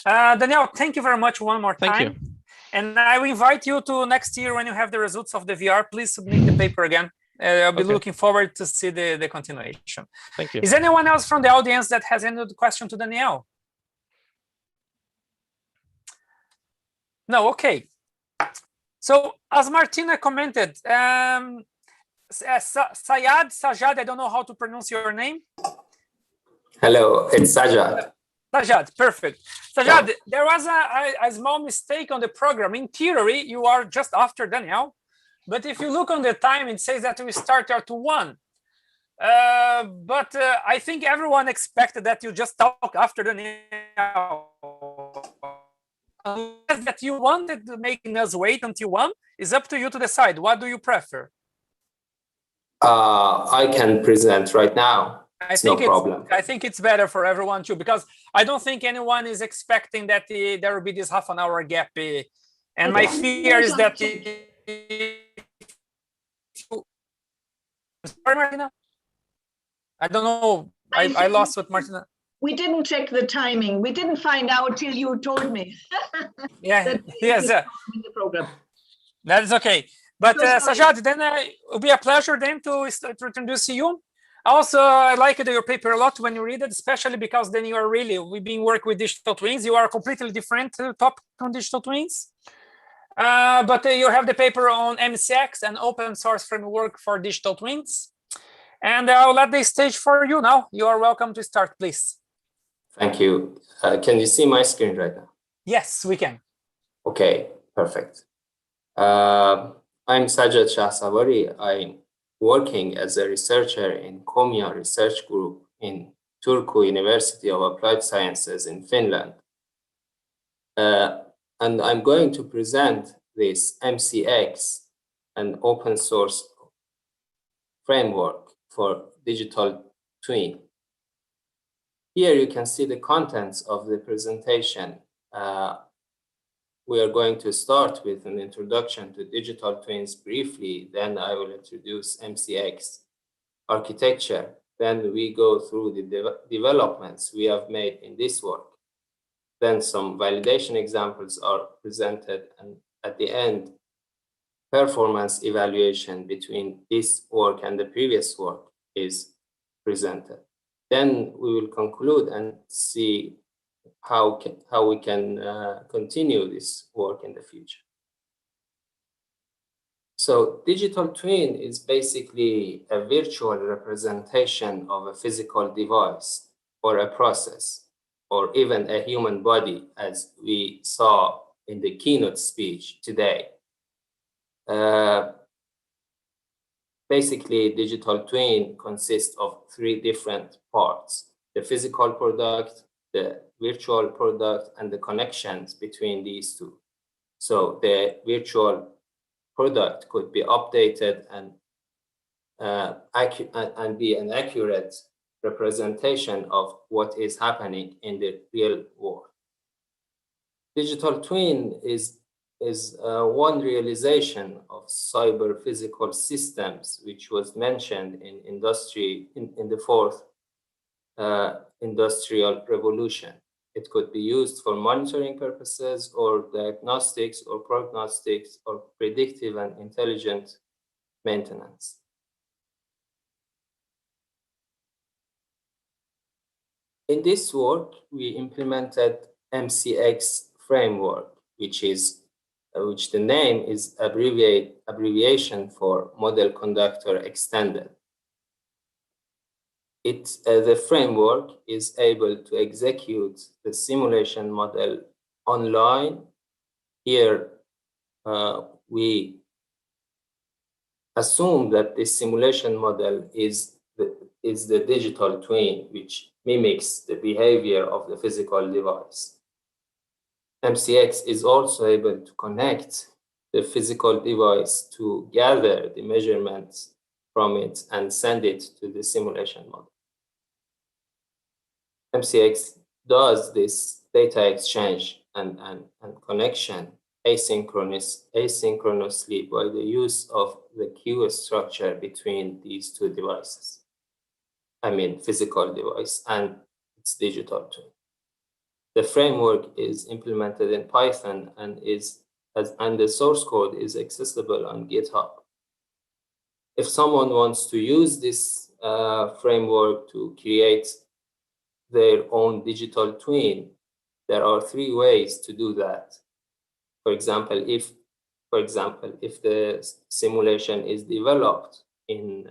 Daniel, thank you very much one more time. Thank you. And I will invite you to next year when you have the results of the VR. Please submit the paper again. I'll be looking forward to see the continuation. Thank you. Is anyone else from the audience that has any question to Daniel? No, okay. So as Martina commented, Sajad, I don't know how to pronounce your name. Hello, it's Sajad. Sajad, perfect. Sajad, there was a small mistake on the program. In theory, you are just after Daniel. But if you look on the time, it says that we start at 1. But I think everyone expected that you just talk after Daniel. Unless that you wanted to make us wait until 1, it's up to you to decide. What do you prefer? I can present right now. No problem. I think it's better for everyone too, because I don't think anyone is expecting that there will be this half-an-hour gap. And my fear is that... Sorry, Martina? I don't know. I lost what Martina... We didn't check the timing. We didn't find out till you told me. Yes. The program. That is okay. But Sajad, then it will be a pleasure then to introduce you. Also, I like your paper a lot when you read it, especially because then you are we've been working with digital twins. You are a completely different topic on digital twins. But you have the paper on MCX and open source framework for digital twins. And I'll let the stage for you now. You are welcome to start, please. Thank you. Can you see my screen right now? Yes, we can. Okay, perfect. I'm Sajad Shahsavari. I'm working as a researcher in Komiya Research Group in Turku University of Applied Sciences in Finland. And I'm going to present this MCX, an open source framework for digital twin. Here you can see the contents of the presentation. We are going to start with an introduction to digital twins briefly, then I will introduce MCX architecture. Then we go through the developments we have made in this work. Then some validation examples are presented, and at the end, performance evaluation between this work and the previous work is presented. Then we will conclude and see how we can continue this work in the future. So digital twin is basically a virtual representation of a physical device or a process, or even a human body, as we saw in the keynote speech today. Basically, digital twin consists of 3 different parts: the physical product, the virtual product, and the connections between these 2. So the virtual product could be updated and be an accurate representation of what is happening in the real world. Digital twin is one realization of cyber physical systems, which was mentioned in industry in the 4th industrial revolution. It could be used for monitoring purposes or diagnostics or prognostics or predictive and intelligent maintenance. In this work, we implemented MCX framework, which the name is abbreviation for Model Conductor Extended. The framework is able to execute the simulation model online. Here, we assume that this simulation model is the digital twin, which mimics the behavior of the physical device. MCX is also able to connect the physical device to gather the measurements from it and send it to the simulation model. MCX does this data exchange and connection asynchronously by the use of the queue structure between these two devices. I mean, physical device and its digital twin. The framework is implemented in Python and the source code is accessible on GitHub. If someone wants to use this framework to create their own digital twin, there are 3 ways to do that. For example, if the simulation is developed in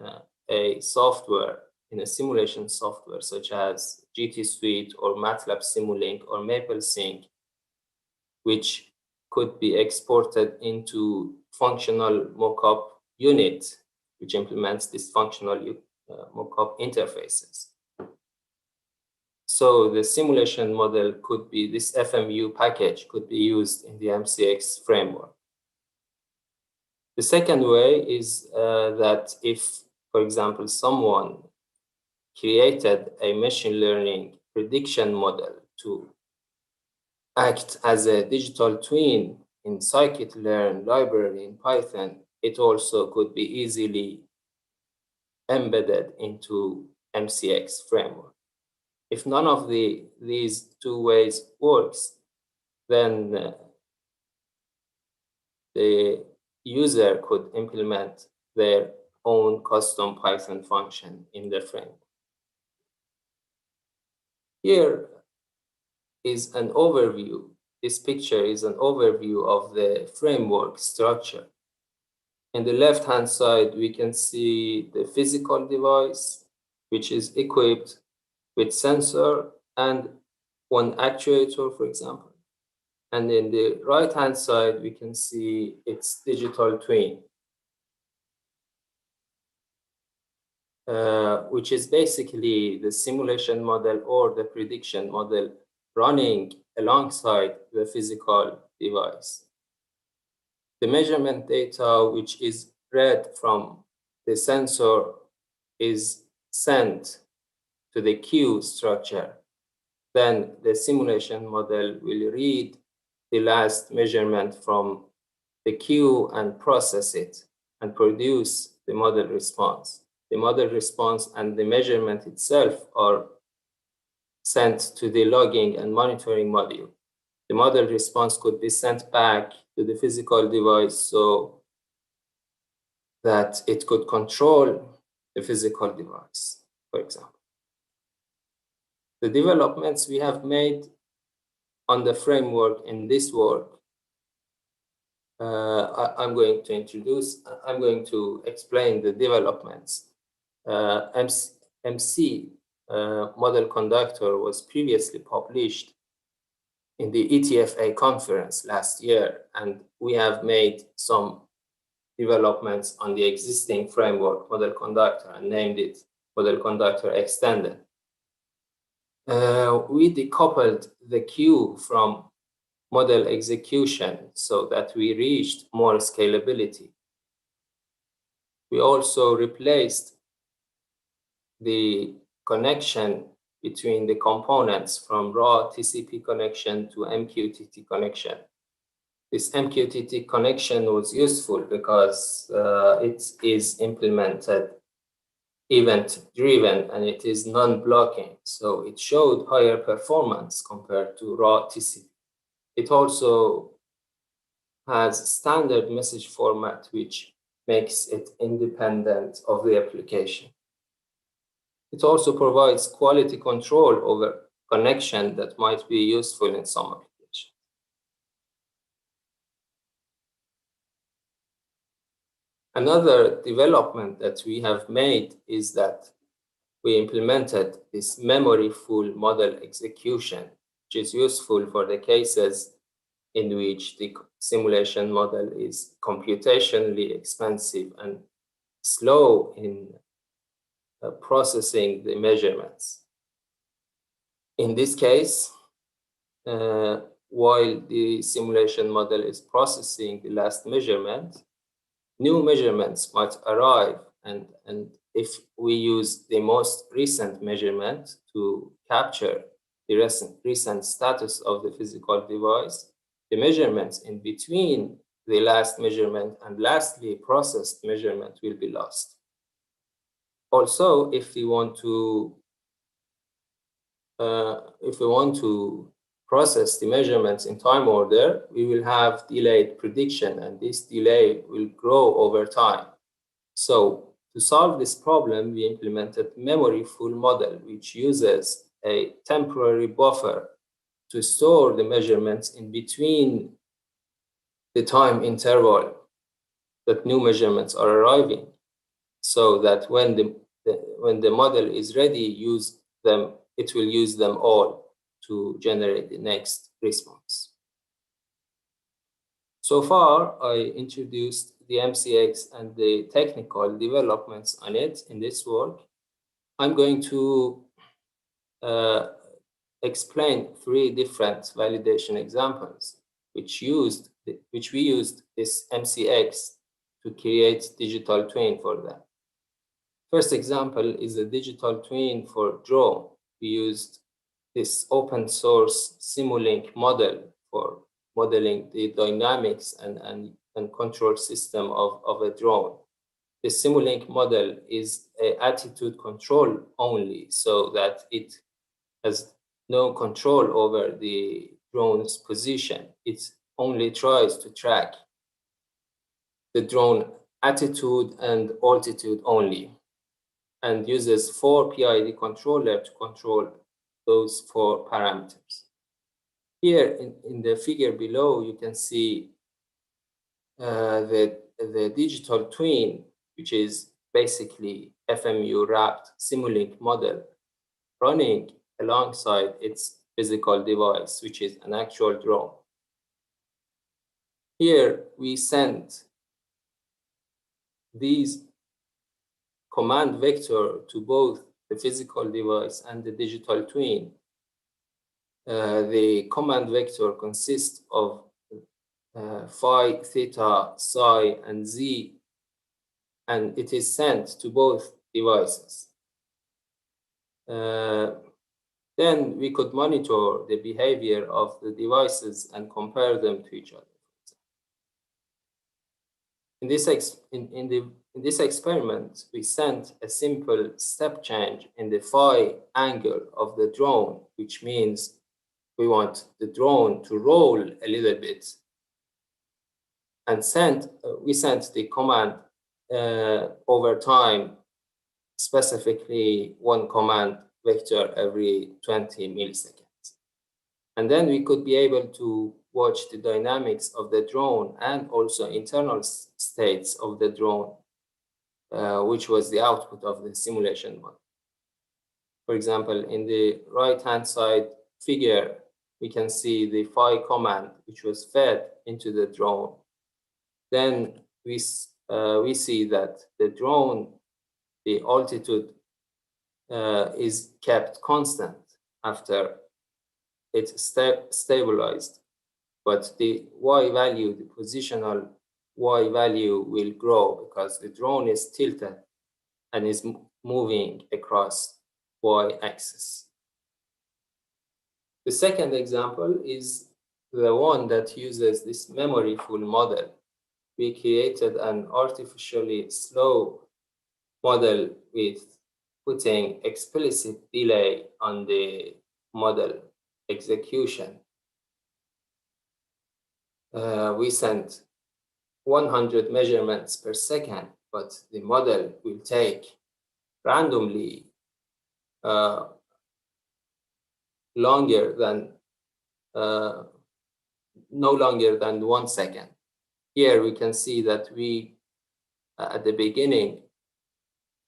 a simulation software such as GT Suite or MATLAB Simulink or MapleSync, which could be exported into functional mockup unit, which implements these functional mockup interfaces. So the simulation model could be, this FMU package could be used in the MCX framework. The second way is that if, for example, someone created a machine learning prediction model to act as a digital twin in scikit-learn library in Python, it also could be easily embedded into MCX framework. If none of these 2 ways works, then the user could implement their own custom Python function in the framework. Here is an overview. This picture is an overview of the framework structure. In the left-hand side, we can see the physical device, which is equipped with sensor and 1 actuator, for example. And in the right-hand side, we can see its digital twin, which is basically the simulation model or the prediction model running alongside the physical device. The measurement data, which is read from the sensor, is sent to the queue structure. Then the simulation model will read the last measurement from the queue and process it and produce the model response. The model response and the measurement itself are sent to the logging and monitoring module. The model response could be sent back to the physical device so that it could control the physical device, for example. The developments we have made on the framework in this work, I'm going to explain the developments. MC model conductor was previously published in the ETFA conference last year, and we have made some developments on the existing framework model conductor and named it model conductor extended. We decoupled the queue from model execution so that we reached more scalability. We also replaced the connection between the components from raw TCP connection to MQTT connection. This MQTT connection was useful because it is implemented event-driven and it is non-blocking. So it showed higher performance compared to raw TCP. It also has standard message format, which makes it independent of the application. It also provides quality control over connection that might be useful in some applications. Another development that we have made is that we implemented this memory-full model execution, which is useful for the cases in which the simulation model is computationally expensive and slow in processing the measurements. In this case, while the simulation model is processing the last measurement, new measurements might arrive, and if we use the most recent measurement to capture the recent status of the physical device, the measurements in between the last measurement and lastly processed measurement will be lost. Also, if we want to process the measurements in time order, we will have delayed prediction, and this delay will grow over time. So to solve this problem, we implemented memory full model, which uses a temporary buffer to store the measurements in between the time interval that new measurements are arriving, so that when the model is ready, it will use them all to generate the next response. So far, I introduced the MCX and the technical developments on it in this work. I'm going to explain 3 different validation examples which we used this MCX to create digital twin for them. First example is a digital twin for drone. We used this open source Simulink model for modeling the dynamics and control system of a drone. The Simulink model is an attitude control only, so that it has no control over the drone's position. It only tries to track the drone attitude and altitude only, and uses 4 PID controllers to control those 4 parameters. Here in the figure below, you can see the digital twin, which is basically FMU wrapped Simulink model running alongside its physical device, which is an actual drone. Here we sent these command vector to both the physical device and the digital twin. The command vector consists of phi, theta, psi, and z, and it is sent to both devices. Then we could monitor the behavior of the devices and compare them to each other. In this experiment, we sent a simple step change in the phi angle of the drone, which means we want the drone to roll a little bit, and we sent the command over time, specifically 1 command vector every 20 milliseconds. And then we could be able to watch the dynamics of the drone and also internal states of the drone, which was the output of the simulation model. For example, in the right-hand side figure, we can see the phi command, which was fed into the drone. Then we see that the drone, the altitude is kept constant after it's stabilized, but the y value, the positional y value, will grow because the drone is tilted and is moving across y-axis. The second example is the one that uses this memory full model. We created an artificially slow model with putting explicit delay on the model execution. We sent 100 measurements per second, but the model will take randomly no longer than 1 second. Here we can see that we, at the beginning,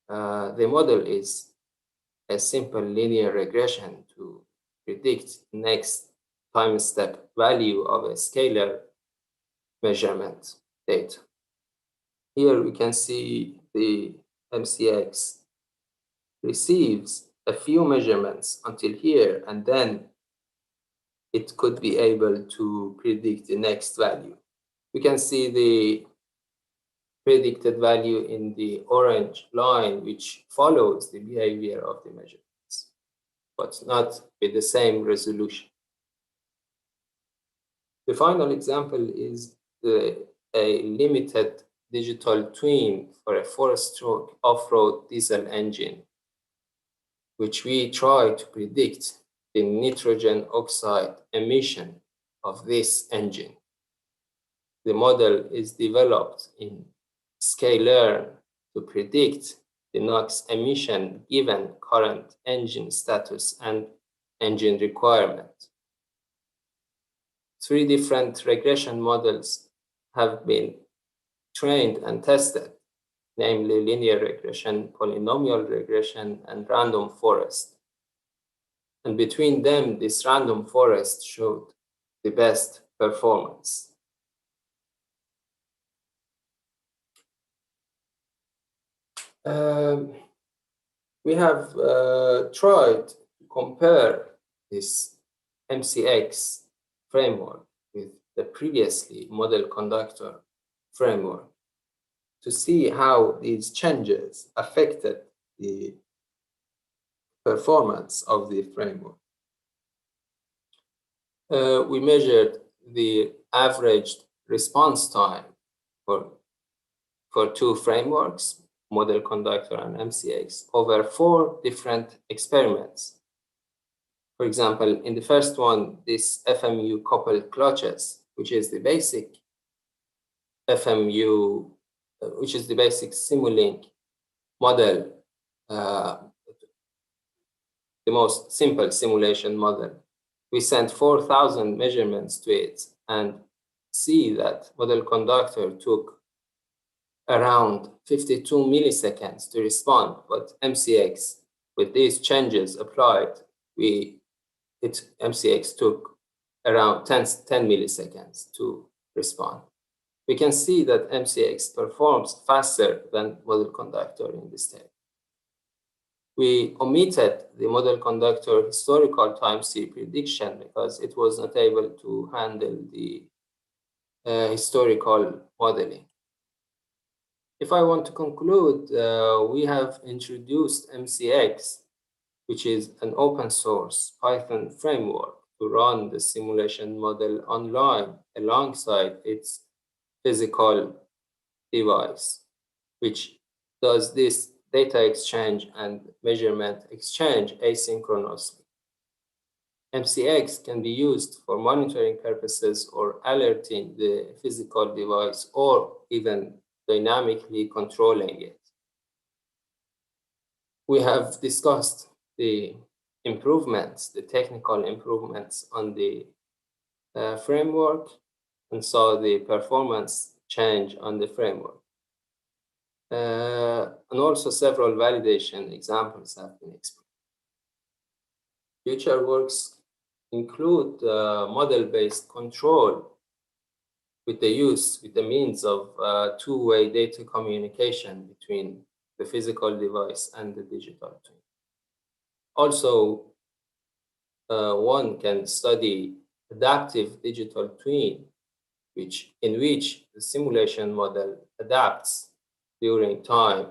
the model is a simple linear regression to predict next time step value of a scalar measurement data. Here we can see the MCX receives a few measurements until here, and then it could be able to predict the next value. We can see the predicted value in the orange line, which follows the behavior of the measurements, but not with the same resolution. The final example is a limited digital twin for a 4-stroke off-road diesel engine, which we try to predict the nitrogen oxide emission of this engine. The model is developed in Sklearn to predict the NOx emission given current engine status and engine requirement. 3 different regression models have been trained and tested, namely linear regression, polynomial regression, and random forest. And between them, this random forest showed the best performance. We have tried to compare this MCX framework with the previously model conductor framework to see how these changes affected the performance of the framework. We measured the average response time for 2 frameworks, model conductor and MCX, over 4 different experiments. For example, in the first one, this FMU coupled clutches, which is the basic FMU, which is the basic Simulink model, the most simple simulation model. We sent 4,000 measurements to it and see that model conductor took around 52 milliseconds to respond, but MCX, with these changes applied, MCX took around 10 milliseconds to respond. We can see that MCX performs faster than model conductor in this table. We omitted the model conductor historical time series prediction because it was not able to handle the historical modeling. If I want to conclude, we have introduced MCX, which is an open source Python framework to run the simulation model online alongside its physical device, which does this data exchange and measurement exchange asynchronously. MCX can be used for monitoring purposes or alerting the physical device or even dynamically controlling it. We have discussed the improvements, the technical improvements on the framework, and saw the performance change on the framework. And also several validation examples have been explained. Future works include model-based control with the means of two-way data communication between the physical device and the digital twin. Also, one can study adaptive digital twin, in which the simulation model adapts during time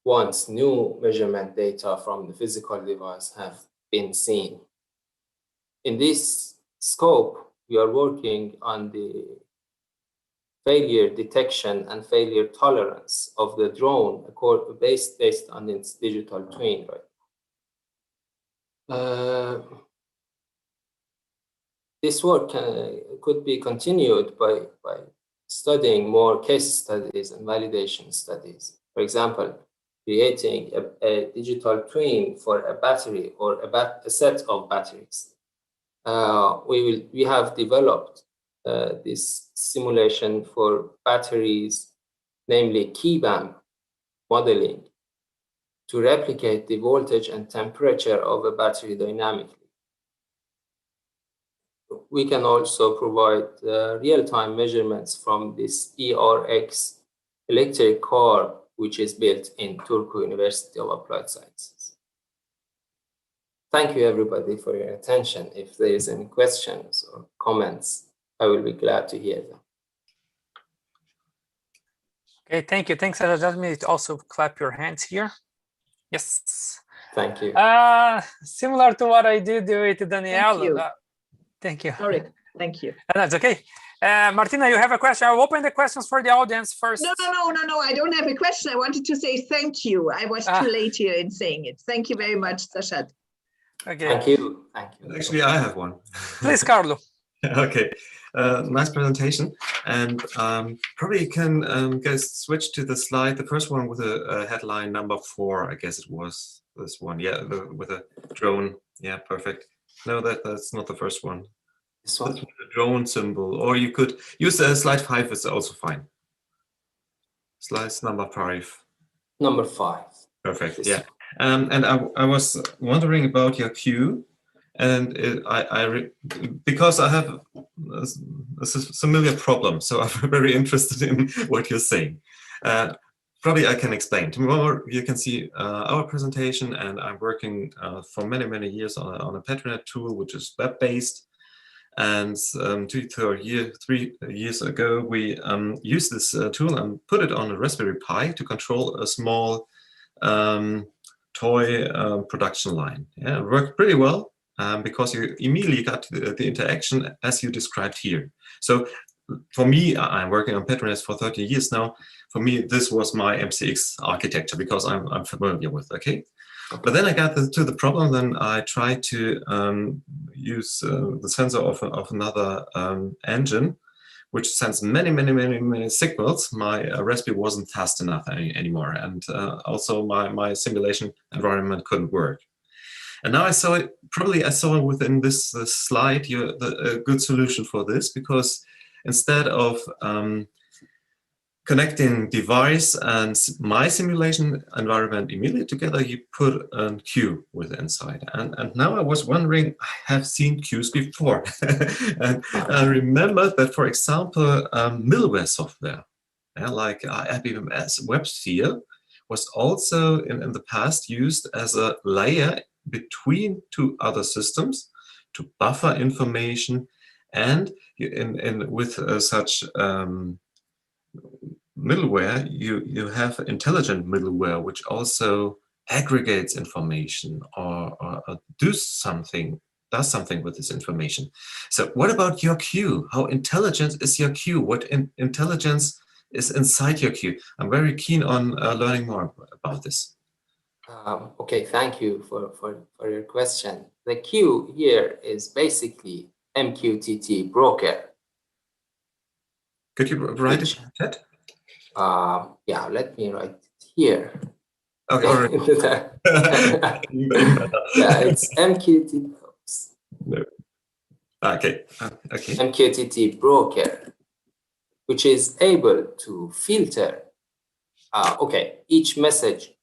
once new measurement data from the physical device have been seen. In this scope, we are working on the failure detection and failure tolerance of the drone based on its digital twin. Right? This work could be continued by studying more case studies and validation studies. For example, creating a digital twin for a battery or a set of batteries. We have developed this simulation for batteries, namely KeyBAM modeling, to replicate the voltage and temperature of a battery dynamically. we can also provide real-time measurements from this ERX electric car, which is built in Turku University of Applied Sciences. Thank you, everybody, for your attention. If there is any questions or comments, I will be glad to hear them. Okay, thank you. Thanks. Let me also clap your hands here. Yes. Thank you. Similar to what I did with Danielle. Thank you. Thank you. Sorry. Thank you. That's okay. Martina, you have a question? I'll open the questions for the audience first. No. I don't have a question. I wanted to say thank you. I was too late here in saying it. Thank you very much, Sashad. Okay. Thank you. Thank you. Actually, I have one. Please, Carlo. Okay. Nice presentation. And probably you can guys switch to the slide, the first one with a headline number 4, I guess it was this one. Yeah, with a drone. Yeah, perfect. No, that's not the first one. This one? That's with the drone symbol. Or you could use slide 5 is also fine. Slide number 5. Number 5. Perfect. Yeah. And I was wondering about your queue. And because I have a familiar problem, so I'm very interested in what you're saying. Probably I can explain. Tomorrow you can see our presentation, and I'm working for many years on a Petronet tool, which is web-based. And 3 years ago, we used this tool and put it on a Raspberry Pi to control a small toy production line. Yeah, it worked pretty well. Because you immediately got the interaction as you described here. So for me, I'm working on Petronet for 30 years now. For me, this was my MCX architecture because I'm familiar with, okay? But then I got to the problem, then I tried to use the sensor of another engine, which sends many signals. My Raspberry wasn't fast enough anymore. And also my simulation environment couldn't work. And now I saw it within this slide, a good solution for this, because instead of connecting device and my simulation environment immediately together, you put a queue with inside. And now I was wondering, I have seen queues before. And I remember that, for example, middleware software, like IBMS WebSphere, was also in the past used as a layer between 2 other systems to buffer information, and with such middleware, you have intelligent middleware which also aggregates information or does something with this information. So what about your queue? How intelligent is your queue? What intelligence is inside your queue? I'm very keen on learning more about this. Okay, thank you for your question. The queue here is basically MQTT broker. Could you write it in the chat? Yeah, let me write it here. Okay, all right. Yeah, it's MQTT. No. Okay. Okay. MQTT broker, which is able to filter. Okay, each message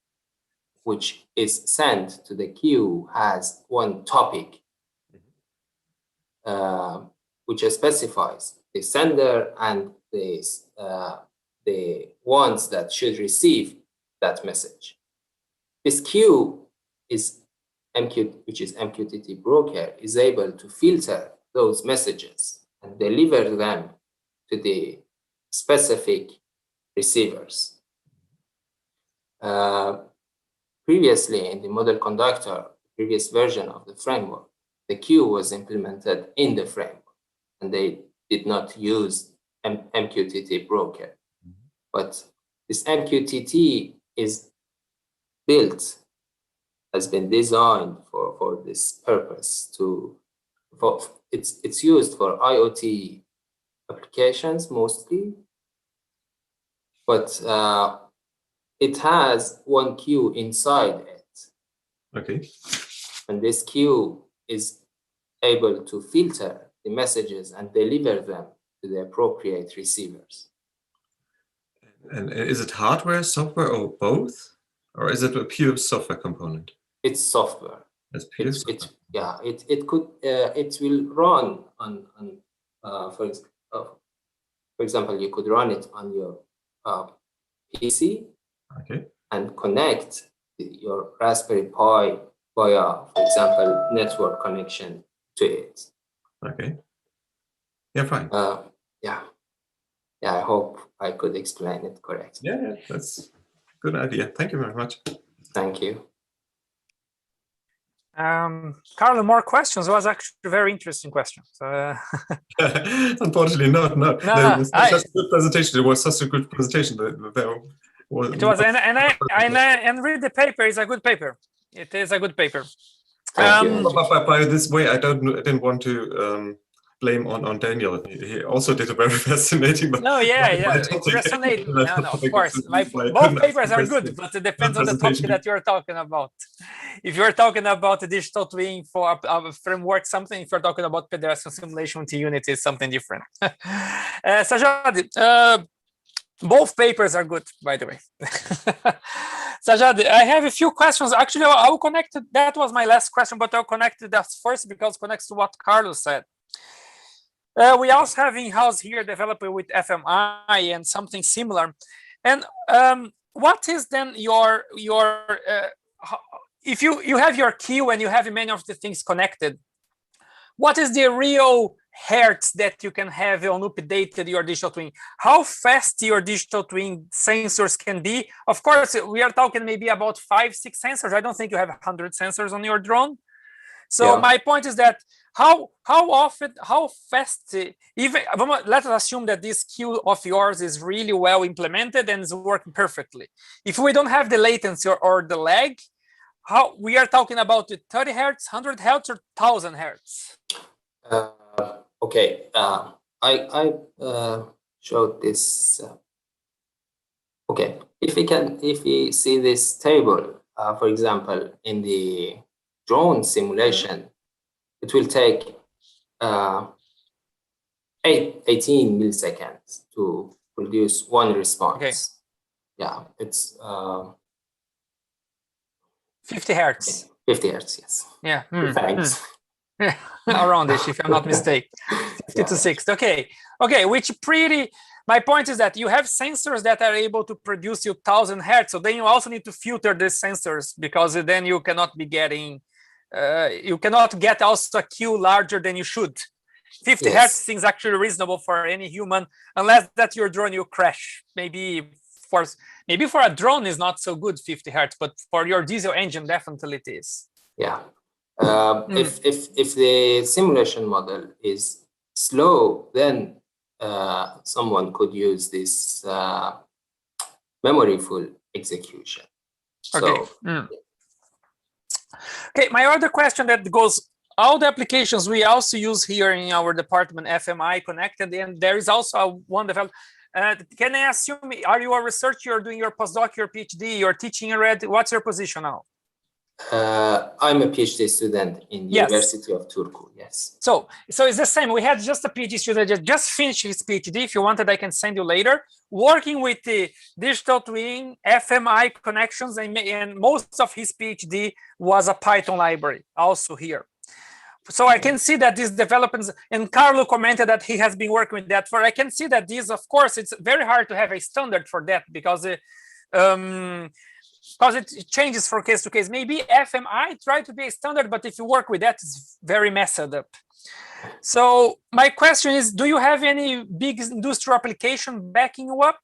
which is sent to the queue has one topic, which specifies the sender and the ones that should receive that message. This queue is which is MQTT broker, is able to filter those messages and deliver them to the specific receivers. Previously, in the model conductor, previous version of the framework, the queue was implemented in the framework, and they did not use MQTT broker. But this MQTT is built, has been designed for this purpose. It's used for IoT applications mostly, but it has one queue inside it. Okay. And this queue is able to filter the messages and deliver them to the appropriate receivers. And is it hardware, software, or both? Or is it a pure software component? It's software. It's pure software. yeah, it will run on for example, you could run it on your PC, okay, and connect your Raspberry Pi via, for example, network connection to it. Okay. Yeah, fine. Yeah. I hope I could explain it correctly. Yeah, that's a good idea. Thank you very much. Thank you. Carlo, more questions? It was actually a very interesting question. Unfortunately, no. No, It was such a good presentation. It was such a good presentation. And read the paper. It's a good paper. It is a good paper. By this way, I didn't want to blame on Daniel. He also did a very fascinating. No, it's fascinating. No, of course. Both papers are good, but it depends on the topic that you're talking about. If you're talking about the digital twin for a framework, something. If you're talking about pedestrian simulation with Unity, it's something different. Sajad, both papers are good, by the way. Sajad, I have a few questions. Actually, I will connect. That was my last question, but I'll connect that first because it connects to what Carlos said. We also have in-house here developer with FMI and something similar. And what is then your if you have your queue and you have many of the things connected, what is the real hertz that you can have on updated your digital twin? How fast your digital twin sensors can be? Of course, we are talking maybe about 5-6 sensors. I don't think you have 100 sensors on your drone. So my point is that how often, how fast, even let us assume that this queue of yours is really well implemented and is working perfectly. If we don't have the latency or the lag, how we are talking about 30 hertz, 100 hertz, or 1000 hertz? Okay, I showed this. Okay, if we see this table, for example, in the drone simulation, it will take 18 milliseconds to produce one response. Okay. Yeah, it's 50 hertz. 50 hertz, yes. Yeah. Thanks. Around it, if I'm not mistaken. 50 to 60. Okay, which pretty. My point is that you have sensors that are able to produce you 1000 hertz. So then you also need to filter these sensors because then you cannot be getting. You cannot get also a queue larger than you should. 50 hertz seems actually reasonable for any human, unless that your drone you crash. Maybe for a drone is not so good 50 hertz, but for your diesel engine definitely it is. Yeah. If the simulation model is slow, then someone could use this memory full execution. Okay. Okay, my other question that goes, all the applications we also use here in our department, FMI connected, and there is also one developed. Can I assume, are you a researcher, you're doing your postdoc, your PhD, you're teaching already? What's your position now? I'm a PhD student in University of Turku, yes. So it's the same. We had just a PhD student that just finished his PhD. If you wanted, I can send you later. Working with the digital twin, FMI connections, and most of his PhD was a Python library also here. So I can see that these developments, and Carlo commented that he has been working with that. I can see that these, of course, it's very hard to have a standard for that because it changes from case to case. Maybe FMI try to be a standard, but if you work with that, it's very messed up. So my question is, do you have any big industrial application backing you up?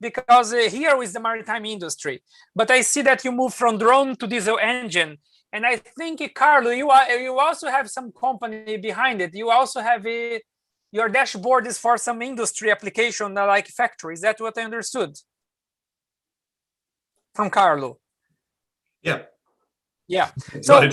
Because here is the maritime industry, but I see that you move from drone to diesel engine. And I think, Carlo, you also have some company behind it. You also have your dashboard is for some industry application like factory. Is that what I understood? From Carlo. Yeah. Yeah. So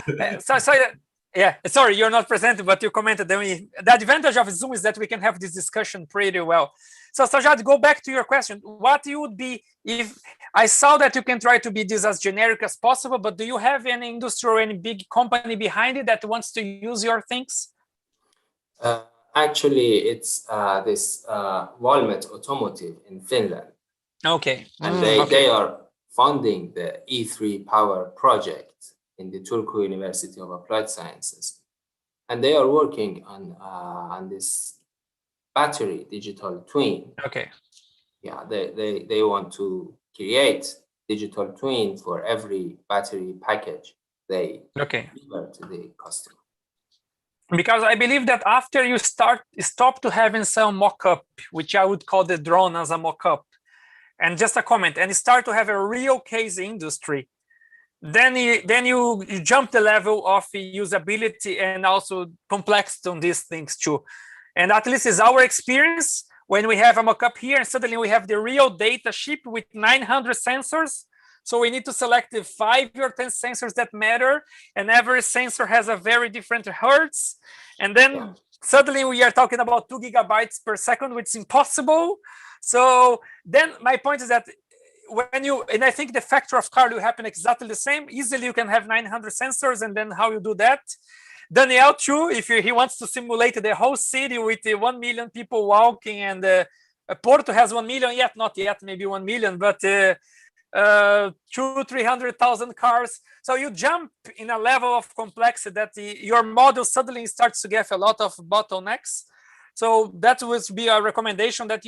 sorry, you're not presented, but you commented. The advantage of Zoom is that we can have this discussion pretty well. So Sajad, go back to your question. What you would be if I saw that you can try to be this as generic as possible, but do you have any industry or any big company behind it that wants to use your things? Actually, it's this Valmet Automotive in Finland. Okay. And they are funding the E3 Power project in the Turku University of Applied Sciences. And they are working on this battery digital twin. Okay. Yeah, they want to create digital twin for every battery package they deliver to the customer. Because I believe that after you stop to having some mock-up, which I would call the drone as a mock-up, and just a comment, and start to have a real case industry, then you jump the level of usability and also complexity on these things too. And at least it's our experience when we have a mock-up here and suddenly we have the real data shipped with 900 sensors. So we need to select the 5 or 10 sensors that matter, and every sensor has a very different hertz. And then suddenly we are talking about 2 gigabytes per second, which is impossible. So then my point is that when you, and I think the factor of Carl will happen exactly the same. Easily you can have 900 sensors, and then how you do that? Daniel too, if he wants to simulate the whole city with 1 million people walking, and Porto has 1 million yet, not yet, maybe 1 million, but 200,000-300,000 cars. So you jump in a level of complexity that your model suddenly starts to get a lot of bottlenecks. So that would be a recommendation, that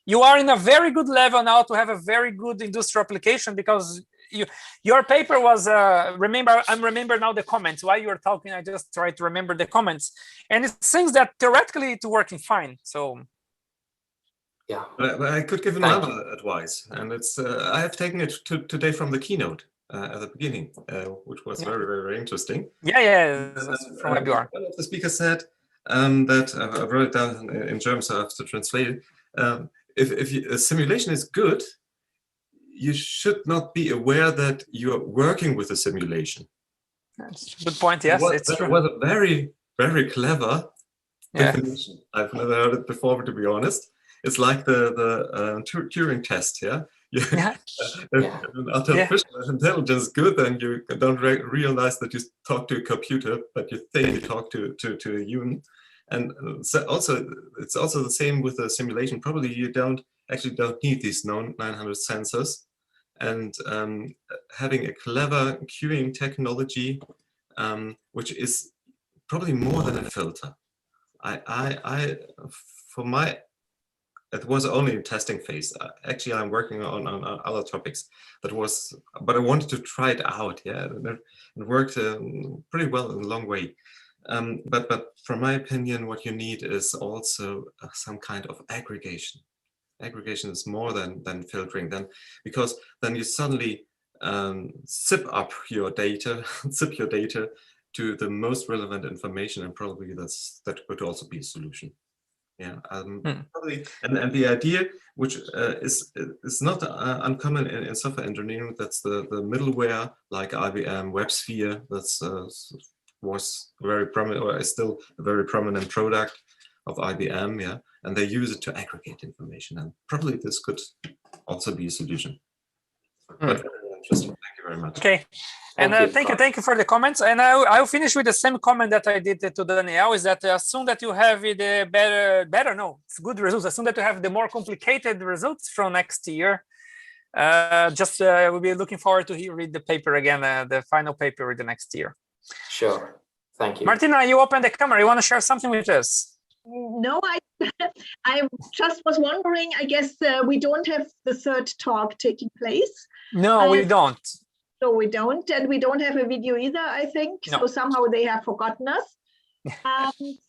you are in a very good level now to have a very good industrial application, because your paper was I remember now the comments. While you were talking, I just tried to remember the comments, and it seems that theoretically it's working fine. So yeah, but I could give another advice, and it's I have taken it today from the keynote at the beginning, which was very, very interesting. Yeah, from WebUR. One of the speakers said that I wrote it down in German, so I have to translate it. If a simulation is good, you should not be aware that you're working with a simulation. That's a good point. Yes, it's true. That was a very, very clever definition. I've never heard it before, to be honest. It's like the Turing test, yeah? If artificial intelligence is good, then you don't realize that you talk to a computer, but you think you talk to a human. And so also, it's also the same with the simulation. Probably you don't need these 900 sensors, and having a clever queuing technology, which is probably more than a filter. It was only a testing phase. Actually, I'm working on other topics. But I wanted to try it out. Yeah, it worked pretty well in a long way. But from my opinion, what you need is also some kind of aggregation. Aggregation is more than filtering, because then you suddenly zip your data to the most relevant information, and probably that could also be a solution. Yeah, probably, and the idea, which is not uncommon in software engineering, that's the middleware like IBM WebSphere. That's was very prominent, or is still a very prominent product of IBM. Yeah, and they use it to aggregate information, and probably this could also be a solution. But very interesting. Thank you very much. Okay. And thank you for the comments. And I'll finish with the same comment that I did to Daniel, is that as soon that you have the it's good results, as soon that you have the more complicated results from next year, we'll be looking forward to read the paper again, the final paper with the next year. Sure. Thank you. Martina, you open the camera. You want to share something with us? No, I just was wondering, I guess we don't have the third talk taking place. No, we don't. So we don't, and we don't have a video either, I think. No. So somehow they have forgotten us.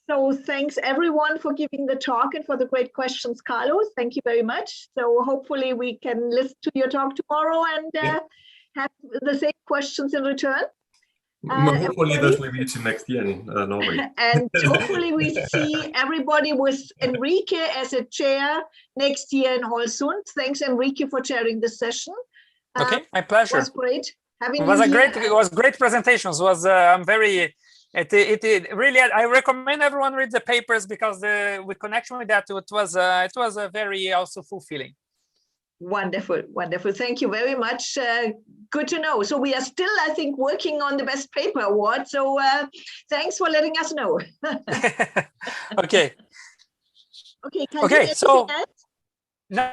So thanks everyone for giving the talk and for the great questions, Carlos. Thank you very much. So hopefully we can listen to your talk tomorrow and have the same questions in return. Hopefully that will be to next year in Norway. And hopefully we see everybody with Enrique as a chair next year in Hallsund. Thanks, Enrique, for chairing the session. Okay, my pleasure. It was great. It was great presentations. I'm very. It really. I recommend everyone read the papers, because with connection with that, it was a very also fulfilling. Wonderful, wonderful. Thank you very much. Good to know. So we are still, I think, working on the best paper award. So thanks for letting us know. Okay. Okay. Okay. So no,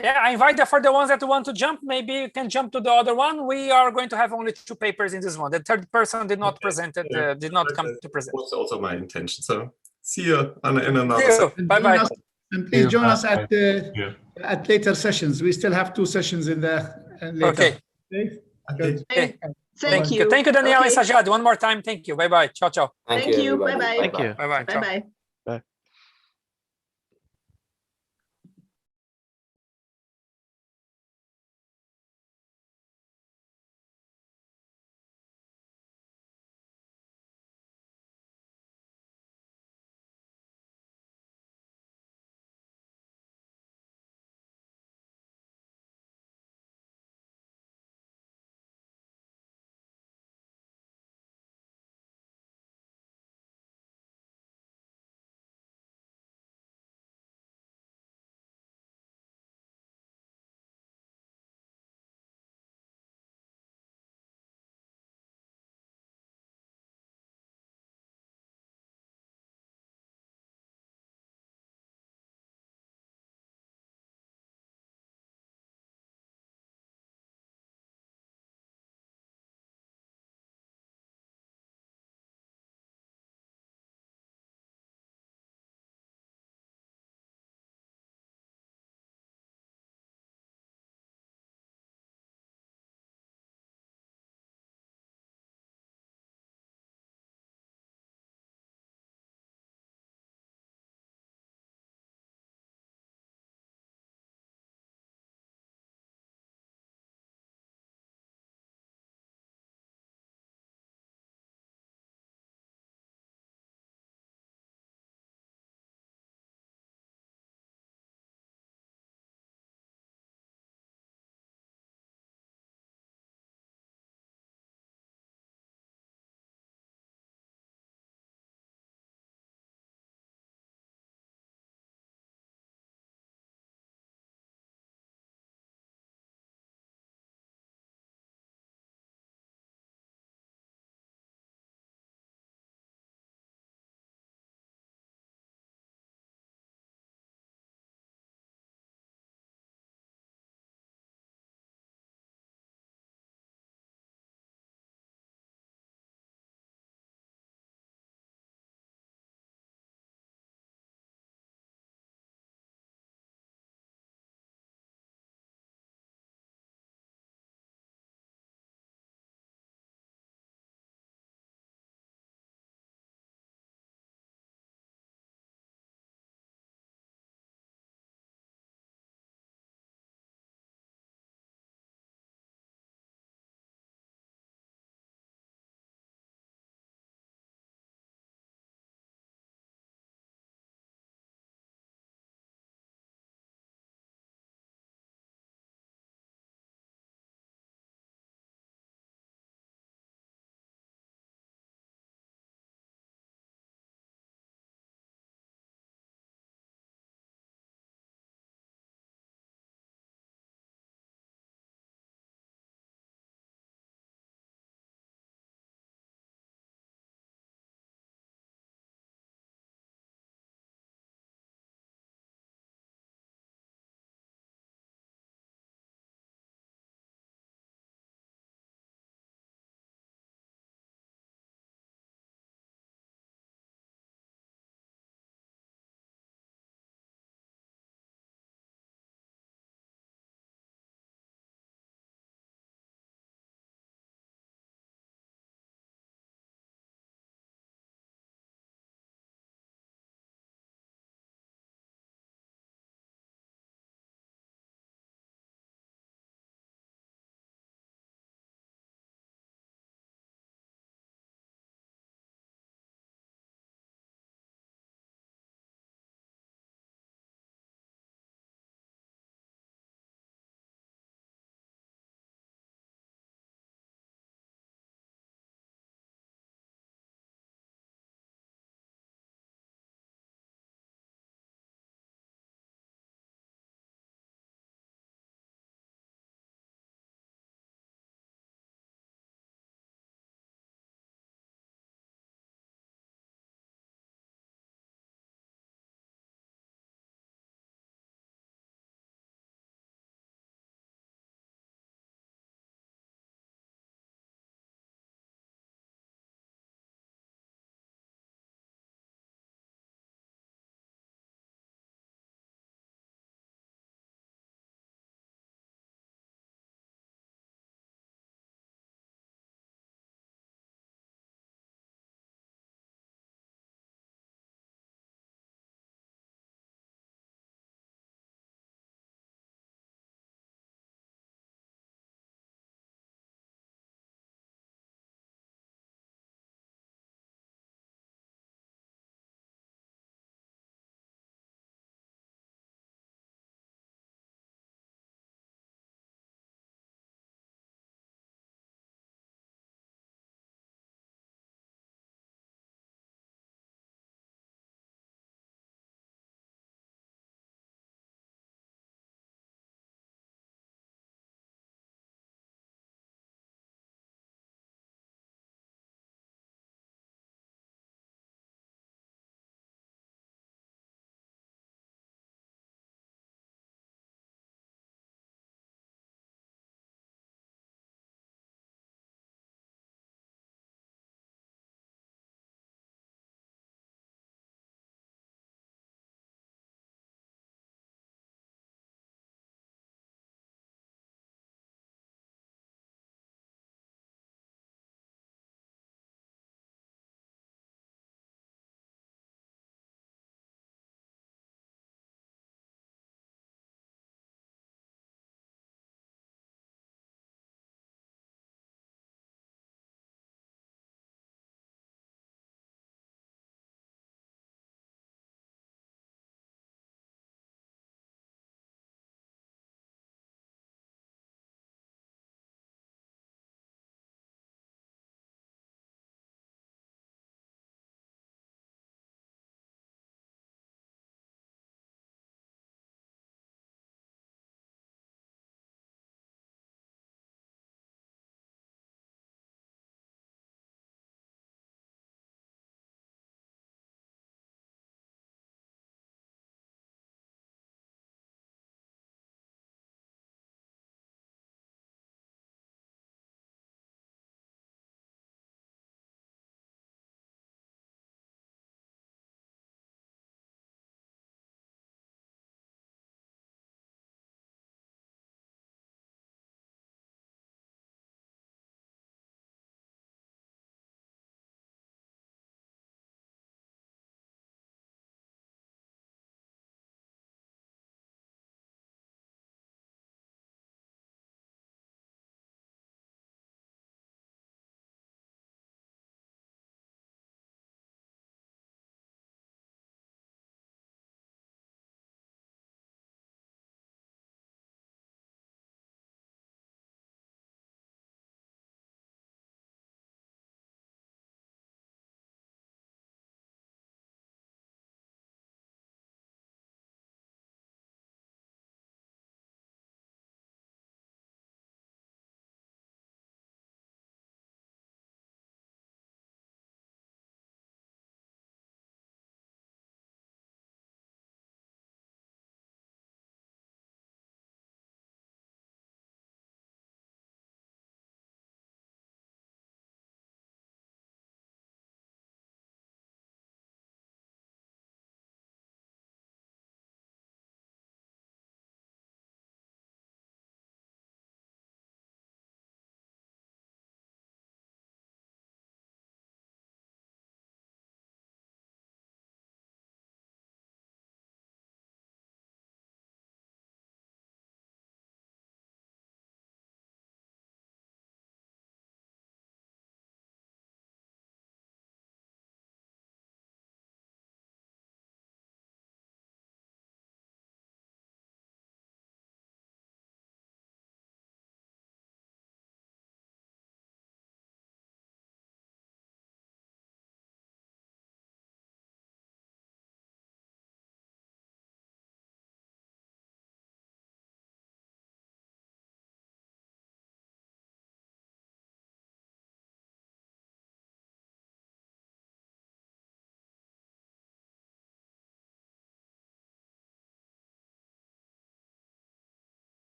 Yeah, I invite for the ones that want to jump. Maybe you can jump to the other one. We are going to have only 2 papers in this one. The third person did not present it, did not come to present. Was also my intention. So see you in another See you. session. And Bye join bye. us- And please join us Yeah. at later sessions. We still have 2 sessions in the later. Okay. Good. Okay. Thank you. Thank you, Daniel Okay. and Sajad. One more time. Thank you. Bye bye. Ciao, ciao. Thank you. everybody. Bye-bye. Thank you. Bye bye. Bye bye.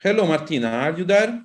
Hello, Martina, are you there?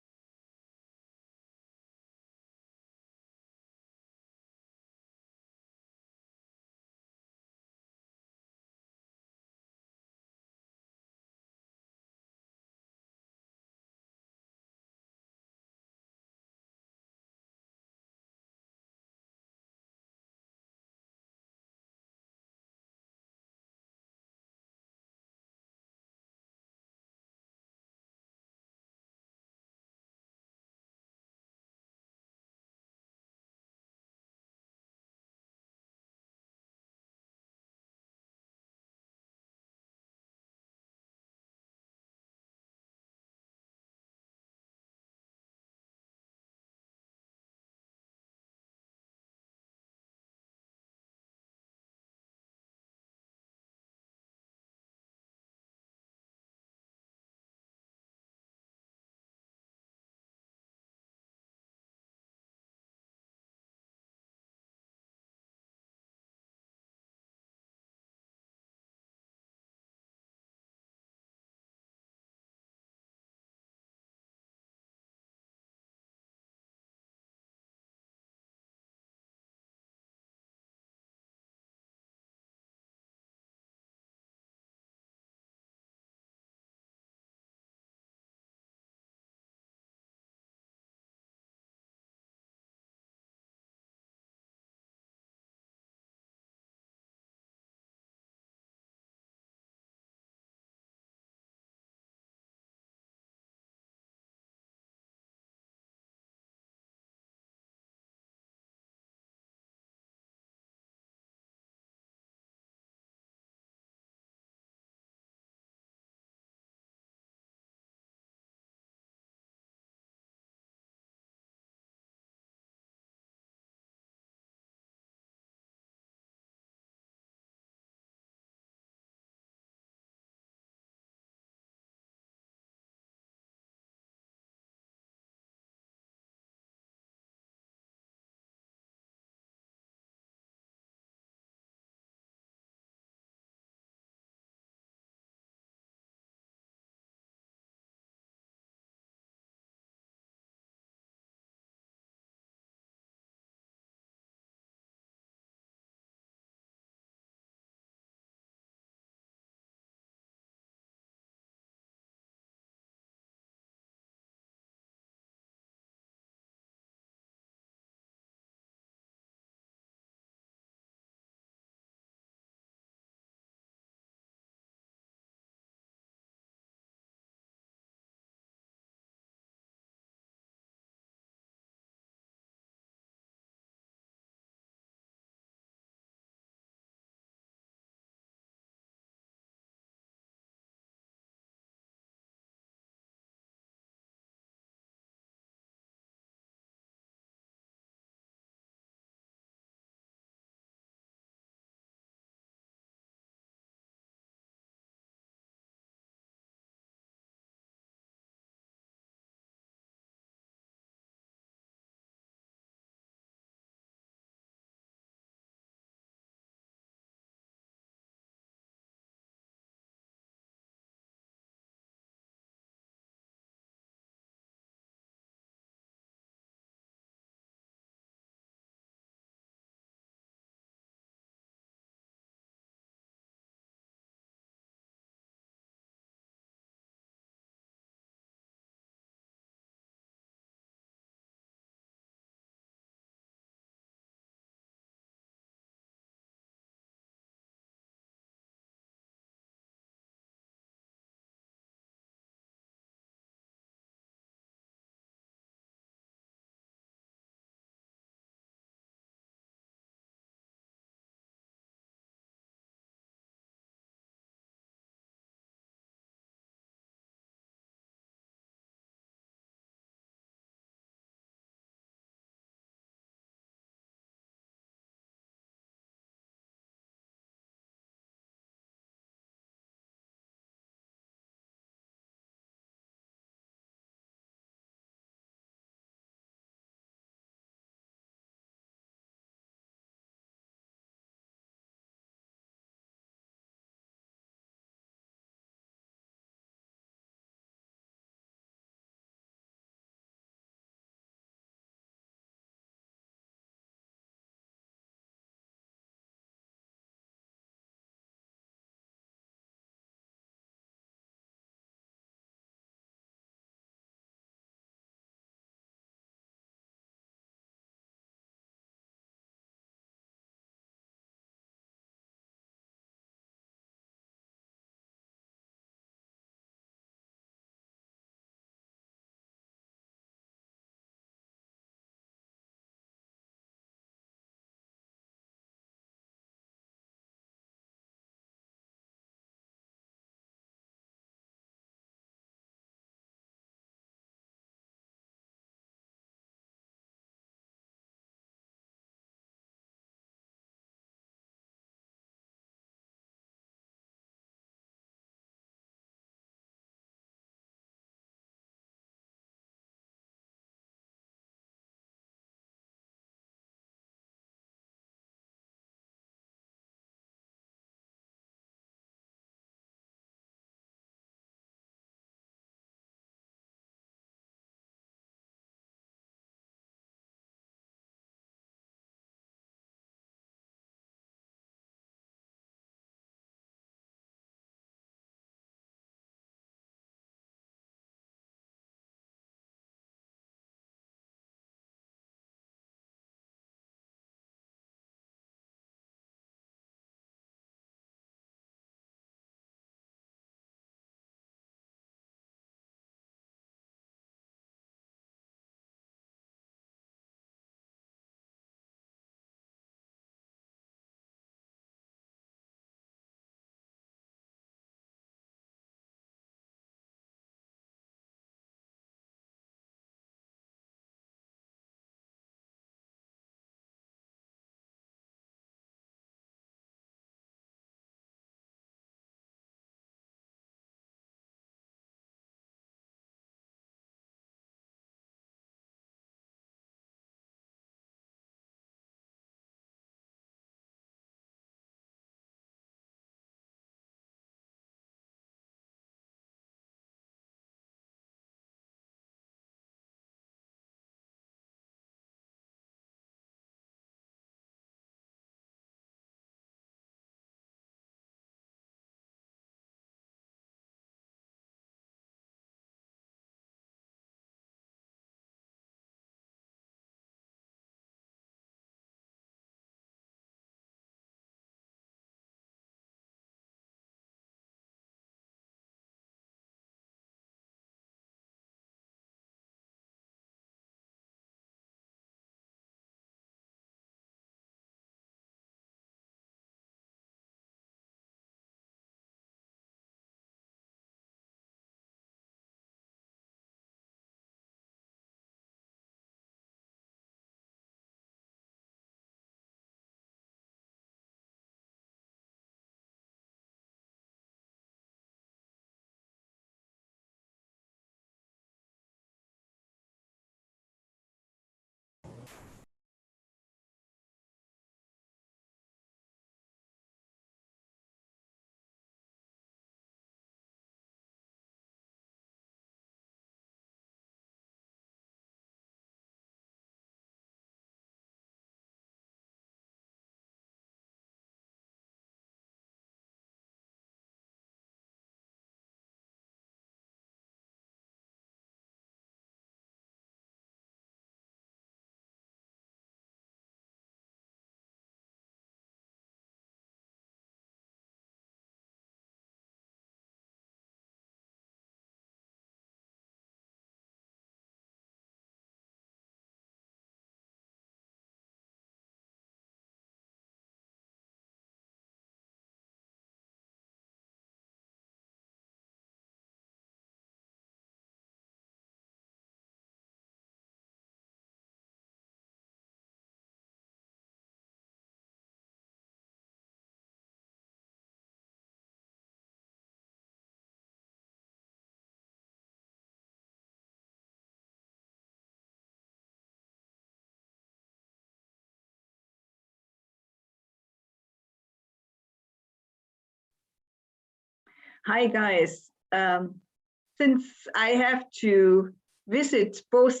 Hi, guys. Since I have to visit both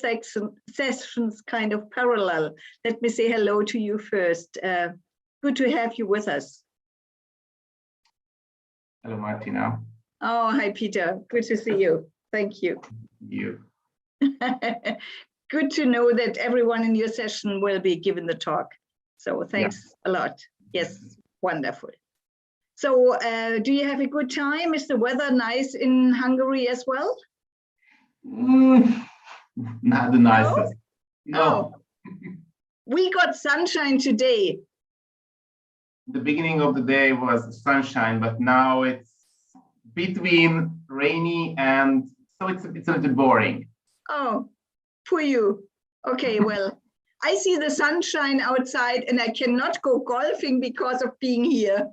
sessions kind of parallel, let me say hello to you first. Good to have you with us. Hello, Martina. Oh, hi, Peter. Good to see you. Thank you. You. Good to know that everyone in your session will be given the talk. So thanks a lot. Yes, wonderful. So do you have a good time? Is the weather nice in Hungary as well? Not the nicest. No. Oh. We got sunshine today. The beginning of the day was sunshine, but now it's between rainy and so it's a little boring. Oh, poor you. Okay, well, I see the sunshine outside and I cannot go golfing because of being here.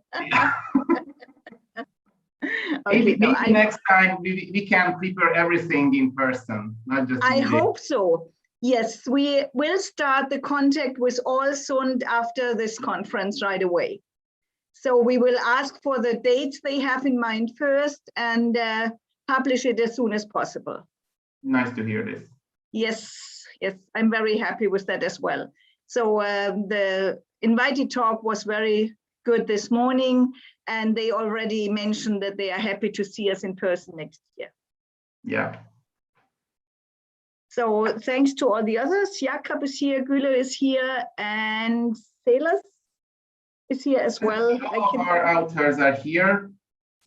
Okay, maybe next time we can prepare everything in person, not just I hope so. Yes, we will start the contact with Allsund after this conference right away. So we will ask for the dates they have in mind first and publish it as soon as possible. Nice to hear this. Yes, yes, I'm very happy with that as well. So the invited talk was very good this morning, and they already mentioned that they are happy to see us in person next year. Yeah. So thanks to all the others. Jakob is here, Güler is here, and Salas is here as well. All of our authors are here.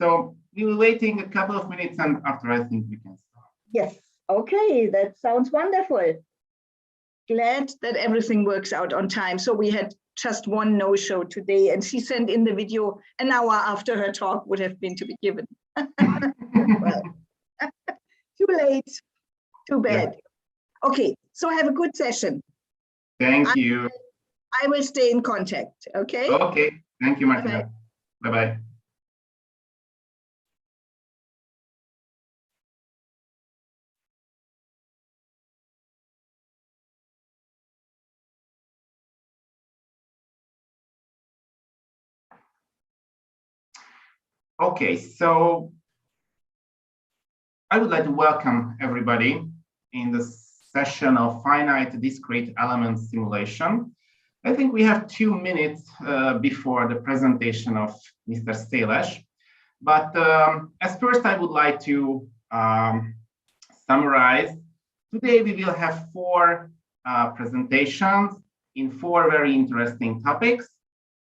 So we'll waiting a couple of minutes and after I think we can start. Yes, okay, that sounds wonderful. Glad that everything works out on time. So we had just one no-show today and she sent in the video an hour after her talk would have been to be given. Well, too late, too bad. Yeah. Okay, so have a good session. Thank you. I will stay in contact, okay? Okay, thank you, Martina. Bye-bye. Okay, so I would like to welcome everybody in the session of finite discrete element simulation. I think we have 2 minutes before the presentation of Mr. Széles, but as first I would like to summarize. Today we will have 4 presentations in 4 very interesting topics.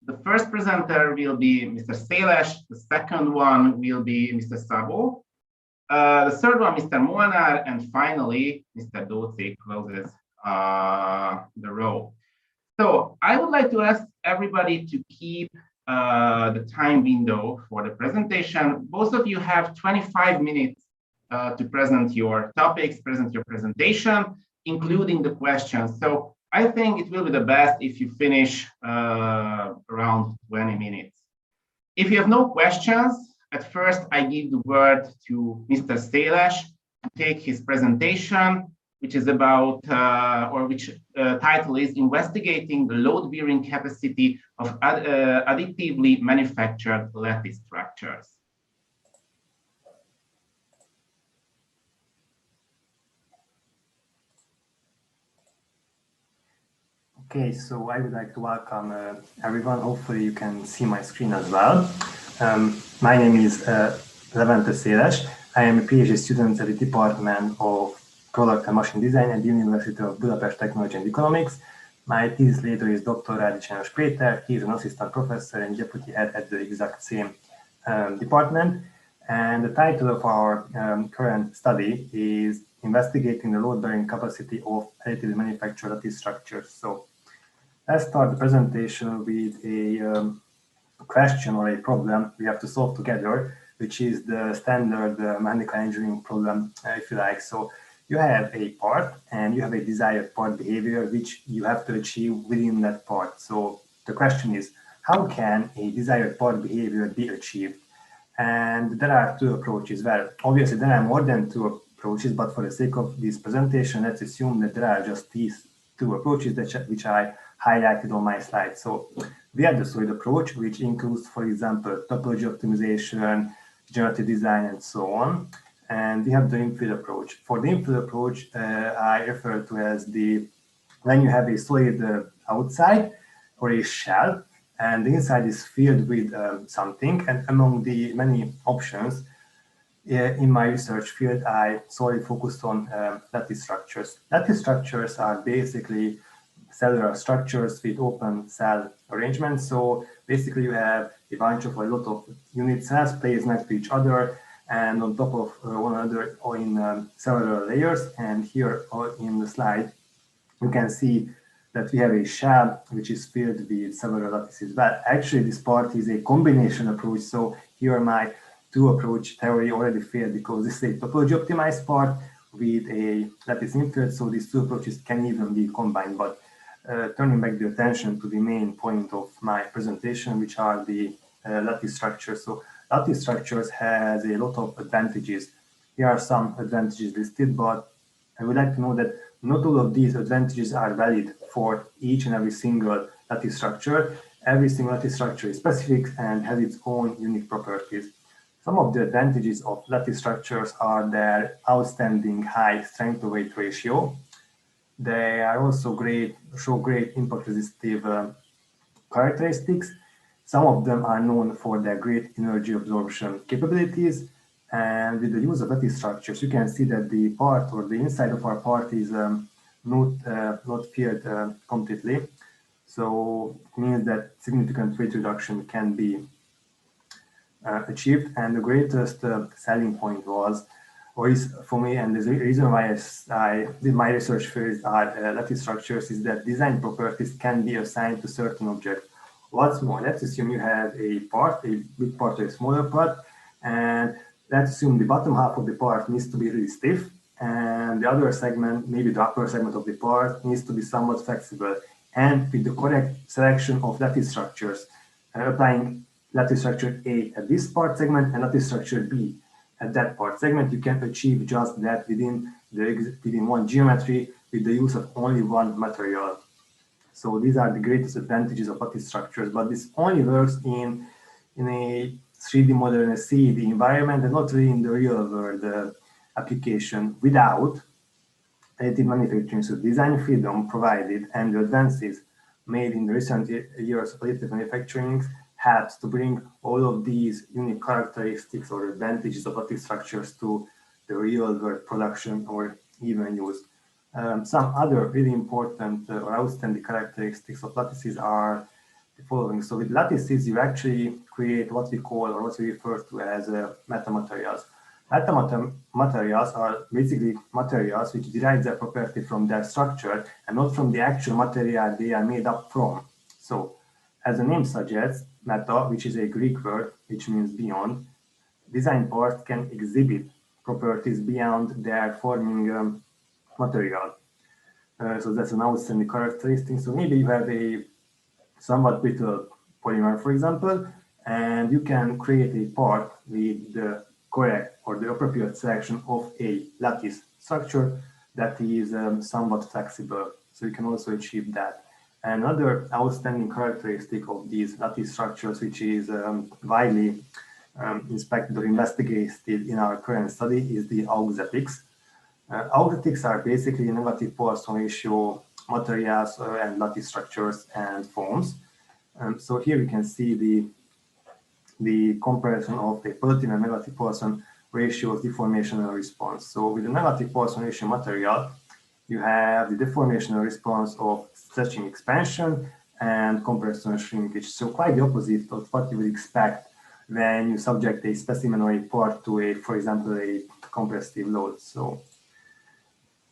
The first presenter will be Mr. Széles, the second one will be Mr. Szabó, the third one Mr. Molnár, and finally Mr. Dóczky closes the row. So I would like to ask everybody to keep the time window for the presentation. Both of you have 25 minutes to present your topics, present your presentation, including the questions. So I think it will be the best if you finish around 20 minutes. If you have no questions, at first I give the word to Mr. Széles to take his presentation, which is about, which title is Investigating the Load-Bearing Capacity of Additively Manufactured Lattice Structures. Okay, so I would like to welcome everyone. Hopefully you can see my screen as well. My name is Levente Széles. I am a PhD student at the Department of Product and Machine Design at the University of Budapest Technology and Economics. My thesis leader is Dr. Rádi János Péter. He is an assistant professor and deputy head at the exact same department. And the title of our current study is Investigating the Load-Bearing Capacity of Additively Manufactured Lattice Structures. So let's start the presentation with a question or a problem we have to solve together, which is the standard mechanical engineering problem, if you like. So you have a part and you have a desired part behavior which you have to achieve within that part. So the question is, how can a desired part behavior be achieved? And there are 2 approaches. Well, obviously there are more than 2 approaches, but for the sake of this presentation, let's assume that there are just these 2 approaches which I highlighted on my slide. So we have the solid approach, which includes, for example, topology optimization, generative design, and so on. And we have the infill approach. For the infill approach, I refer to as when you have a solid outside or a shell, and the inside is filled with something. And among the many options in my research field, I solely focused on lattice structures. Lattice structures are basically cellular structures with open cell arrangements. So basically you have a bunch of a lot of unit cells placed next to each other and on top of one another or in several layers. And here in the slide, you can see that we have a shell which is filled with several lattices. But actually this part is a combination approach. So here my two approach theory already failed because this is a topology optimized part with a lattice infill. So these two approaches can even be combined. But turning back the attention to the main point of my presentation, which are the lattice structures. So lattice structures has a lot of advantages. Here are some advantages listed, but I would like to know that not all of these advantages are valid for each and every single lattice structure. Every single lattice structure is specific and has its own unique properties. Some of the advantages of lattice structures are their outstanding high strength to weight ratio. They are also show great impact resistive characteristics. Some of them are known for their great energy absorption capabilities. And with the use of lattice structures, you can see that the part or the inside of our part is not filled completely. So it means that significant weight reduction can be achieved. And the greatest selling point was, or is for me, and the reason why I did my research field are lattice structures, is that design properties can be assigned to certain objects. What's more, let's assume you have a part, a big part or a smaller part, and let's assume the bottom half of the part needs to be really stiff, and the other segment, maybe the upper segment of the part, needs to be somewhat flexible. And with the correct selection of lattice structures, applying lattice structure A at this part segment and lattice structure B at that part segment, you can achieve just that within one geometry with the use of only one material. So these are the greatest advantages of lattice structures, but this only works in a 3D model and a CAD environment and not really in the real world application without additive manufacturing. So design freedom provided and the advances made in the recent years of additive manufacturing helps to bring all of these unique characteristics or advantages of lattice structures to the real world production or even use. Some other really important or outstanding characteristics of lattices are the following. So with lattices, you actually create what we call or what we refer to as metamaterials. Metamaterials are basically materials which derive their property from their structure and not from the actual material they are made up from. So as the name suggests, meta, which is a Greek word, which means beyond, design parts can exhibit properties beyond their forming material. So that's an outstanding characteristic. So maybe you have a somewhat brittle polymer, for example, and you can create a part with the correct or the appropriate selection of a lattice structure that is somewhat flexible. So you can also achieve that. Another outstanding characteristic of these lattice structures, which is widely inspected or investigated in our current study, is the auxetics. Auxetics are basically negative Poisson ratio materials and lattice structures and forms. So here we can see the comparison of the positive and negative Poisson ratios, deformational response. So with the negative Poisson ratio material, you have the deformational response of stretching expansion and compression shrinkage. So quite the opposite of what you would expect when you subject a specimen or a part to a, for example, a compressive load. So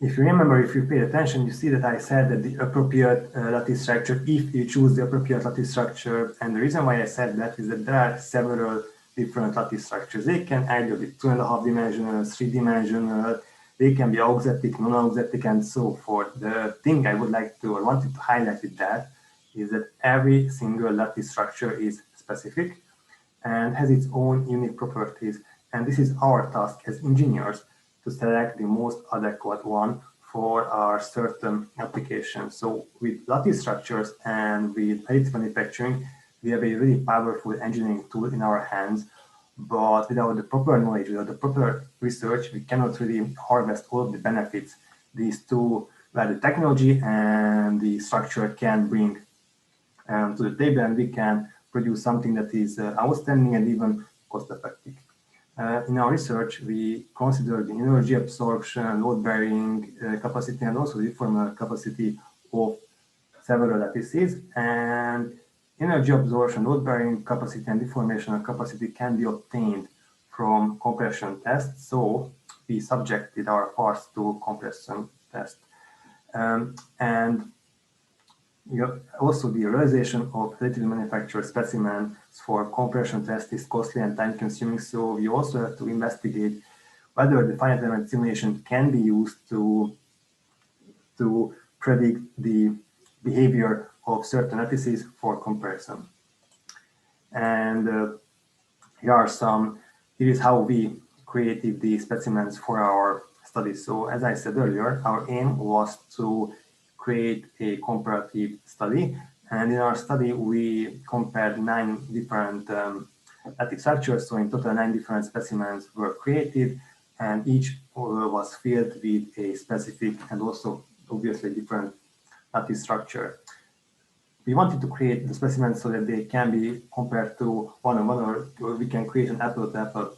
if you remember, if you pay attention, you see that I said that the appropriate lattice structure, if you choose the appropriate lattice structure, and the reason why I said that is that there are several different lattice structures. They can either be 2.5 dimensional, 3 dimensional, they can be auxetic, non-auxetic, and so forth. The thing I would like to, or wanted to highlight with that, is that every single lattice structure is specific and has its own unique properties. And this is our task as engineers, to select the most adequate one for our certain application. So with lattice structures and with additive manufacturing, we have a really powerful engineering tool in our hands. but without the proper knowledge, without the proper research, we cannot really harvest all of the benefits these two, where the technology and the structure can bring to the table, and we can produce something that is outstanding and even cost effective. In our research, we consider the energy absorption, load-bearing capacity, and also the deformable capacity of several lattices. And energy absorption, load-bearing capacity, and deformational capacity can be obtained from compression tests. So we subjected our parts to compression test. And also the realization of relatively manufactured specimens for compression test is costly and time consuming. So we also have to investigate whether the finite element simulation can be used to predict the behavior of certain lattices for comparison. And here is how we created the specimens for our study. So as I said earlier, our aim was to create a comparative study. And in our study, we compared 9 different lattice structures. So in total, 9 different specimens were created, and each was filled with a specific and also obviously different lattice structure. We wanted to create the specimens so that they can be compared to one-on-one, or we can create an apple-to-apple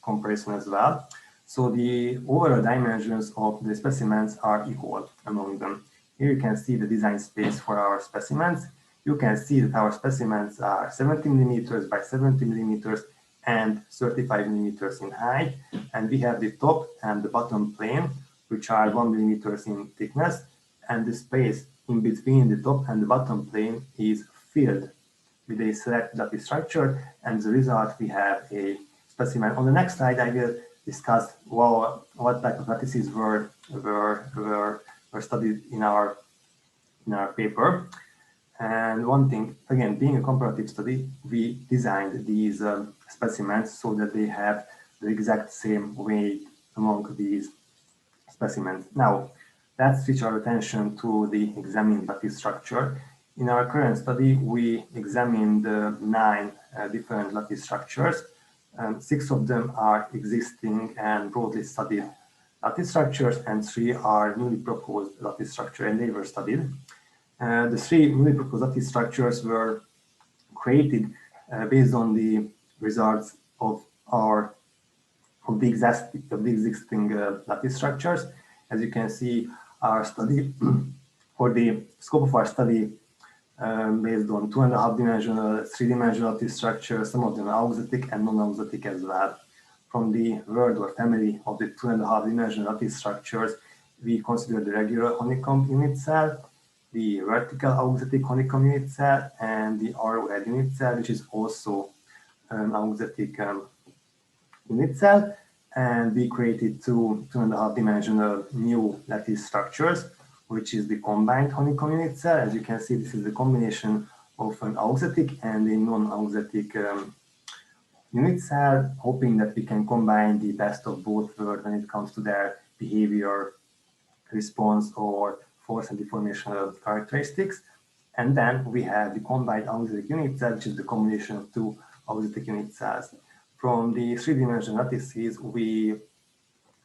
comparison as well. So the overall dimensions of the specimens are equal among them. Here you can see the design space for our specimens. You can see that our specimens are 70 millimeters by 70 millimeters and 35 millimeters in height. And we have the top and the bottom plane, which are 1 millimeters in thickness. And the space in between the top and the bottom plane is filled with a select lattice structure. And as a result, we have a specimen. On the next slide, I will discuss what type of lattices were studied in our paper. And one thing, again, being a comparative study, we designed these specimens so that they have the exact same weight among these specimens. Now, let's switch our attention to the examined lattice structure. In our current study, we examined 9 different lattice structures. 6 of them are existing and broadly studied lattice structures, and 3 are newly proposed lattice structure, and they were studied. The 3 newly proposed lattice structures were created based on the results of the existing lattice structures. As you can see, our study, for the scope of our study, based on 2.5 dimensional, 3-dimensional lattice structures, some of them are auxetic and non-auxetic as well. From the world or family of the 2.5 dimensional lattice structures, we consider the regular honeycomb unit cell, the vertical auxetic honeycomb unit cell, and the arrowhead unit cell, which is also an auxetic unit cell. And we created 2.5 dimensional new lattice structures, which is the combined honeycomb unit cell. As you can see, this is the combination of an auxetic and a non-auxetic unit cell, hoping that we can combine the best of both worlds when it comes to their behavior, response, or force and deformational characteristics. And then we have the combined auxetic unit cell, which is the combination of 2 auxetic unit cells. From the 3-dimensional lattices, we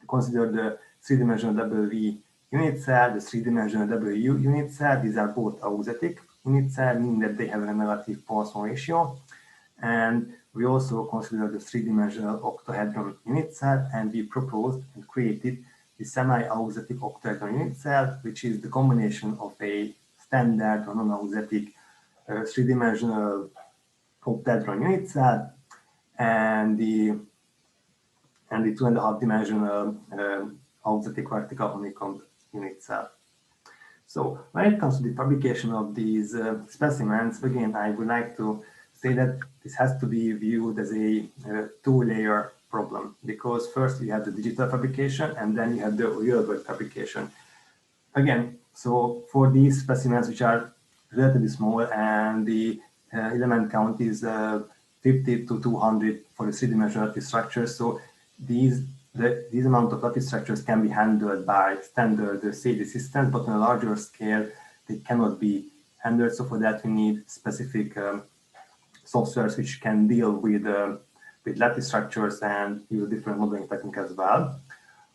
consider the 3-dimensional WV unit cell, the 3-dimensional WU unit cell. These are both auxetic unit cell, meaning that they have a negative Poisson ratio. And we also consider the 3-dimensional octahedron unit cell, and we proposed and created the semi-auxetic octahedron unit cell, which is the combination of a standard or non-auxetic 3-dimensional octahedron unit cell and the 2.5 dimensional auxetic vertical honeycomb unit cell. So when it comes to the fabrication of these specimens, again, I would like to say that this has to be viewed as a 2-layer problem, because first you have the digital fabrication and then you have the real-world fabrication. Again, so for these specimens, which are relatively small and the element count is 50 to 200 for the 3-dimensional lattice structures, so these amount of lattice structures can be handled by standard safety systems, but on a larger scale, they cannot be handled. So for that, we need specific softwares which can deal with with lattice structures and use different modeling techniques as well.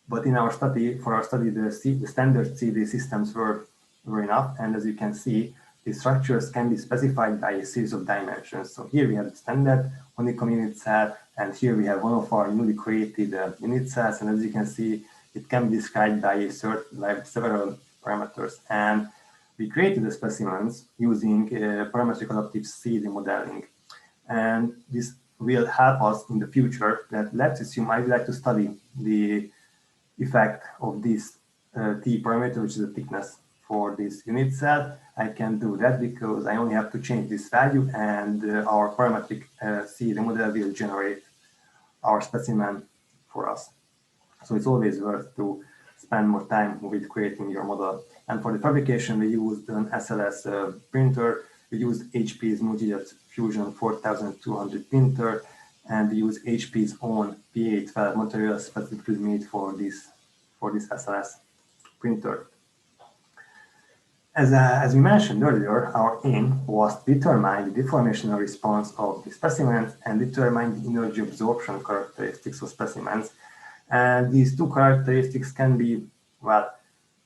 But in our study, the standard CD systems were enough. And as you can see, the structures can be specified by a series of dimensions. So here we have the standard honeycomb unit cell, and here we have one of our newly created unit cells. And as you can see, it can be described by several parameters. And we created the specimens using parametric adaptive CD modeling. And this will help us in the future. That let's assume I would like to study the effect of this T parameter, which is the thickness for this unit cell. I can do that because I only have to change this value, and our parametric CD model will generate our specimen for us. So it's always worth to spend more time with creating your model. And for the fabrication, we used an SLS printer. We used HP's Multijet Fusion 4200 printer, and we use HP's own PA12 material specifically made for this SLS printer. As we mentioned earlier, our aim was to determine the deformational response of the specimens and determine the energy absorption characteristics of specimens. And these two characteristics can be, well,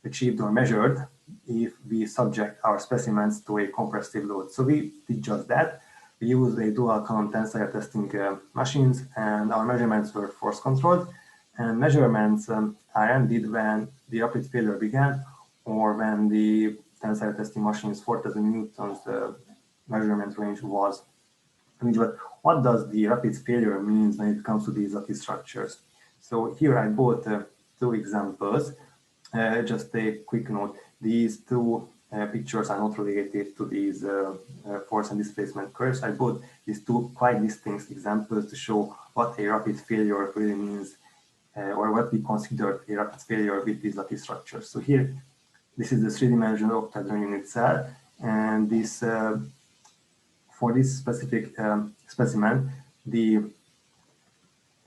achieved or measured if we subject our specimens to a compressive load. So we did just that. We used a dual column tensile testing machines, and our measurements were force controlled. And measurements are ended when the rapid failure began, or when the tensile testing machine's 4,000 newtons measurement range was reached. But what does the rapid failure mean when it comes to these lattice structures? So here I brought two examples. Just a quick note: these two pictures are not related to these force and displacement curves. I brought these two quite distinct examples to show what a rapid failure really means, or what we consider a rapid failure with these lattice structures. So here, this is the three-dimensional octahedron unit cell, and this for this specific specimen, the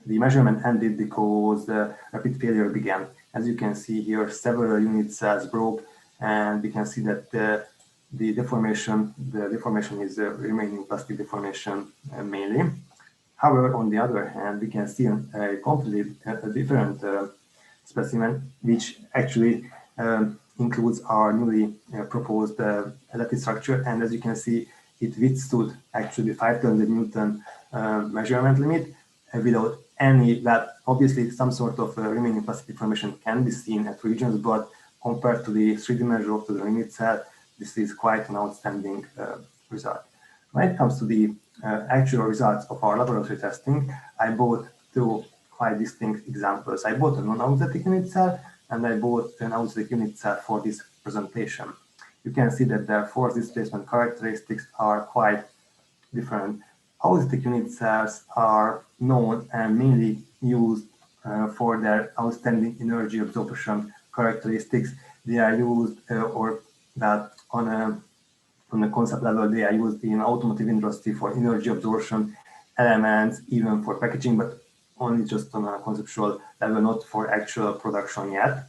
measurement ended because the rapid failure began. As you can see here, several unit cells broke, and we can see that the deformation is remaining plastic deformation mainly. However, on the other hand, we can see a completely different specimen, which actually includes our newly proposed lattice structure. And as you can see, it withstood actually the 500 Newton measurement limit without any, that obviously some sort of remaining plastic deformation can be seen at regions, but compared to the 3D measure of the unit cell, this is quite an outstanding result. When it comes to the actual results of our laboratory testing, I brought two quite distinct examples. I brought a non-auxiliary unit cell, and I brought an auxiliary unit cell for this presentation. You can see that their force displacement characteristics are quite different. Auxiliary unit cells are known and mainly used for their outstanding energy absorption characteristics. They are used, or that on a concept level, they are used in automotive industry for energy absorption elements, even for packaging, but only just on a conceptual level, not for actual production yet.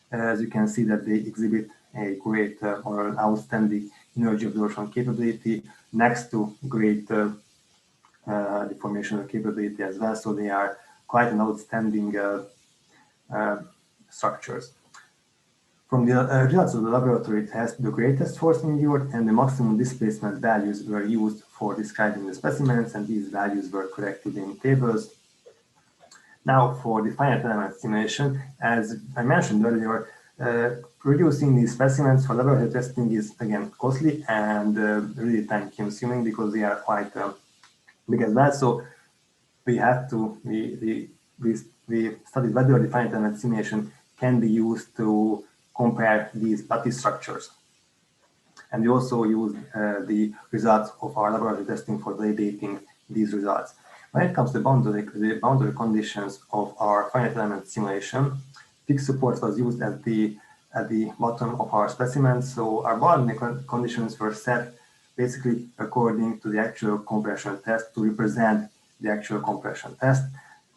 As you can see that they exhibit a great or an outstanding energy absorption capability next to great deformational capability as well. So they are quite an outstanding structures. From the results of the laboratory test, the greatest force endured and the maximum displacement values were used for describing the specimens, and these values were corrected in tables. Now for the finite element simulation, as I mentioned earlier, producing these specimens for laboratory testing is again costly and really time consuming because they are quite big as well. So we have to, we studied whether the finite element simulation can be used to compare these lattice structures. And we also used the results of our laboratory testing for validating these results. When it comes to the boundary conditions of our finite element simulation, fixed support was used at the bottom of our specimen. So our boundary conditions were set basically according to the actual compression test to represent the actual compression test.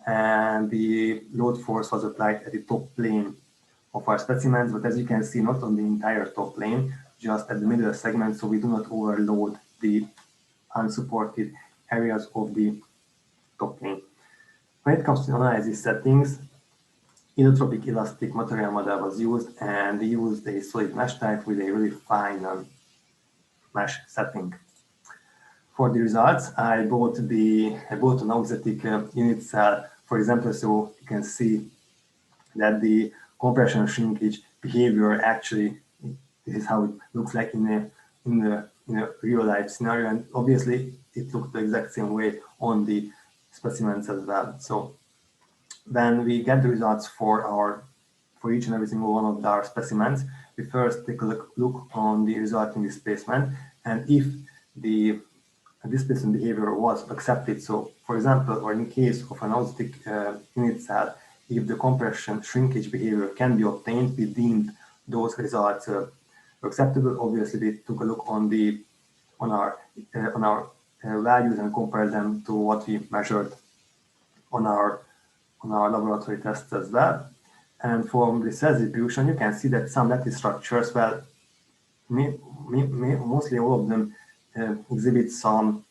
And the load force was applied at the top plane of our specimens, but as you can see, not on the entire top plane, just at the middle segment, so we do not overload the unsupported areas of the top plane. When it comes to analysis settings, isotropic elastic material model was used, and we used a solid mesh type with a really fine mesh setting. For the results, I bought an auxetic unit cell, for example, so you can see that the compression shrinkage behavior actually, this is how it looks like in a real life scenario, and obviously it looked the exact same way on the specimens as well. So when we get the results for each and every single one of our specimens, we first take a look on the resulting displacement, and if the displacement behavior was accepted. So for example, or in case of an auxetic unit cell, if the compression shrinkage behavior can be obtained, we deemed those results acceptable. Obviously, we took a look on our values and compared them to what we measured on our laboratory tests as well. And from the cell distribution, you can see that some lattice structures, well, mostly all of them exhibit some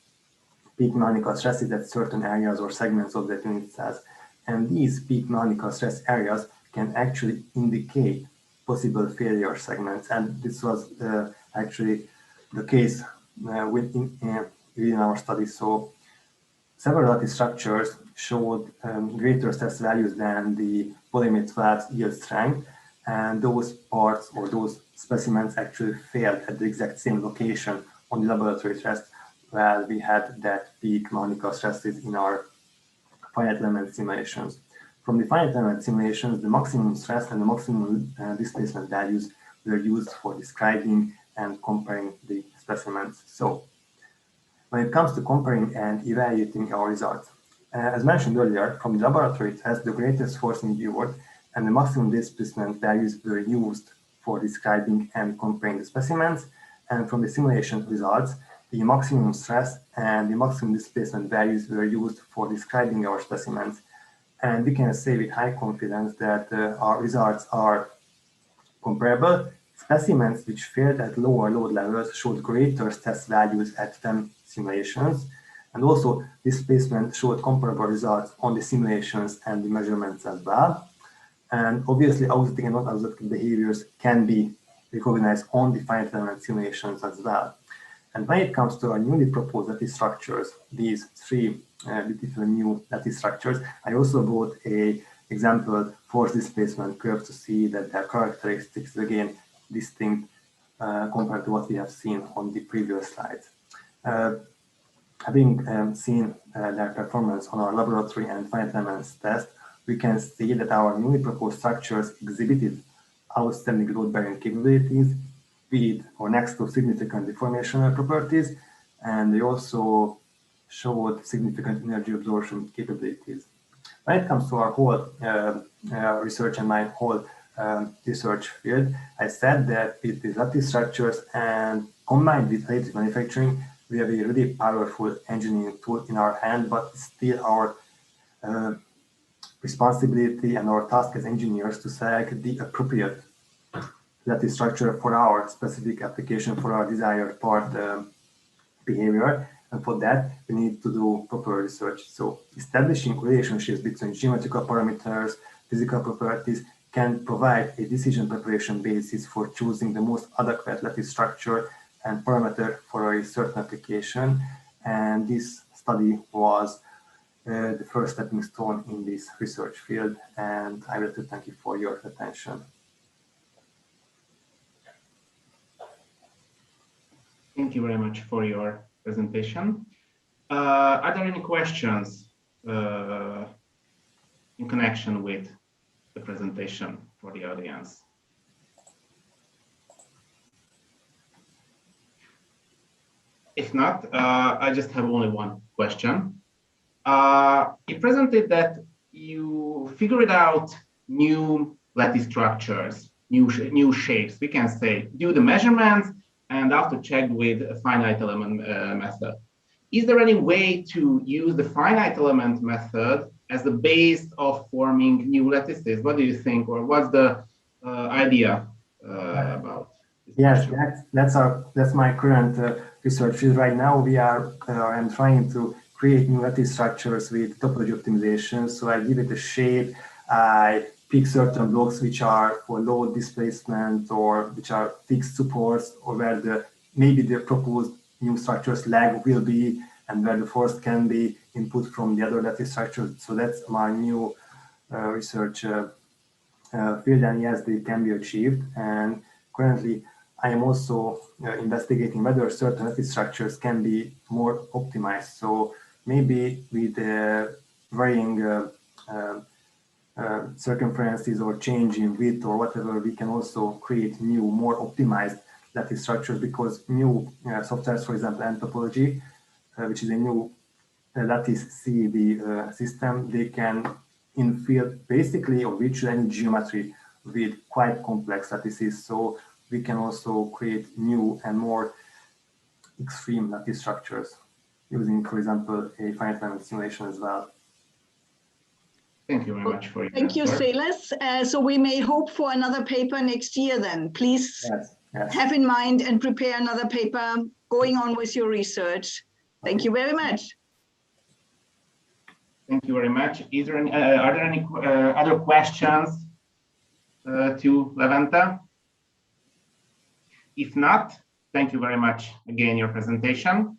peak mechanical stresses at certain areas or segments of the unit cells. And these peak mechanical stress areas can actually indicate possible failure segments. And this was actually the case within our study. So several lattice structures showed greater stress values than the polyimide flat yield strength. And those parts or those specimens actually failed at the exact same location on the laboratory test, where we had that peak mechanical stresses in our finite element simulations. From the finite element simulations, the maximum stress and the maximum displacement values were used for describing and comparing the specimens. So when it comes to comparing and evaluating our results, as mentioned earlier, from the laboratory test, the greatest force endured and the maximum displacement values were used for describing and comparing the specimens. And from the simulation results, the maximum stress and the maximum displacement values were used for describing our specimens. And we can say with high confidence that our results are comparable. Specimens which failed at lower load levels showed greater stress values at FEM simulations. And also displacement showed comparable results on the simulations and the measurements as well. And obviously auxetic and not auxetic behaviors can be recognized on the finite element simulations as well. And when it comes to our newly proposed lattice structures, these three beautiful new lattice structures, I also brought an example force displacement curve to see that their characteristics again distinct compared to what we have seen on the previous slides. Having seen their performance on our laboratory and finite elements test, we can see that our newly proposed structures exhibited outstanding load-bearing capabilities with or next to significant deformational properties, and they also showed significant energy absorption capabilities. When it comes to our whole research and my whole research field, I said that with these lattice structures and combined with additive manufacturing, we have a really powerful engineering tool in our hand, but still our responsibility and our task as engineers to select the appropriate lattice structure for our specific application, for our desired part behavior. And for that, we need to do proper research. So establishing relationships between geometrical parameters, physical properties can provide a decision preparation basis for choosing the most adequate lattice structure and parameter for a certain application. And this study was the first stepping stone in this research field. And I would like to thank you for your attention. Thank you very much for your presentation. Are there any questions in connection with the presentation for the audience? If not, I just have only one question. You presented that you figured out new lattice structures, new shapes, we can say, do the measurements and after checked with a finite element method. Is there any way to use the finite element method as the base of forming new lattices? What do you think, or what's the idea about? Yes, that's my current research field right now. I'm trying to create new lattice structures with topology optimization. So I give it a shape, I pick certain blocks which are for low displacement or which are fixed supports, or where maybe the proposed new structures lag will be, and where the force can be input from the other lattice structures. So that's my new research field, and yes, they can be achieved. And currently, I am also investigating whether certain lattice structures can be more optimized. So maybe with varying circumferences or change in width or whatever, we can also create new, more optimized lattice structures, because new softwares, for example, N-topology, which is a new lattice CEB system, they can infill basically or virtual any geometry with quite complex lattices. So we can also create new and more extreme lattice structures using, for example, a finite element simulation as well. Thank you very much for your Thank you, answer. Seles. So we may hope for another paper next year then. Please yes. have in mind and prepare another paper going on with your research. Thank you very much. Thank you very much. Is there any, are there any other questions to Levente? If not, thank you very much again your presentation.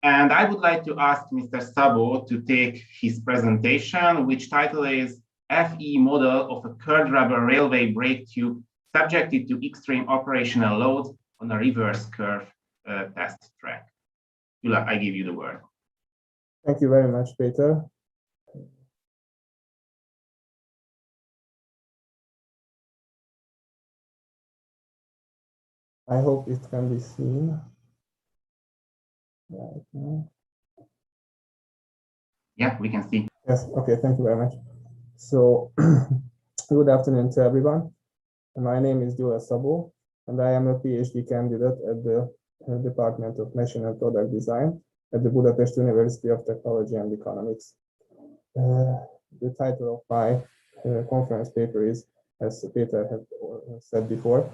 And I would like to ask Mr. Szabo to take his presentation, which title is FE model of a curved rubber railway brake tube subjected to extreme operational load on a reverse curve test track. Gyula, I give you the word. Thank you very much, Peter. I hope it can be seen right now. Yeah, we can see. Yes, okay, thank you very much. So, good afternoon to everyone. My name is Gyula Szabo, and I am a PhD candidate at the Department of Machine and Product Design at the Budapest University of Technology and Economics. The title of my conference paper is, as Peter had said before,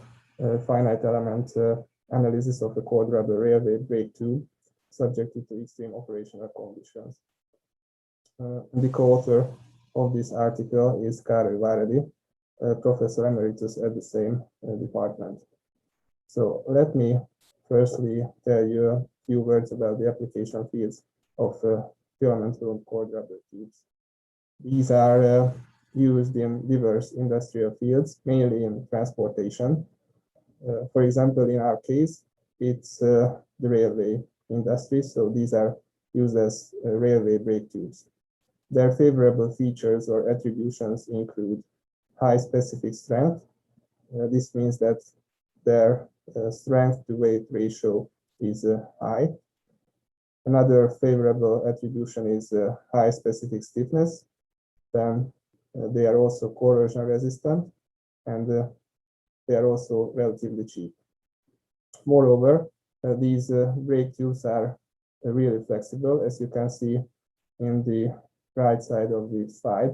finite element analysis of a cold rubber railway brake tube subjected to extreme operational conditions. The co-author of this article is Károly Váradi, Professor Emeritus at the same department. So let me firstly tell you a few words about the application fields of filament-wound cold rubber tubes. These are used in diverse industrial fields, mainly in transportation. For example, in our case, it's the railway industry, so these are used as railway brake tubes. Their favorable features or attributions include high specific strength. This means that their strength to weight ratio is high. Another favorable attribution is high specific stiffness. Then they are also corrosion resistant, and they are also relatively cheap. Moreover, these brake tubes are really flexible, as you can see in the right side of the slide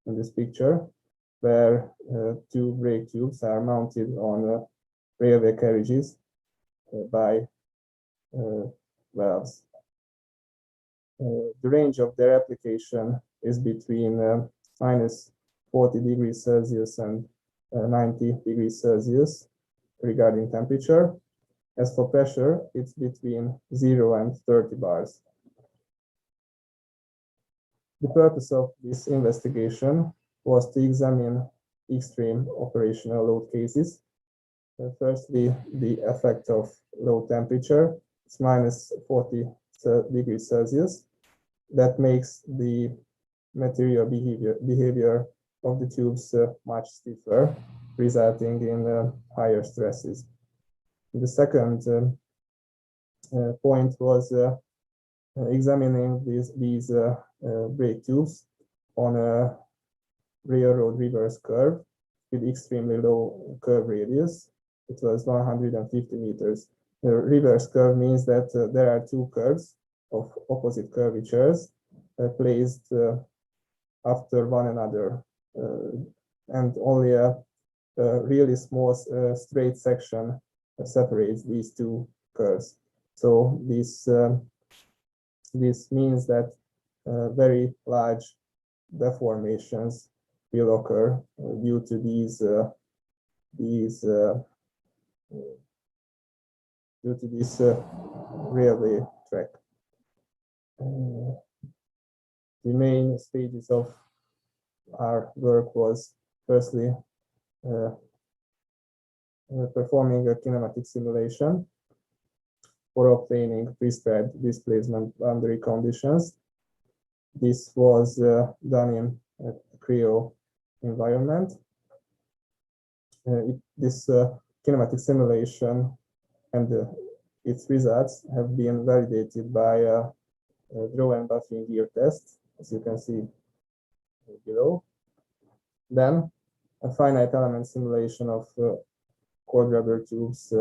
in this picture, where two brake tubes are mounted on railway carriages by valves. The range of their application is between minus 40 degrees Celsius and 90 degrees Celsius regarding temperature. As for pressure, it's between 0 and 30 bars. The purpose of this investigation was to examine extreme operational load cases. Firstly, the effect of low temperature, it's minus 40 degrees Celsius. That makes the material behavior of the tubes much stiffer, resulting in higher stresses. The second point was examining these brake tubes on a railroad reverse curve with extremely low curve radius. It was 150 meters. The reverse curve means that there are two curves of opposite curvatures placed after one another, and only a really small straight section separates these two curves. So this This means that very large deformations will occur due to these railway track. The main stages of our work was firstly performing a kinematic simulation for obtaining prescribed displacement boundary conditions. This was done in a Creo environment. This kinematic simulation and its results have been validated by a draw and buffing gear test, as you can see below. Then a finite element simulation of cord rubber tubes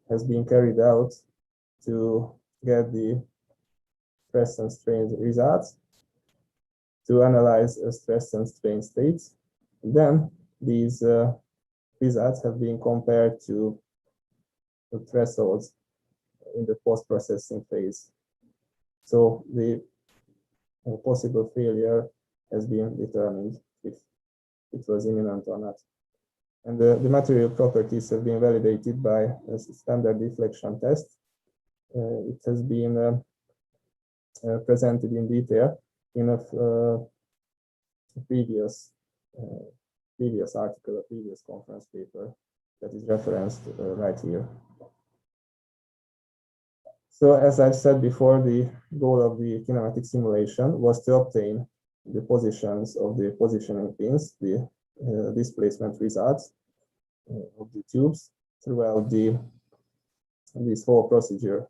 has been carried out to get the stress and strain results, to analyze stress and strain states. Then these results have been compared to the thresholds in the post-processing phase. So the possible failure has been determined if it was imminent or not. And the material properties have been validated by a standard deflection test. It has been presented in detail in a previous article, a previous conference paper that is referenced right here. So as I've said before, the goal of the kinematic simulation was to obtain the positions of the positioning pins, the displacement results of the tubes throughout this whole procedure.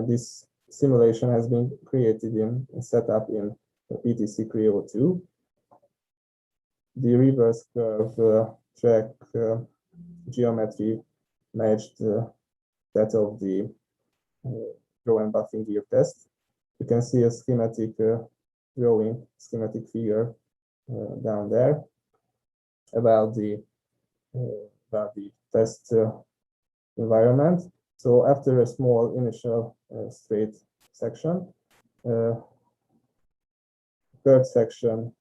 This simulation has been created and set up in PTC Creo 2. The reverse curve track geometry matched that of the draw and buffing gear test. You can see a schematic schematic figure down there about the test environment. So after a small initial straight section, curved section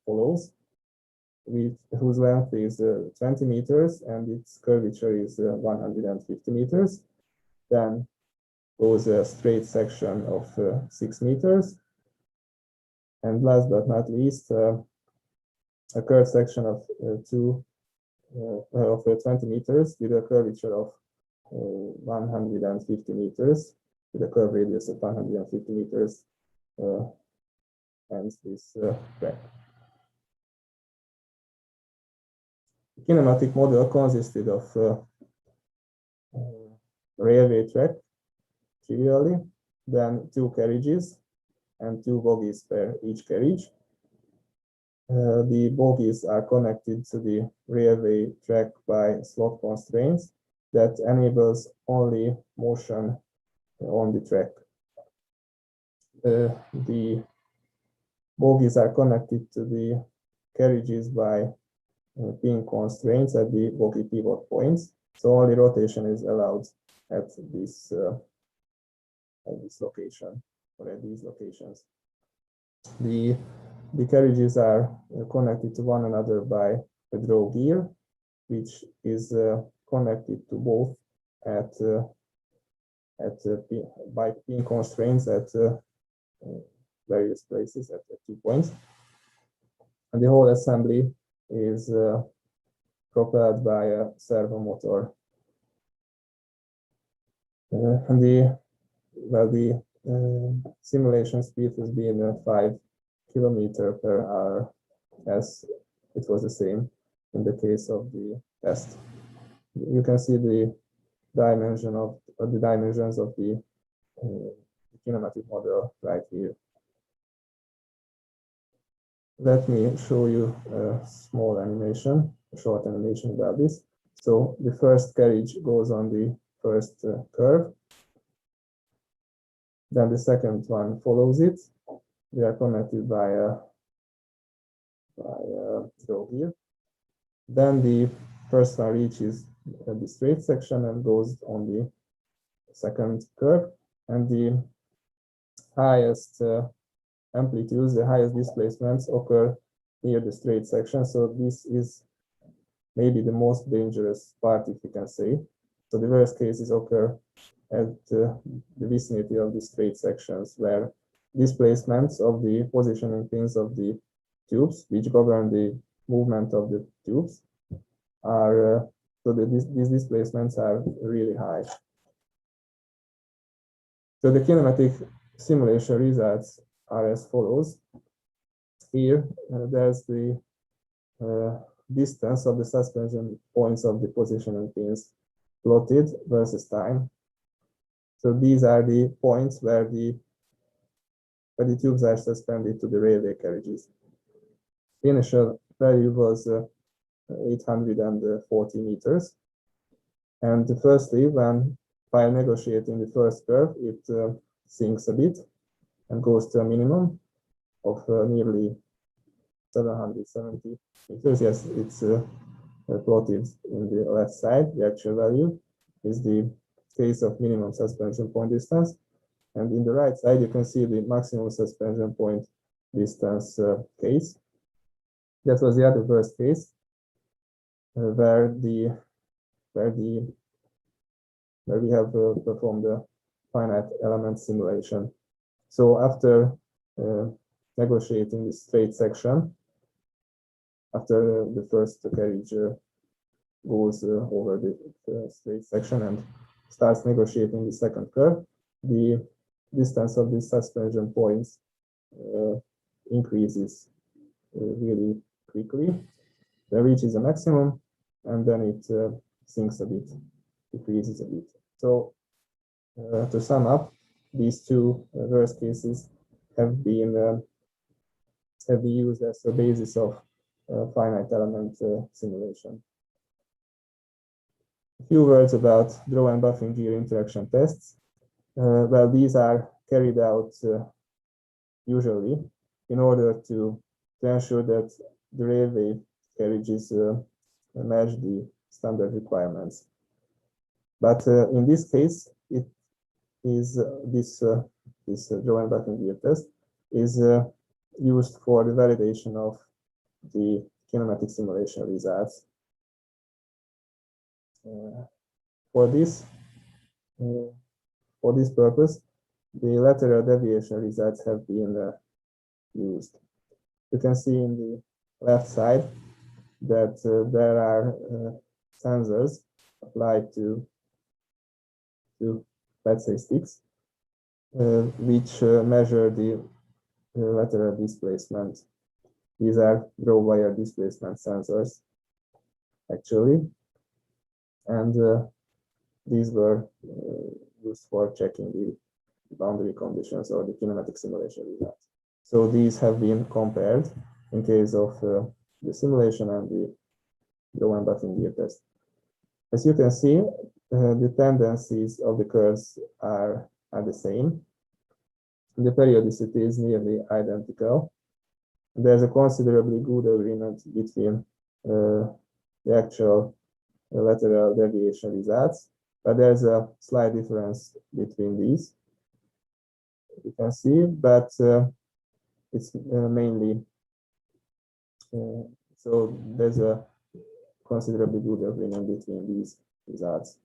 follows, whose length is 20 meters and its curvature is 150 meters. Then goes a straight section of 6 meters. And last but not least, a curved section of 20 meters with a curvature of 150 meters, with a curve radius of 150 meters, ends this track. The kinematic model consisted of railway track, trivially, then 2 carriages and 2 bogies per each carriage. The bogies are connected to the railway track by slot constraints that enables only motion on the track. The bogies are connected to the carriages by pin constraints at the bogie pivot points, so only rotation is allowed at this location or at these locations. The carriages are connected to one another by a draw gear, which is connected to both by pin constraints at various places at 2 points. And the whole assembly is propelled by a servo motor. And the simulation speed has been 5 kilometers per hour, as it was the same in the case of the test. You can see the dimensions of the kinematic model right here. Let me show you a small animation, a short animation about this. So the first carriage goes on the first curve. Then the second one follows it. They are connected by a draw gear. Then the first one reaches the straight section and goes on the second curve. And the highest amplitudes, the highest displacements occur near the straight section. So this is maybe the most dangerous part, if you can say. So the worst cases occur at the vicinity of the straight sections, where displacements of the positioning pins of the tubes, which govern the movement of the tubes, are these displacements are really high. So the kinematic simulation results are as follows. Here, there's the distance of the suspension points of the positioning pins plotted versus time. So these are the points where the tubes are suspended to the railway carriages. The initial value was 840 meters. And firstly, while negotiating the first curve, it sinks a bit and goes to a minimum of nearly 770 meters. Yes, it's plotted in the left side. The actual value is the case of minimum suspension point distance. And in the right side, you can see the maximum suspension point distance case. That was the other worst case, where we have performed a finite element simulation. So after negotiating the straight section, after the first carriage goes over the straight section and starts negotiating the second curve, the distance of the suspension points increases really quickly. It reaches a maximum, and then it sinks a bit, decreases a bit. So to sum up, these two worst cases have been used as a basis of finite element simulation. A few words about draw and buffing gear interaction tests. Well, these are carried out usually in order to ensure that the railway carriages match the standard requirements. But in this case, it is this draw and buffing gear test is used for the validation of the kinematic simulation results. For this purpose, the lateral deviation results have been used. You can see in the left side that there are sensors applied to let's say sticks, which measure the lateral displacement. These are draw wire displacement sensors, actually, and these were used for checking the boundary conditions or the kinematic simulation results. So these have been compared in case of the simulation and the draw and buffing gear test. As you can see, the tendencies of the curves are the same. The periodicity is nearly identical. There's a considerably good agreement between the actual lateral deviation results, but there's a slight difference between these. You can see, but it's mainly so there's a considerably good agreement between these results.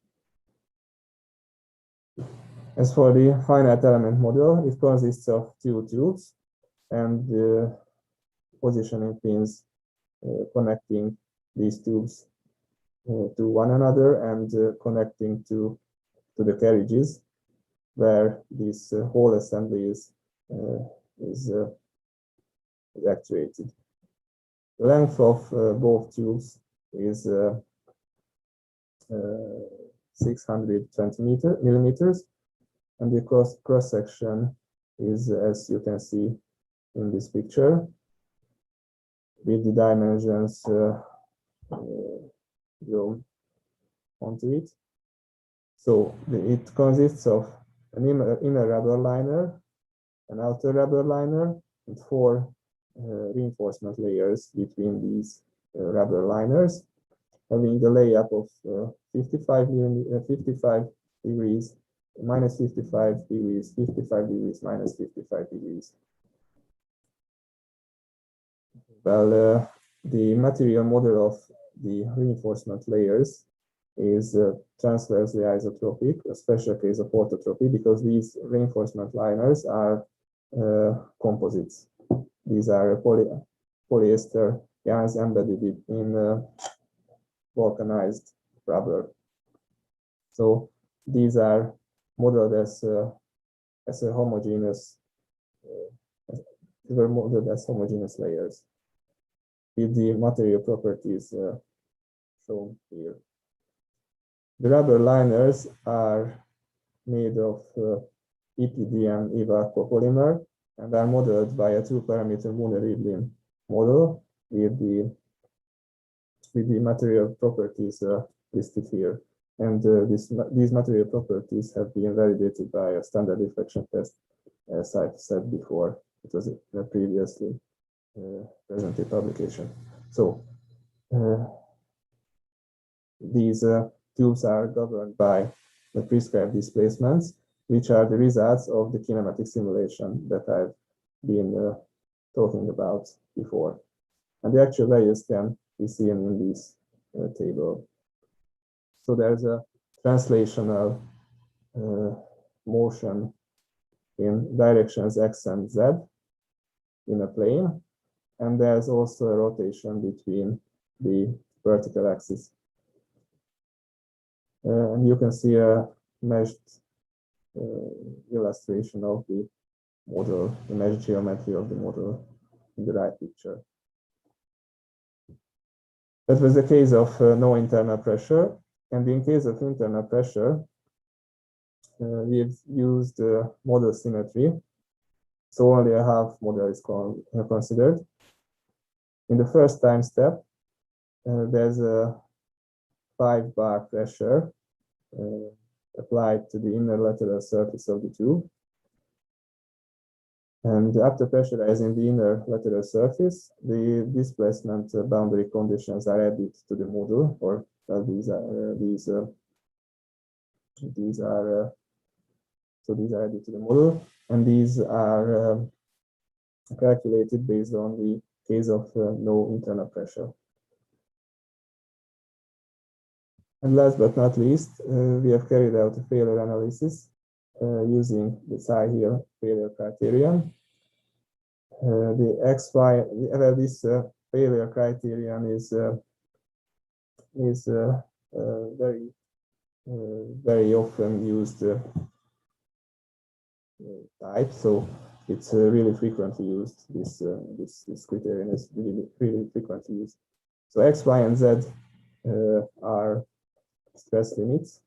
As for the finite element model, it consists of two tubes and the positioning pins connecting these tubes to one another and connecting to the carriages, where this whole assembly is actuated. The length of both tubes is 620 millimeters, and the cross section is, as you can see in this picture, with the dimensions drawn onto it. So it consists of an inner rubber liner, an outer rubber liner, and four reinforcement layers between these rubber liners, having the layup of 55 degrees minus 55 degrees, 55 degrees, minus 55 degrees. Well, the material model of the reinforcement layers is transversely isotropic, a special case of orthotropy, because these reinforcement liners are composites. These are polyester yarns embedded in vulcanized rubber. So these are modeled as a homogeneous, they were modeled as homogeneous layers with the material properties shown here. The rubber liners are made of EPDM EVA copolymer and are modeled by a two-parameter Muller-Rivlin model with the material properties listed here. And these material properties have been validated by a standard reflection test, as I've said before. It was a previously presented publication. So these tubes are governed by the prescribed displacements, which are the results of the kinematic simulation that I've been talking about before. And the actual values can be seen in this table. So there's a translational motion in directions x and z in a plane, and there's also a rotation between the vertical axis. And you can see a meshed illustration of the model, the mesh geometry of the model in the right picture. That was the case of no internal pressure. And in case of internal pressure, we've used model symmetry. So only a half model is considered. In the first time step, there's a 5-bar pressure applied to the inner lateral surface of the tube. And after pressurizing the inner lateral surface, the displacement boundary conditions are added to the model, or these are added to the model, and these are calculated based on the case of no internal pressure. And last but not least, we have carried out a failure analysis using the Tsai-Hill failure criterion. The XY, this failure criterion is very often used type, so it's really frequently used. This criterion is really frequently used. So X, Y, and Z are stress limits,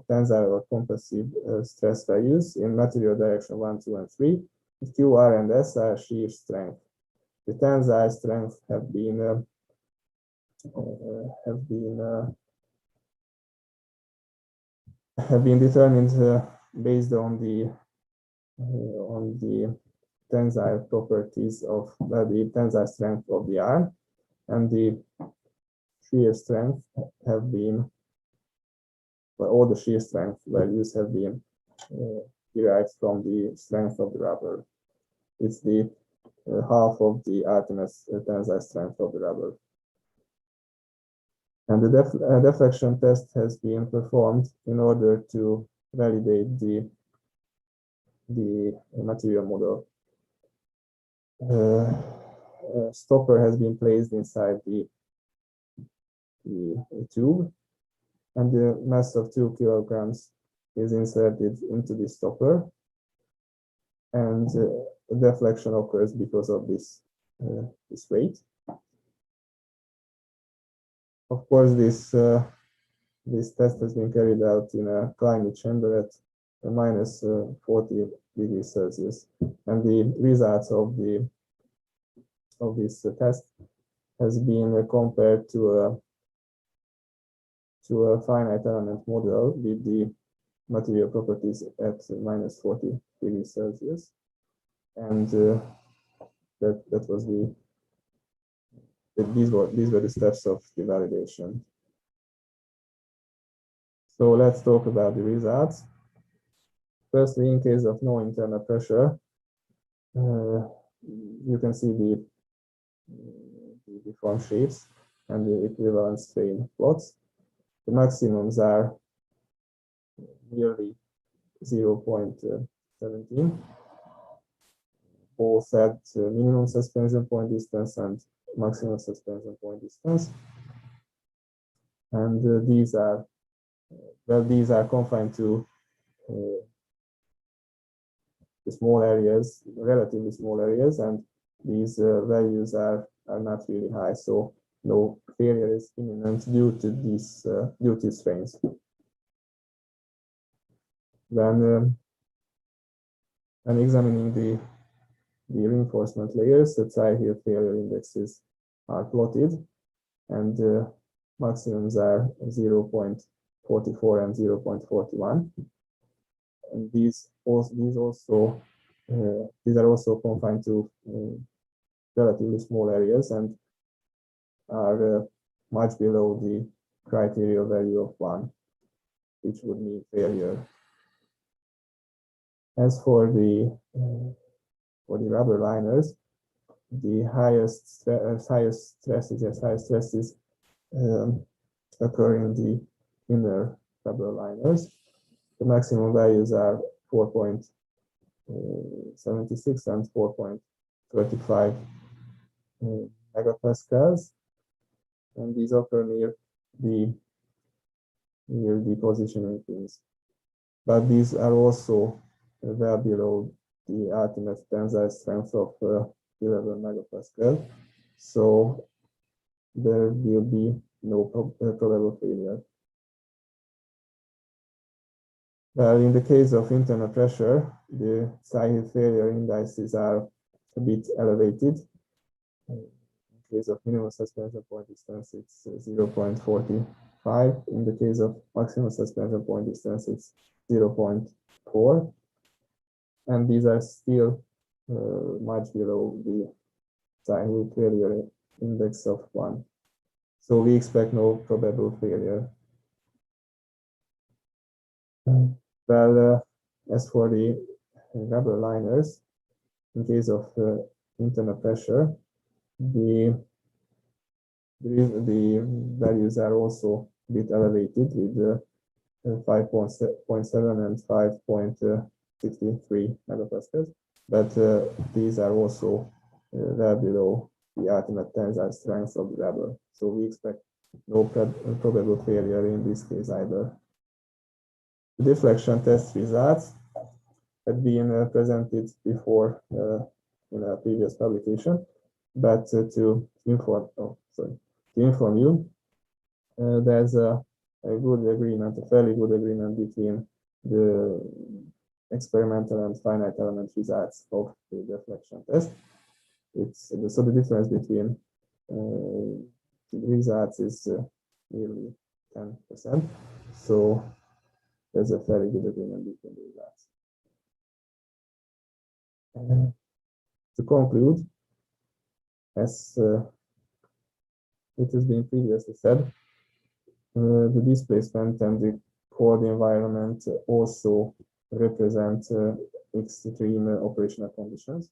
tensile or compressive stress values in material direction 1, 2, and 3. Q, R, and S are shear strength. The tensile strength have been determined based on the tensile properties of the tensile strength of the arm, and the shear strength have been, well, all the shear strength values have been derived from the strength of the rubber. It's the half of the Artemis tensile strength of the rubber. And the deflection test has been performed in order to validate the material model. A stopper has been placed inside the tube, and the mass of 2 kilograms is inserted into the stopper, and deflection occurs because of this weight. Of course, this test has been carried out in a climate chamber at minus 40 degrees Celsius, and the results of this test has been compared to a finite element model with the material properties at minus 40 degrees Celsius, and that was these were the steps of the validation. So let's talk about the results. Firstly, in case of no internal pressure, you can see the deformed shapes and the equivalent strain plots. The maximums are nearly 0.17, both at minimum suspension point distance and maximum suspension point distance. And these are confined to the small areas, relatively small areas, and these values are not really high, so no failure is imminent due to these strains. When examining the reinforcement layers, the tri-heel failure indexes are plotted, and maximums are 0.44 and 0.41. And these are also confined to relatively small areas and are much below the criteria value of 1, which would mean failure. As for the rubber liners, the highest stresses occur in the inner rubber liners. The maximum values are 4.76 and 4.35 megapascals, and these occur near the positioning pins. But these are also well below the ultimate tensile strength of 11 megapascal, so there will be no probable failure. Well, in the case of internal pressure, the tri-heel failure indices are a bit elevated. In case of minimum suspension point distance, it's 0.45. In the case of maximum suspension point distance, it's 0.4. And these are still much below the tri-heel failure index of 1. So we expect no probable failure. Well, as for the rubber liners, in case of internal pressure, the values are also a bit elevated with 5.7 and 5.63 megapascals, but these are also well below the ultimate tensile strength of the rubber. So we expect no probable failure in this case either. The deflection test results had been presented before in a previous publication, but to inform you, there's a good agreement, a fairly good agreement between the experimental and finite element results of the deflection test. So the difference between the results is nearly 10%. So there's a fairly good agreement between the results. To conclude, as it has been previously said, the displacement and the cold environment also represent extreme operational conditions,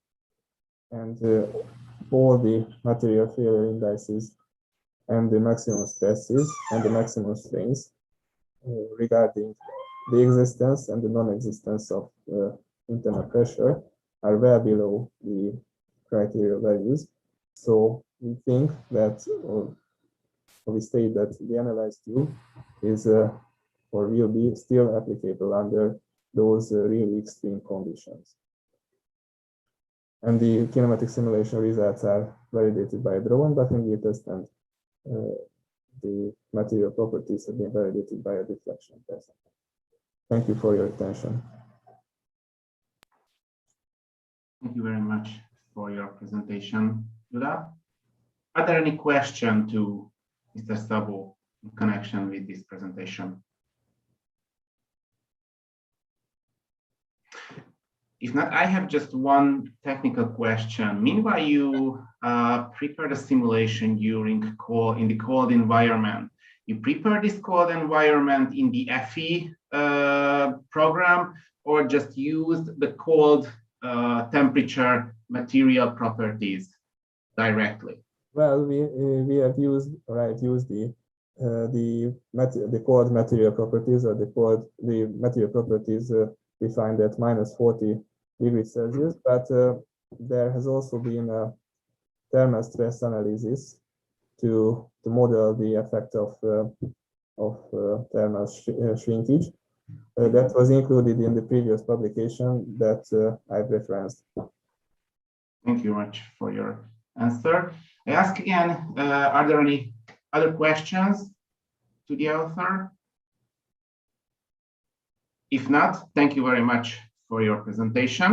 and all the material failure indices and the maximum stresses and the maximum strains regarding the existence and the non-existence of internal pressure are well below the criteria values. So we think that, or we state that the analyzed tube is or will be still applicable under those really extreme conditions. And the kinematic simulation results are validated by a Drowan Buckingham test, and the material properties have been validated by a deflection test. Thank you for your attention. Thank you very much for your presentation, Duda. Are there any questions to Mr. Sabo in connection with this presentation? If not, I have just one technical question. Meanwhile, you prepared a simulation during in the cold environment. you prepare this code environment in the FE program, or just used the cold temperature material properties directly? Well, we have used the cold material properties, or the material properties defined at -40 degrees Celsius, but there has also been a thermal stress analysis to model the effect of thermal shrinkage. That was included in the previous publication that I've referenced. Thank you much for your answer. I ask again, are there any other questions to the author? If not, thank you very much for your presentation.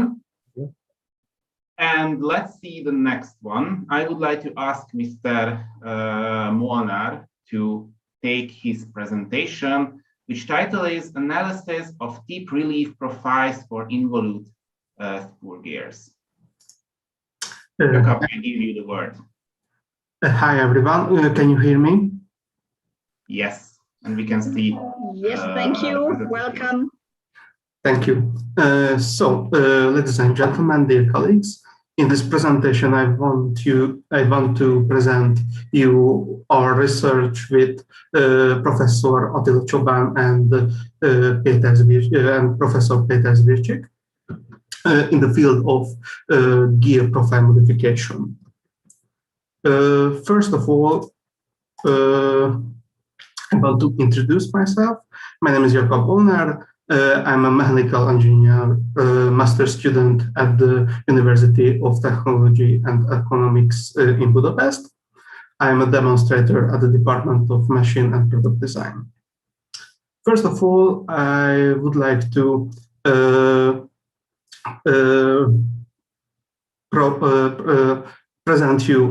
And let's see the next one. I would like to ask Mr. Molnar to take his presentation, which title is Analysis of Tip Relief Profiles for Involute Spool Gears. Jakob, I give you the word. Hi, everyone. Can you hear me? Yes, and we can see. Yes, thank you. Welcome. Thank you. Ladies and gentlemen, dear colleagues, in this presentation, I want to present you our research with Professor Attila Csoban and Professor Péter Zvircsik in the field of gear profile modification. First of all, I want to introduce myself. My name is Jakob Molnar. I'm a mechanical engineer, master student at the University of Technology and Economics in Budapest. I'm a demonstrator at the Department of Machine and Product Design. First of all, I would like to present you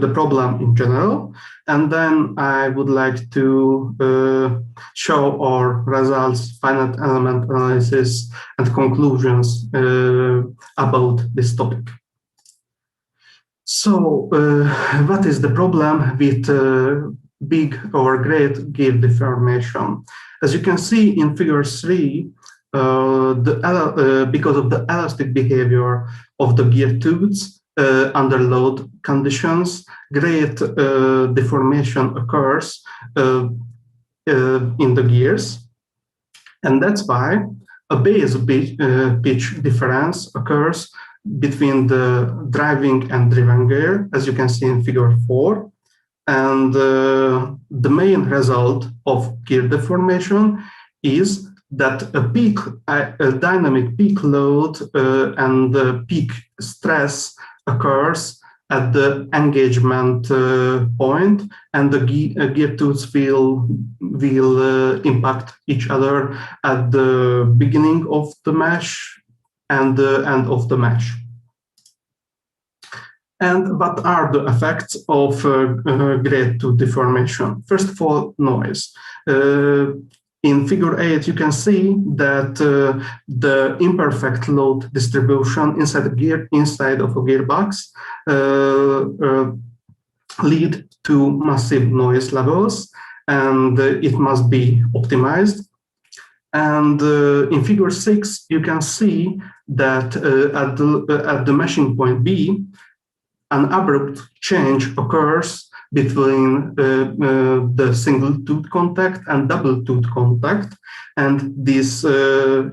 the problem in general, and then I would like to show our results, finite element analysis, and conclusions about this topic. So, what is the problem with big or great gear deformation? As you can see in figure 3, because of the elastic behavior of the gear tooths, under load conditions, great deformation occurs in the gears, and that's why a base pitch difference occurs between the driving and driven gear, as you can see in figure 4, and the main result of gear deformation is that a dynamic peak load and peak stress occurs at the engagement point, and the gear tooths will impact each other at the beginning of the mesh and the end of the mesh. And what are the effects of grade 2 deformation? First of all, noise. In figure 8, you can see that the imperfect load distribution inside of a gearbox lead to massive noise levels, and it must be optimized. And in figure 6, you can see that at the meshing point B, an abrupt change occurs between the single tooth contact and double tooth contact, and these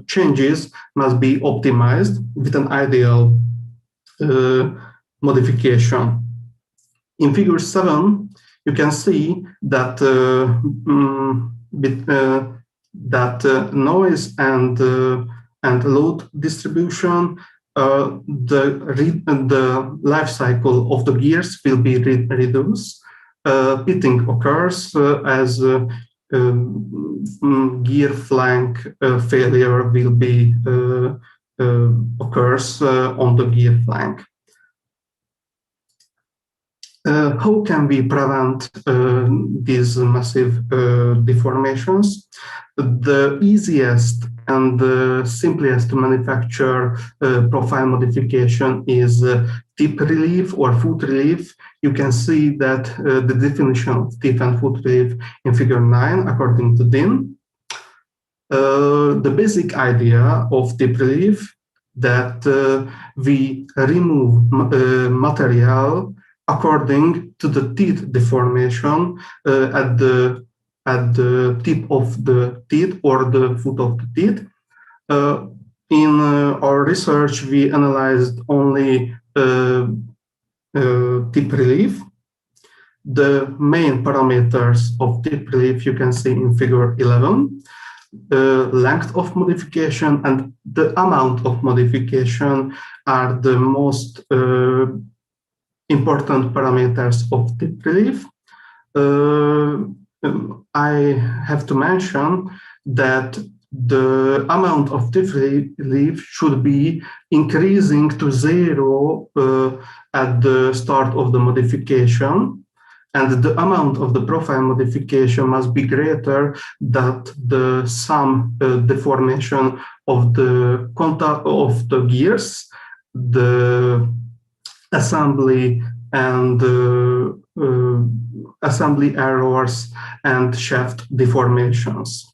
changes must be optimized with an ideal modification. In figure 7, you can see that noise and load distribution, the life cycle of the gears will be reduced. Pitting occurs as gear flank failure will be occurs on the gear flank. How can we prevent these massive deformations? The easiest and the simplest to manufacture profile modification is tip relief or foot relief you can see that the definition of tip and foot relief in figure 9 according to Dean. The basic idea of tip relief that we remove material according to the teeth deformation at the tip of the teeth or the foot of the teeth. In our research, we analyzed only tip relief. The main parameters of tip relief you can see in figure 11. The length of modification and the amount of modification are the most important parameters of tip relief. I have to mention that the amount of tip relief should be increasing to 0 at the start of the modification, and the amount of the profile modification must be greater than the sum deformation of the contact of the gears, the assembly and assembly errors and shaft deformations.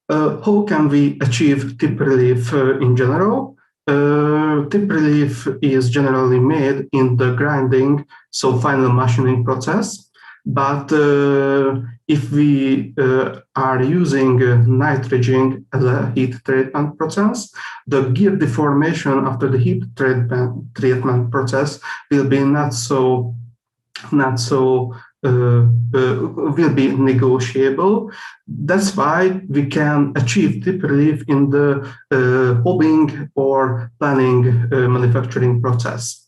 How can we achieve tip relief in general? Tip relief is generally made in the grinding, so final machining process. But if we are using nitrogen as a heat treatment process, the gear deformation after the heat treatment process will be will be negotiable. That's why we can achieve tip relief in the hobbing or planning manufacturing process.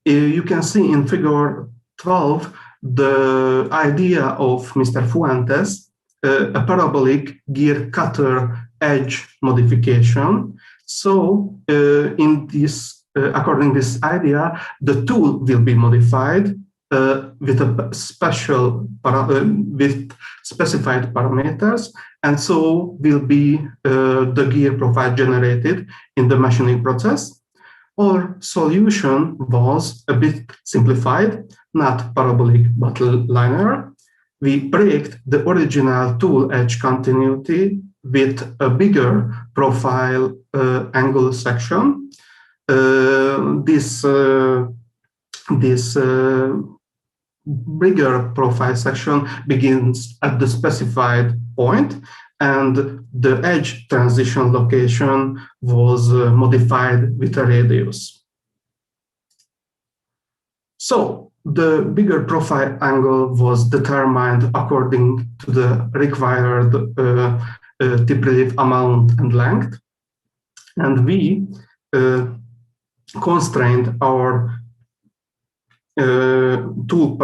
You can see in figure 12 the idea of Mr. Fuentes, a parabolic gear cutter edge modification. So in this, according to this idea, the tool will be modified with a with specified parameters, and so will be the gear profile generated in the machining process. Our solution was a bit simplified, not parabolic but linear. We break the original tool edge continuity with a bigger profile angle section. This bigger profile section begins at the specified point, and the edge transition location was modified with a radius. So the bigger profile angle was determined according to the required tip relief amount and length, and we constrained our tool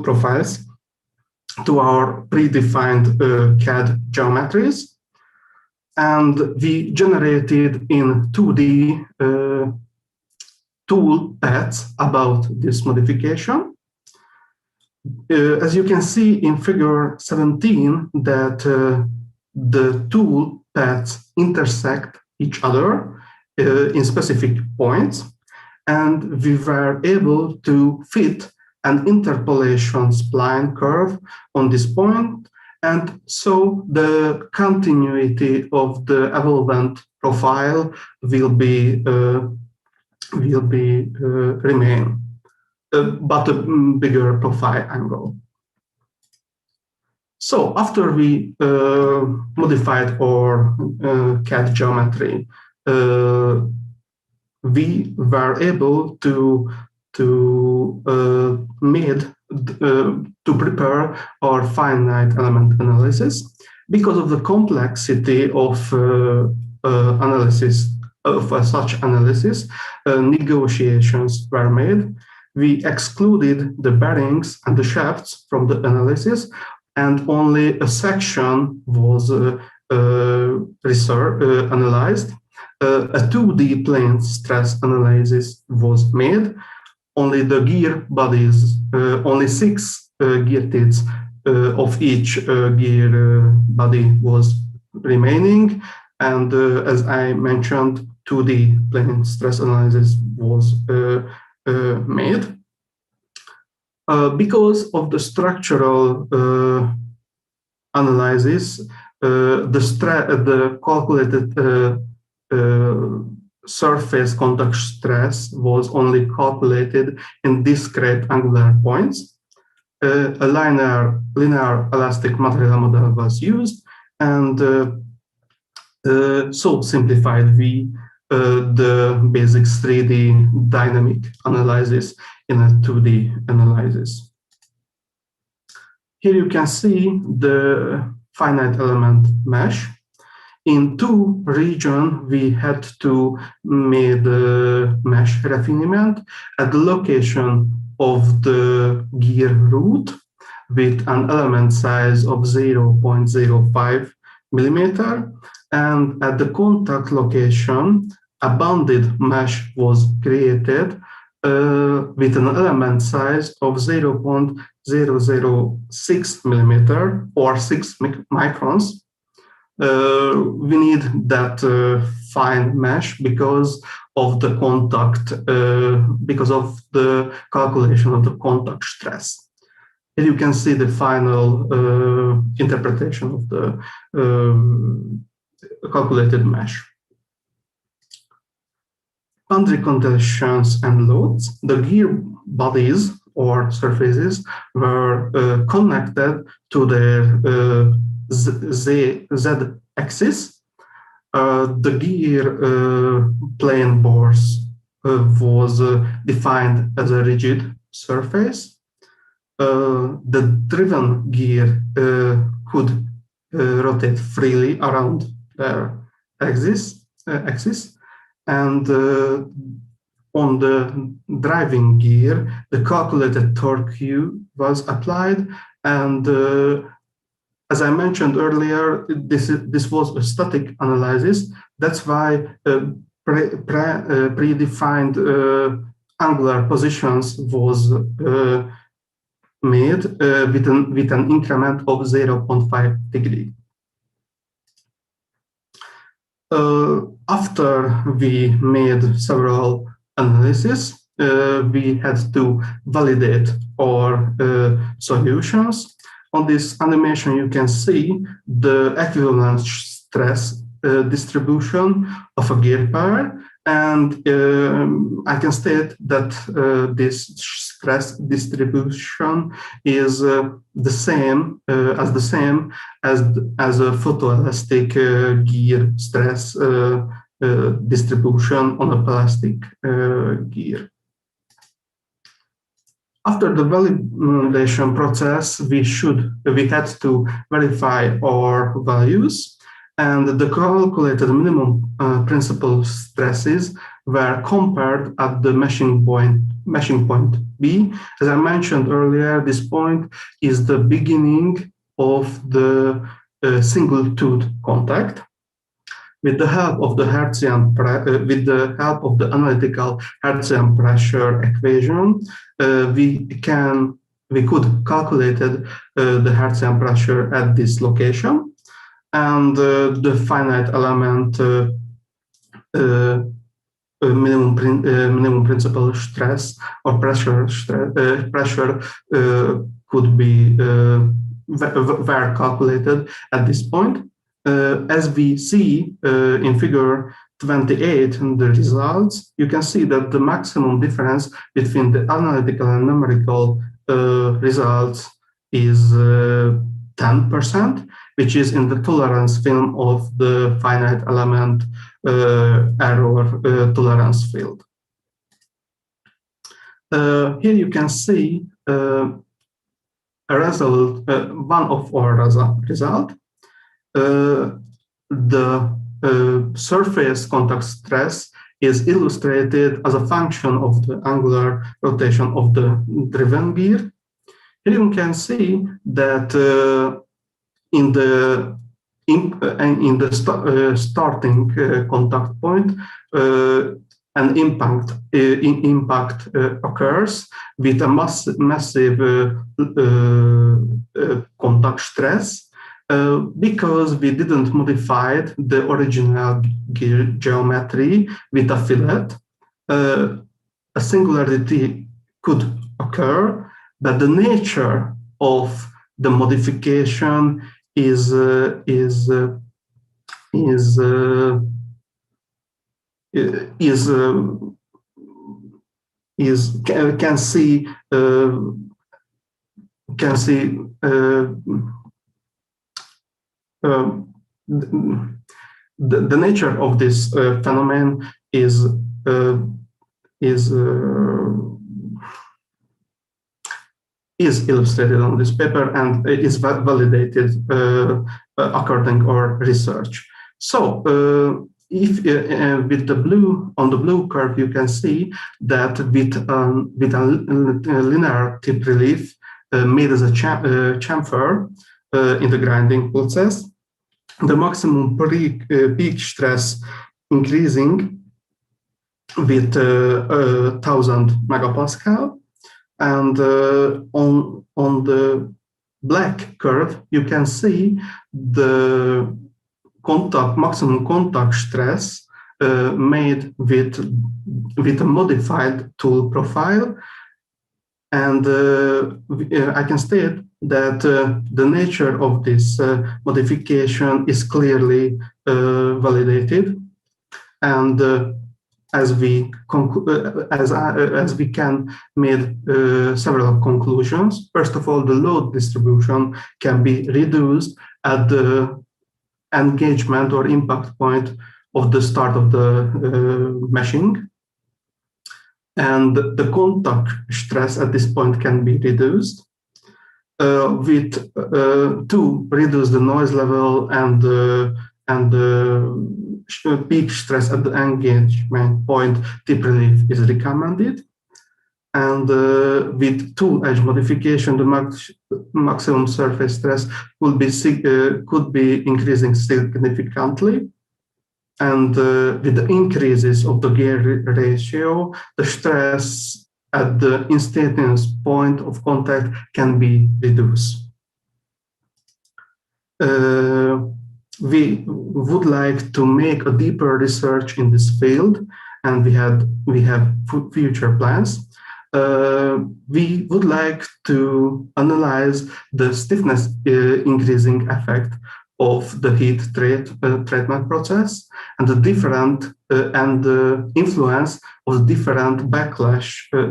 profiles to our predefined CAD geometries, and we generated in 2D tool paths about this modification. As you can see in figure 17, that the tool paths intersect each other in specific points, and we were able to fit an interpolation spline curve on this point, and so the continuity of the evolvent profile will remain, but a bigger profile angle. So after we modified our CAD geometry, we were able to prepare our finite element analysis. Because of the complexity of such analysis, negotiations were made. We excluded the bearings and the shafts from the analysis, and only a section was analyzed. A 2D plane stress analysis was made. Only the gear bodies, only 6 gear teeth of each gear body was remaining. And as I mentioned, 2D plane stress analysis was made. Because of the structural analysis, the calculated surface contact stress was only calculated in discrete angular points. A linear elastic material model was used, and so simplified we the basic 3D dynamic analysis in a 2D analysis. Here you can see the finite element mesh. In two regions, we had to make the mesh refinement at the location of the gear root with an element size of 0.05 millimeter, and at the contact location, a bounded mesh was created with an element size of 0.006 millimeter or 6 microns. We need that fine mesh because of the contact, because of the calculation of the contact stress. Here you can see the final interpretation of the calculated mesh. Boundary conditions and loads. The gear bodies or surfaces were connected to the z-axis. The gear plane bores was defined as a rigid surface. The driven gear could rotate freely around their axis, and on the driving gear, the calculated torque Q was applied, and as I mentioned earlier, this was a static analysis. That's why predefined angular positions was made with an increment of 0.5 degree. After we made several analyses, we had to validate our solutions. On this animation, you can see the equivalent stress distribution of a gear pair, and I can state that this stress distribution is the same as a photoelastic gear stress distribution on a plastic gear. After the validation process, we had to verify our values, and the calculated minimum principal stresses were compared at the meshing point B. As I mentioned earlier, this point is the beginning of the single tooth contact. With the help of the analytical Hertzian pressure equation, we could calculate the Hertzian pressure at this location, and the finite element minimum principal stress or pressure could be were calculated at this point. As we see in figure 28 in the results, you can see that the maximum difference between the analytical and numerical results is 10%, which is in the tolerance film of the finite element error tolerance field. Here you can see a result, one of our result. The surface contact stress is illustrated as a function of the angular rotation of the driven gear. Here you can see that in the starting contact point, an impact occurs with a massive contact stress. Because we didn't modify the original gear geometry with a fillet, a singularity could occur, but the nature of the modification can see the nature of this phenomenon is illustrated on this paper and is validated according our research. So if with the blue on the blue curve, you can see that with a linear tip relief made as a chamfer in the grinding process, the maximum peak stress increasing with 1000 megapascal, and on the black curve you can see the maximum contact stress made with a modified tool profile, and I can state that the nature of this modification is clearly validated, and as we can make several conclusions. First of all, the load distribution can be reduced at the engagement or impact point of the start of the meshing, and the contact stress at this point can be reduced to reduce the noise level and peak stress at the engagement point. Tip relief is recommended, and with tool edge modification, the maximum surface stress could be increasing significantly, and with the increases of the gear ratio, the stress at the instantaneous point of contact can be reduced. We would like to make a deeper research in this field, and we have future plans. We would like to analyze the stiffness increasing effect of the heat treatment process and the different and the influence of different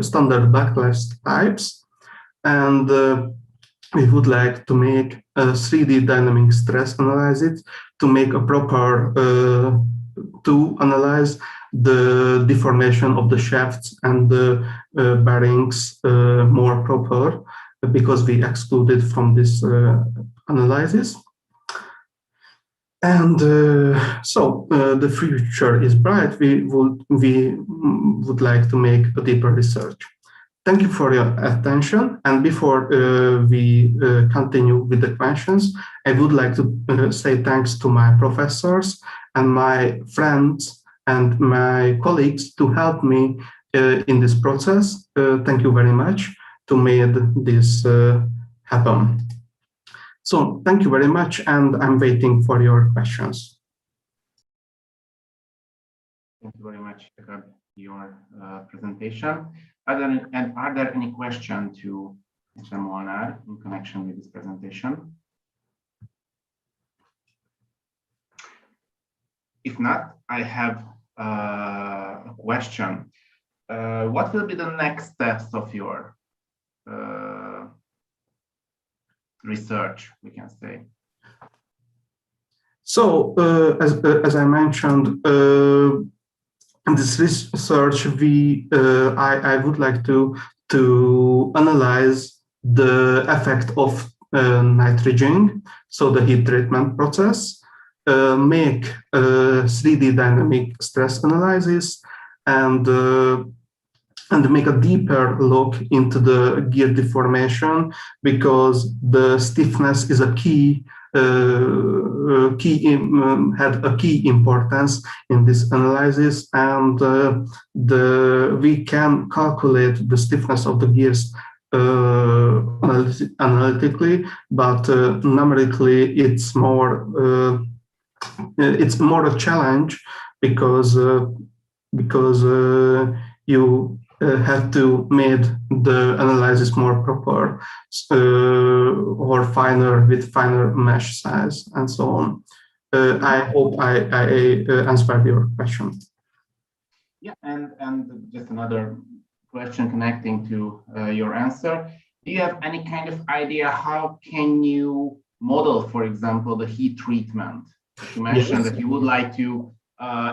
standard backlash types, and we would like to make a 3D dynamic stress analysis to make a proper to analyze the deformation of the shafts and the bearings more proper, because we excluded from this analysis. And so the future is bright. We would like to make a deeper research. Thank you for your attention. And before we continue with the questions, I would like to say thanks to my professors and my friends and my colleagues to help me in this process. Thank you very much to make this happen. So thank you very much, and I'm waiting for your questions. Thank you very much for your presentation. Are there any questions to Mr. Molnar in connection with this presentation? If not, I have a question. What will be the next steps of your research, we can say? So, as I mentioned, in this research, I would like to analyze the effect of nitrogen, so the heat treatment process, make a 3D dynamic stress analysis, and make a deeper look into the gear deformation, because the stiffness is a had a key importance in this analysis, and we can calculate the stiffness of the gears analytically, but numerically it's more a challenge, because you have to make the analysis more proper or finer with finer mesh size and so on. I hope I answered your question. Yeah, and just another question connecting to your answer. Do you have any kind of idea how can you model, for example, the heat treatment? You mentioned that you would like to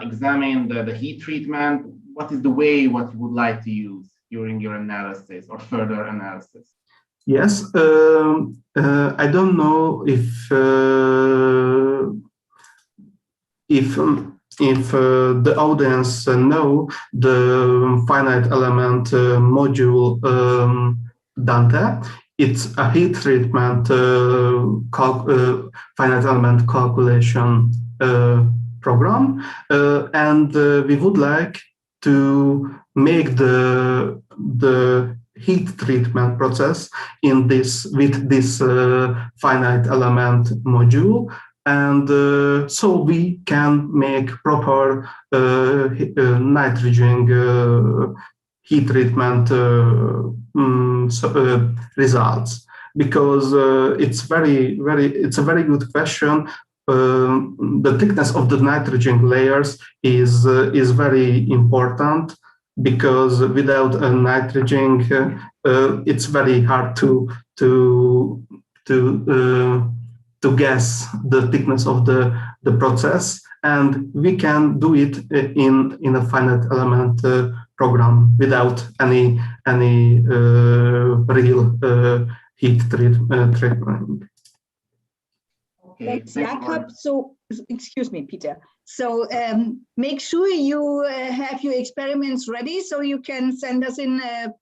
examine the heat treatment. What is the way what you would like to use during your analysis or further analysis? Yes, I don't know if the audience know the finite element module Dante. It's a heat treatment finite element calculation program, and we would like to make the heat treatment process in this with this finite element module, and so we can make proper nitrogen heat treatment results, because it's a very good question. The thickness of the nitrogen layers is very important, because without a nitrogen, it's very hard to guess the thickness of the process, and we can do it in a finite element program without any real heat treatment. Okay, thanks, Jakob. So, excuse me, Peter. So make sure you have your experiments ready so you can send us in a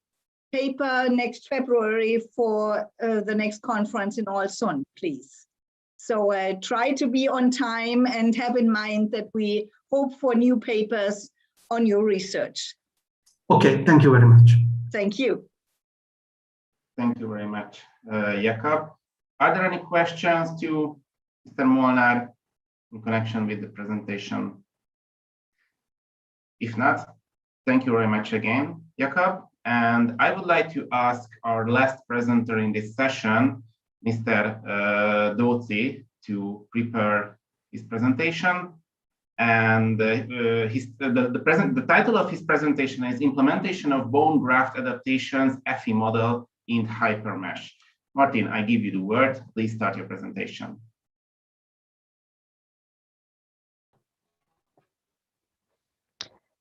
paper next February for the next conference in Ålesund, please. So try to be on time and have in mind that we hope for new papers on your research. Okay, thank you very much. Thank you. Thank you very much, Jakob. Are there any questions to Mr. Molnar in connection with the presentation? If not, thank you very much again, Jakob. And I would like to ask our last presenter in this session, Mr. Dóczy, to prepare his presentation. And the title of his presentation is Implementation of Bone Graft Adaptations FE Model in HyperMesh. Martin, I give you the word. Please start your presentation.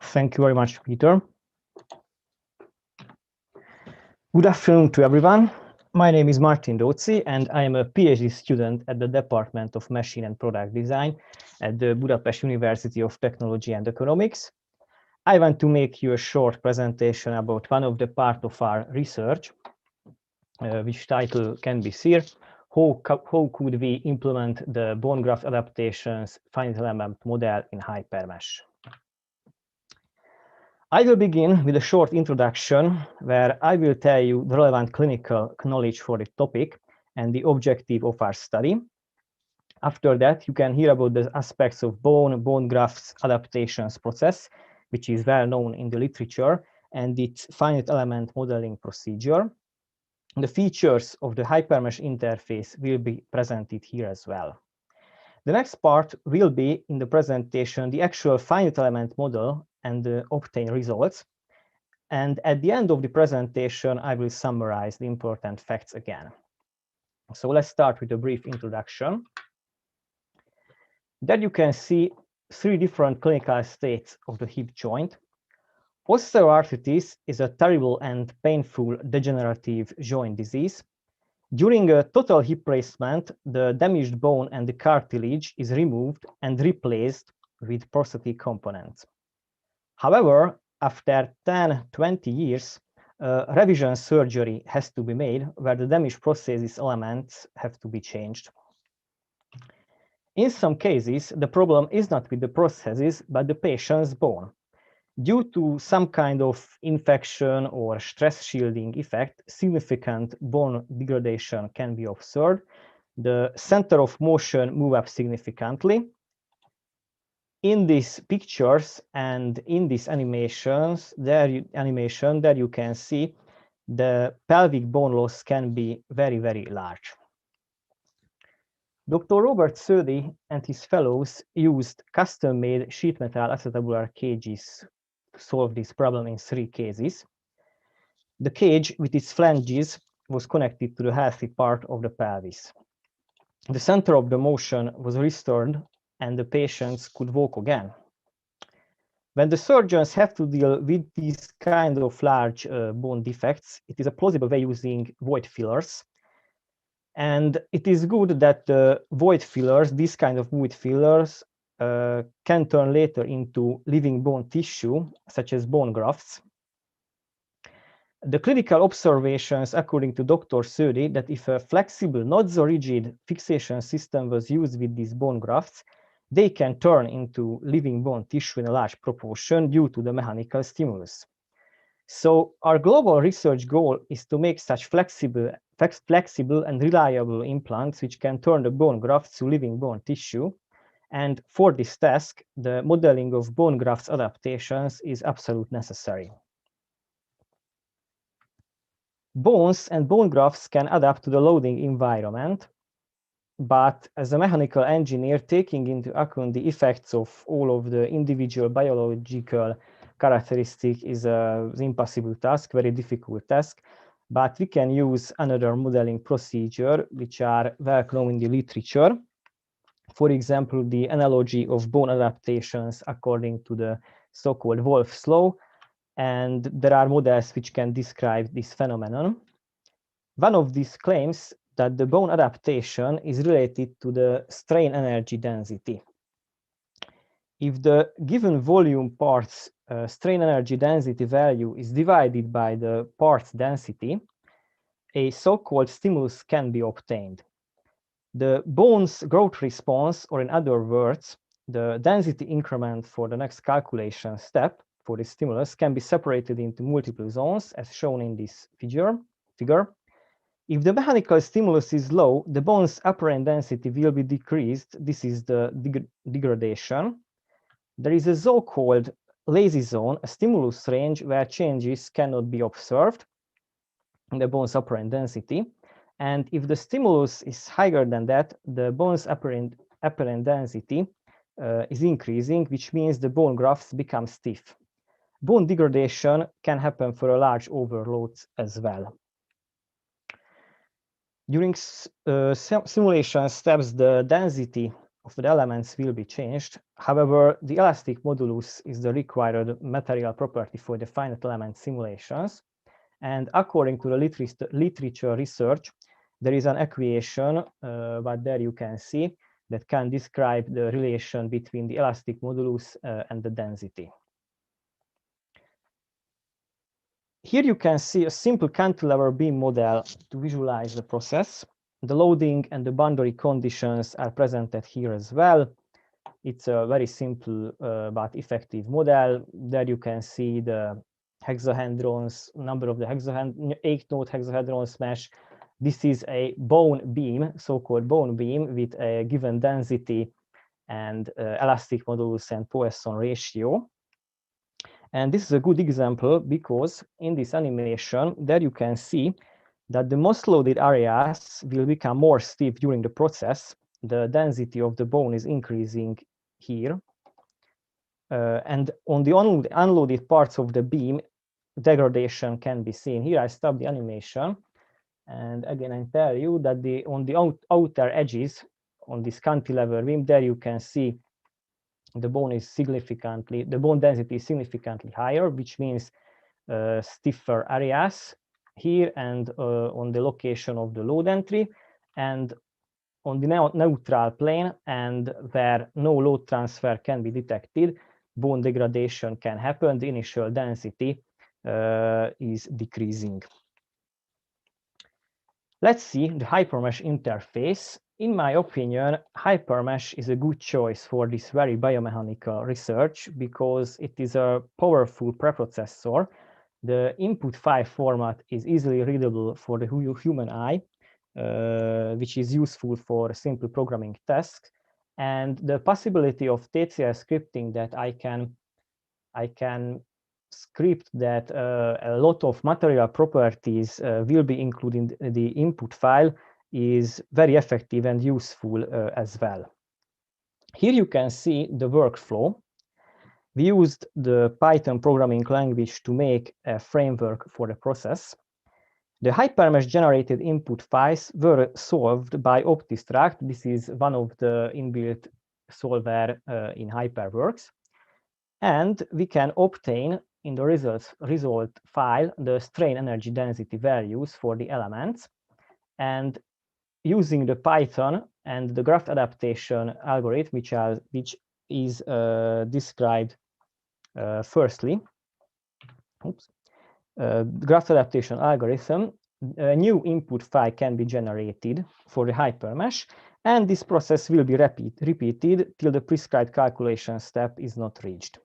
Thank you very much, Peter. Good afternoon to everyone. My name is Martin Dóczy, and I am a PhD student at the Department of Machine and Product Design at the Budapest University of Technology and Economics. I want to make you a short presentation about one of the parts of our research, which title can be here, how could we implement the bone graft adaptations finite element model in HyperMesh. I will begin with a short introduction where I will tell you the relevant clinical knowledge for the topic and the objective of our study. After that, you can hear about the aspects of bone grafts adaptations process, which is well known in the literature, and its finite element modeling procedure. The features of the HyperMesh interface will be presented here as well. The next part will be in the presentation the actual finite element model and the obtained results. And at the end of the presentation, I will summarize the important facts again. So let's start with a brief introduction. There you can see three different clinical states of the hip joint. Osteoarthritis is a terrible and painful degenerative joint disease. During a total hip replacement, the damaged bone and the cartilage is removed and replaced with prosthetic components. However, after 10-20 years, revision surgery has to be made where the damaged prosthesis elements have to be changed. In some cases, the problem is not with the prosthesis, but the patient's bone. Due to some kind of infection or stress shielding effect, significant bone degradation can be observed. The center of motion moves up significantly. in these pictures and in these animations, there you can see the pelvic bone loss can be very, very large. Dr. Robert Södi and his fellows used custom-made sheet metal acetabular cages to solve this problem in 3 cases. The cage with its flanges was connected to the healthy part of the pelvis. The center of the motion was restored and the patients could walk again. When the surgeons have to deal with these kind of large bone defects, it is a plausible way using void fillers. And it is good that the void fillers, this kind of void fillers, can turn later into living bone tissue, such as bone grafts. The clinical observations, according to Dr. Södi, that if a flexible, not so rigid fixation system was used with these bone grafts, they can turn into living bone tissue in a large proportion due to the mechanical stimulus. So our global research goal is to make such flexible and reliable implants which can turn the bone grafts to living bone tissue. And for this task, the modeling of bone grafts adaptations is absolutely necessary. Bones and bone grafts can adapt to the loading environment, but as a mechanical engineer, taking into account the effects of all of the individual biological characteristics is an impossible task, very difficult task, but we can use another modeling procedure which are well known in the literature. For example, the analogy of bone adaptations according to the so-called Wolff's law, and there are models which can describe this phenomenon. One of these claims that the bone adaptation is related to the strain energy density. If the given volume parts strain energy density value is divided by the parts density, a so-called stimulus can be obtained. The bone's growth response, or in other words, the density increment for the next calculation step for the stimulus, can be separated into multiple zones as shown in this figure. If the mechanical stimulus is low, the bone's apparent density will be decreased. This is the degradation. There is a so-called lazy zone, a stimulus range where changes cannot be observed in the bone's apparent density. And if the stimulus is higher than that, the bone's apparent density is increasing, which means the bone grafts become stiff. Bone degradation can happen for a large overload as well. During simulation steps, the density of the elements will be changed. However, the elastic modulus is the required material property for the finite element simulations. And according to the literature research, there is an equation, but there you can see, that can describe the relation between the elastic modulus and the density. Here you can see a simple cantilever beam model to visualize the process. The loading and the boundary conditions are presented here as well. It's a very simple but effective model. There you can see the hexahedrons, number of the 8-node hexahedrons mesh. This is a bone beam, so-called bone beam with a given density and elastic modulus and Poisson ratio. And this is a good example because in this animation, there you can see that the most loaded areas will become more stiff during the process. The density of the bone is increasing here. And on the unloaded parts of the beam, degradation can be seen. Here I stop the animation. And again, I tell you that on the outer edges, on this cantilever beam, there you can see the bone density is significantly higher, which means stiffer areas here and on the location of the load entry, and on the neutral plane and where no load transfer can be detected, bone degradation can happen. The initial density is decreasing. Let's see the hypermesh interface. In my opinion, hypermesh is a good choice for this very biomechanical research because it is a powerful preprocessor. The input file format is easily readable for the human eye, which is useful for simple programming tasks. and the possibility of TCL scripting, that I can script that a lot of material properties will be included in the input file, is very effective and useful as well. Here you can see the workflow. We used the Python programming language to make a framework for the process. The hypermesh generated input files were solved by OptiStruct. This is one of the inbuilt solver in HyperWorks. And we can obtain in the result file the strain energy density values for the elements. And using the Python and the graph adaptation algorithm, which is described firstly, graph adaptation algorithm, a new input file can be generated for the hypermesh, and this process will be repeated till the prescribed calculation step is not reached.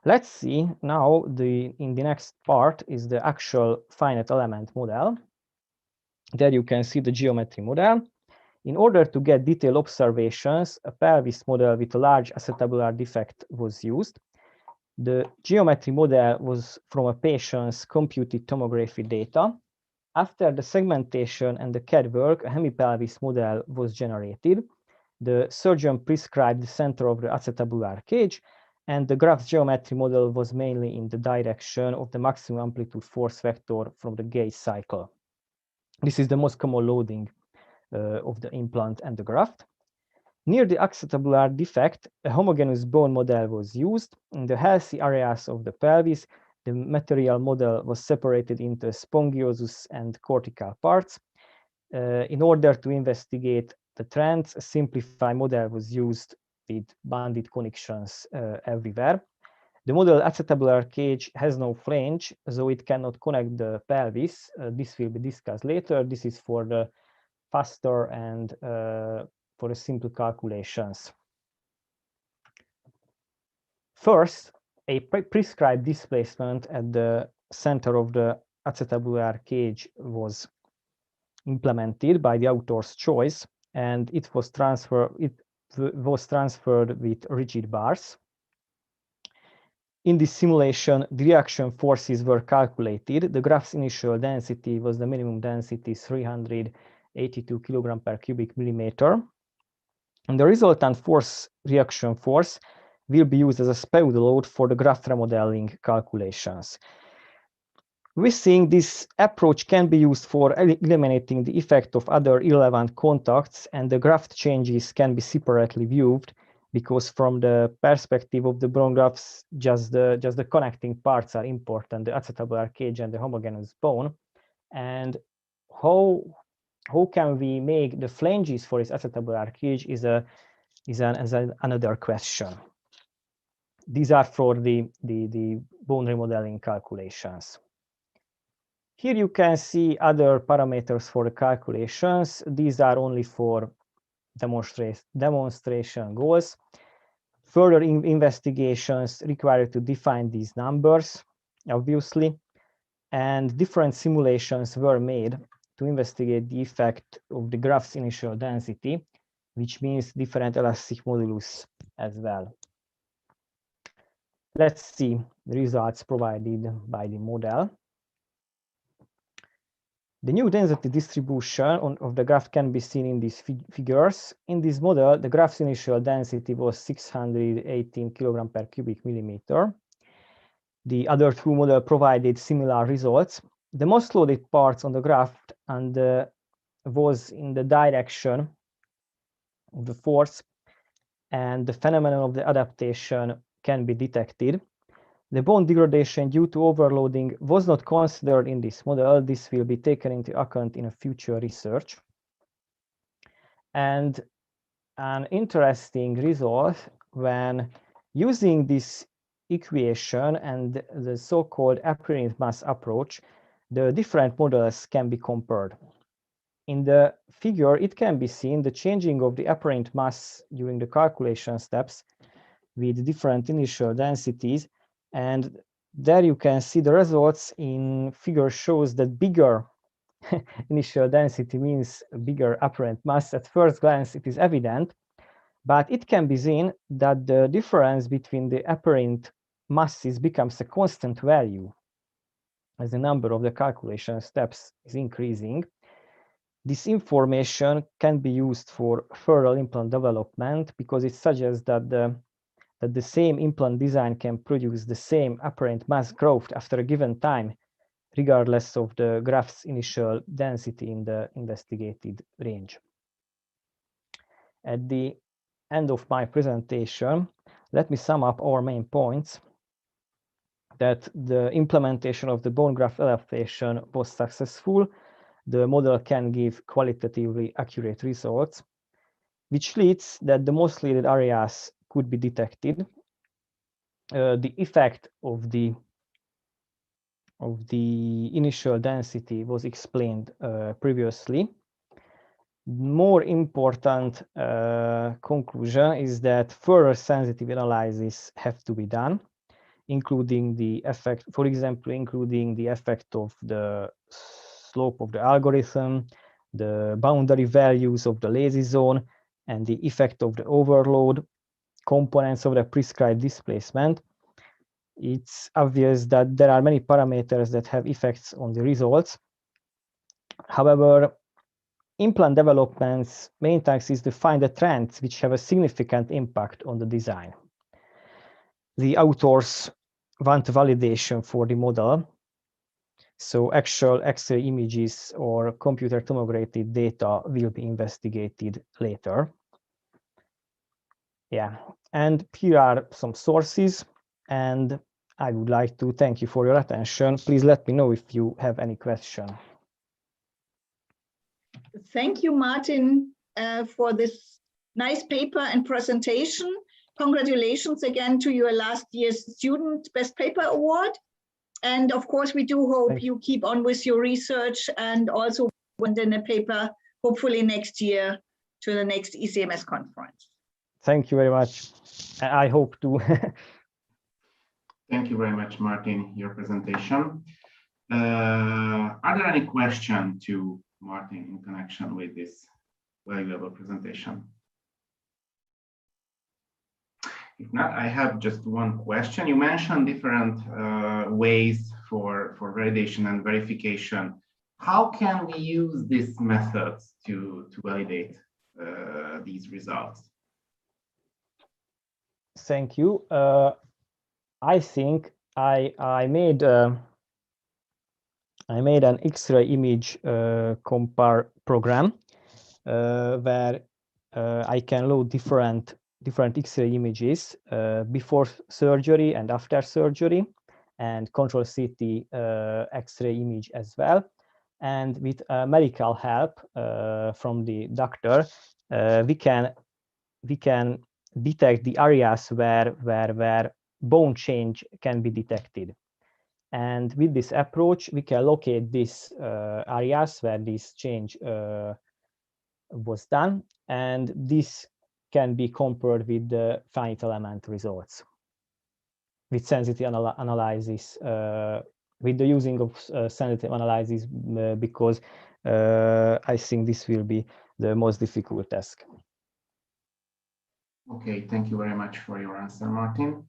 Let's see now, in the next part is the actual finite element model. There you can see the geometry model. In order to get detailed observations, a pelvis model with a large acetabular defect was used. The geometry model was from a patient's computed tomography data. After the segmentation and the CAD work, a hemipelvis model was generated. The surgeon prescribed the center of the acetabular cage, and the graph geometry model was mainly in the direction of the maximum amplitude force vector from the gauge cycle. This is the most common loading of the implant and the graft. Near the acetabular defect, a homogeneous bone model was used. In the healthy areas of the pelvis, the material model was separated into spongiosous and cortical parts. In order to investigate the trends, a simplified model was used with banded connections everywhere. The model acetabular cage has no flange, so it cannot connect the pelvis. This will be discussed later. This is for the faster and for the simple calculations. First, a prescribed displacement at the center of the acetabular cage was implemented by the author's choice, and it was transferred with rigid bars. In this simulation, the reaction forces were calculated. The graph's initial density was the minimum density, 382 kilogram per cubic millimeter. And the resultant force, reaction force, will be used as a pseudo load for the graft remodeling calculations. We think this approach can be used for eliminating the effect of other irrelevant contacts, and the graft changes can be separately viewed, because from the perspective of the bone grafts, just the connecting parts are important, the acetabular cage and the homogeneous bone. And how can we make the flanges for this acetabular cage is another question. These are for the bone remodeling calculations. Here you can see other parameters for the calculations. These are only for demonstration goals. Further investigations require to define these numbers, obviously, and different simulations were made to investigate the effect of the graph's initial density, which means different elastic modulus as well. Let's see the results provided by the model. The new density distribution of the graph can be seen in these figures. In this model, the graph's initial density was 618 kilogram per cubic millimeter. The other two models provided similar results. The most loaded parts on the graph was in the direction of the force, and the phenomenon of the adaptation can be detected. The bone degradation due to overloading was not considered in this model. This will be taken into account in a future research. And an interesting result, when using this equation and the so-called apparent mass approach, the different models can be compared. In the figure, it can be seen the changing of the apparent mass during the calculation steps with different initial densities. And there you can see the results in figure shows that bigger initial density means bigger apparent mass. At first glance, it is evident, But it can be seen that the difference between the apparent masses becomes a constant value as the number of the calculation steps is increasing. This information can be used for further implant development because it suggests that the same implant design can produce the same apparent mass growth after a given time, regardless of the graph's initial density in the investigated range. At the end of my presentation, let me sum up our main points. That the implementation of the bone graft adaptation was successful. The model can give qualitatively accurate results, which leads that the most needed areas could be detected. The effect of the initial density was explained previously. More important conclusion is that further sensitive analysis have to be done, including the effect, for example, including the effect of the slope of the algorithm, the boundary values of the lazy zone, and the effect of the overload, components of the prescribed displacement. It's obvious that there are many parameters that have effects on the results. However, implant development's main task is to find the trends which have a significant impact on the design. The authors want validation for the model, so actual X-ray images or computer tomography data will be investigated later. Yeah, and here are some sources, and I would like to thank you for your attention. Please let me know if you have any question. Thank you, Martin, for this nice paper and presentation. Congratulations again to your last year's Student Best Paper Award. And of course, we do hope you keep on with your research and also send in a paper, hopefully next year, to the next ECMS conference. Thank you very much. I hope to. Thank you very much, Martin, your presentation. Are there any questions to Martin in connection with this valuable presentation? If not, I have just one question. You mentioned different ways for validation and verification. How can we use these methods to validate these results? Thank you. I think I made an X-ray image compare program where I can load different X-ray images before surgery and after surgery, and control CT X-ray image as well. And with medical help from the doctor, we can detect the areas where bone change can be detected. And with this approach, we can locate these areas where this change was done, and this can be compared with the finite element results with sensitivity analysis, with the using of sensitive analysis, because I think this will be the most difficult task. Okay, thank you very much for your answer, Martin.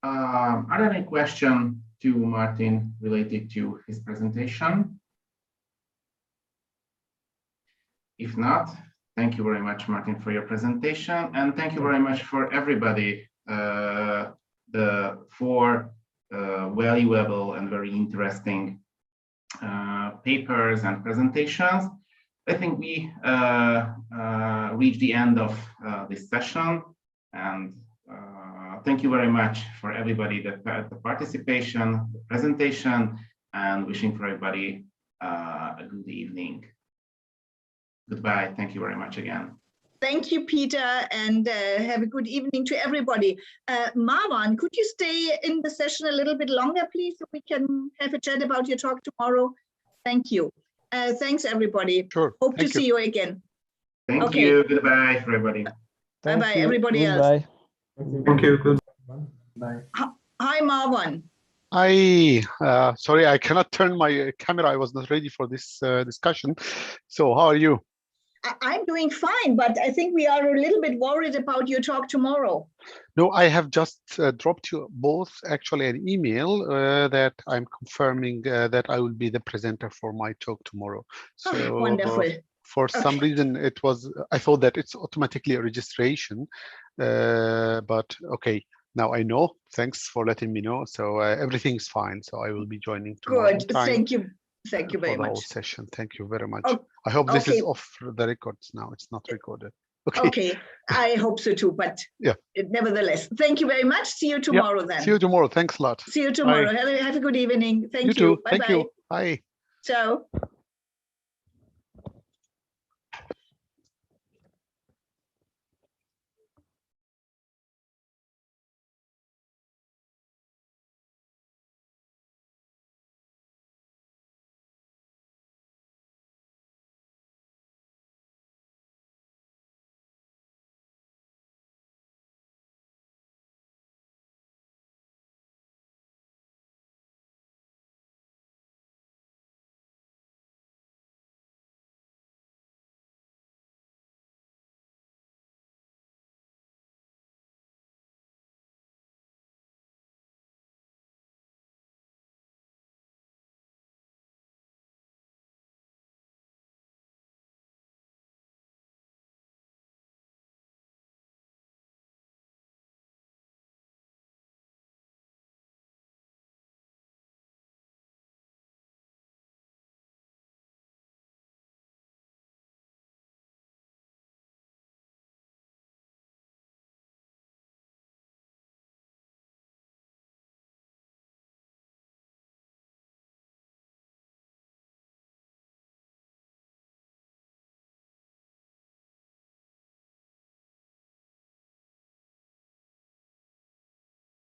Are there any questions to Martin related to his presentation? If not, thank you very much, Martin, for your presentation, and thank you very much for everybody, the four valuable and very interesting papers and presentations. I think we reached the end of this session, and thank you very much for everybody that had the participation, the presentation, and wishing for everybody a good evening. Goodbye. Thank you very much again. Thank you, Peter, and have a good evening to everybody. Marwan, could you stay in the session a little bit longer, please, so we can have a chat about your talk tomorrow? Thank you. Thanks, everybody. Sure. Hope to see you again. Thank you. Goodbye, everybody. Bye-bye, everybody else. Thank you. Goodbye. Hi, Marwan. Hi. Sorry, I cannot turn my camera. I was not ready for this discussion. So how are you? I'm doing fine, but I think we are a little bit worried about your talk tomorrow. No, I have just dropped you both actually an email that I'm confirming that I will be the presenter for my talk tomorrow. So wonderful. For some reason, I thought that it's automatically a registration, but okay, now I know. Thanks for letting me know. So everything's fine. So I will be joining tomorrow. Good, thank you. Thank you very for the whole much. session. Thank you very much. Oh, I hope this okay. is off the records now. It's not recorded. Okay. Okay, I hope so too, but yeah. Nevertheless, thank you very much. See you tomorrow then. See you tomorrow. Thanks a lot. See you tomorrow. Bye. Have a good evening. Thank You you. too. Bye-bye. Thank you. Bye. Ciao.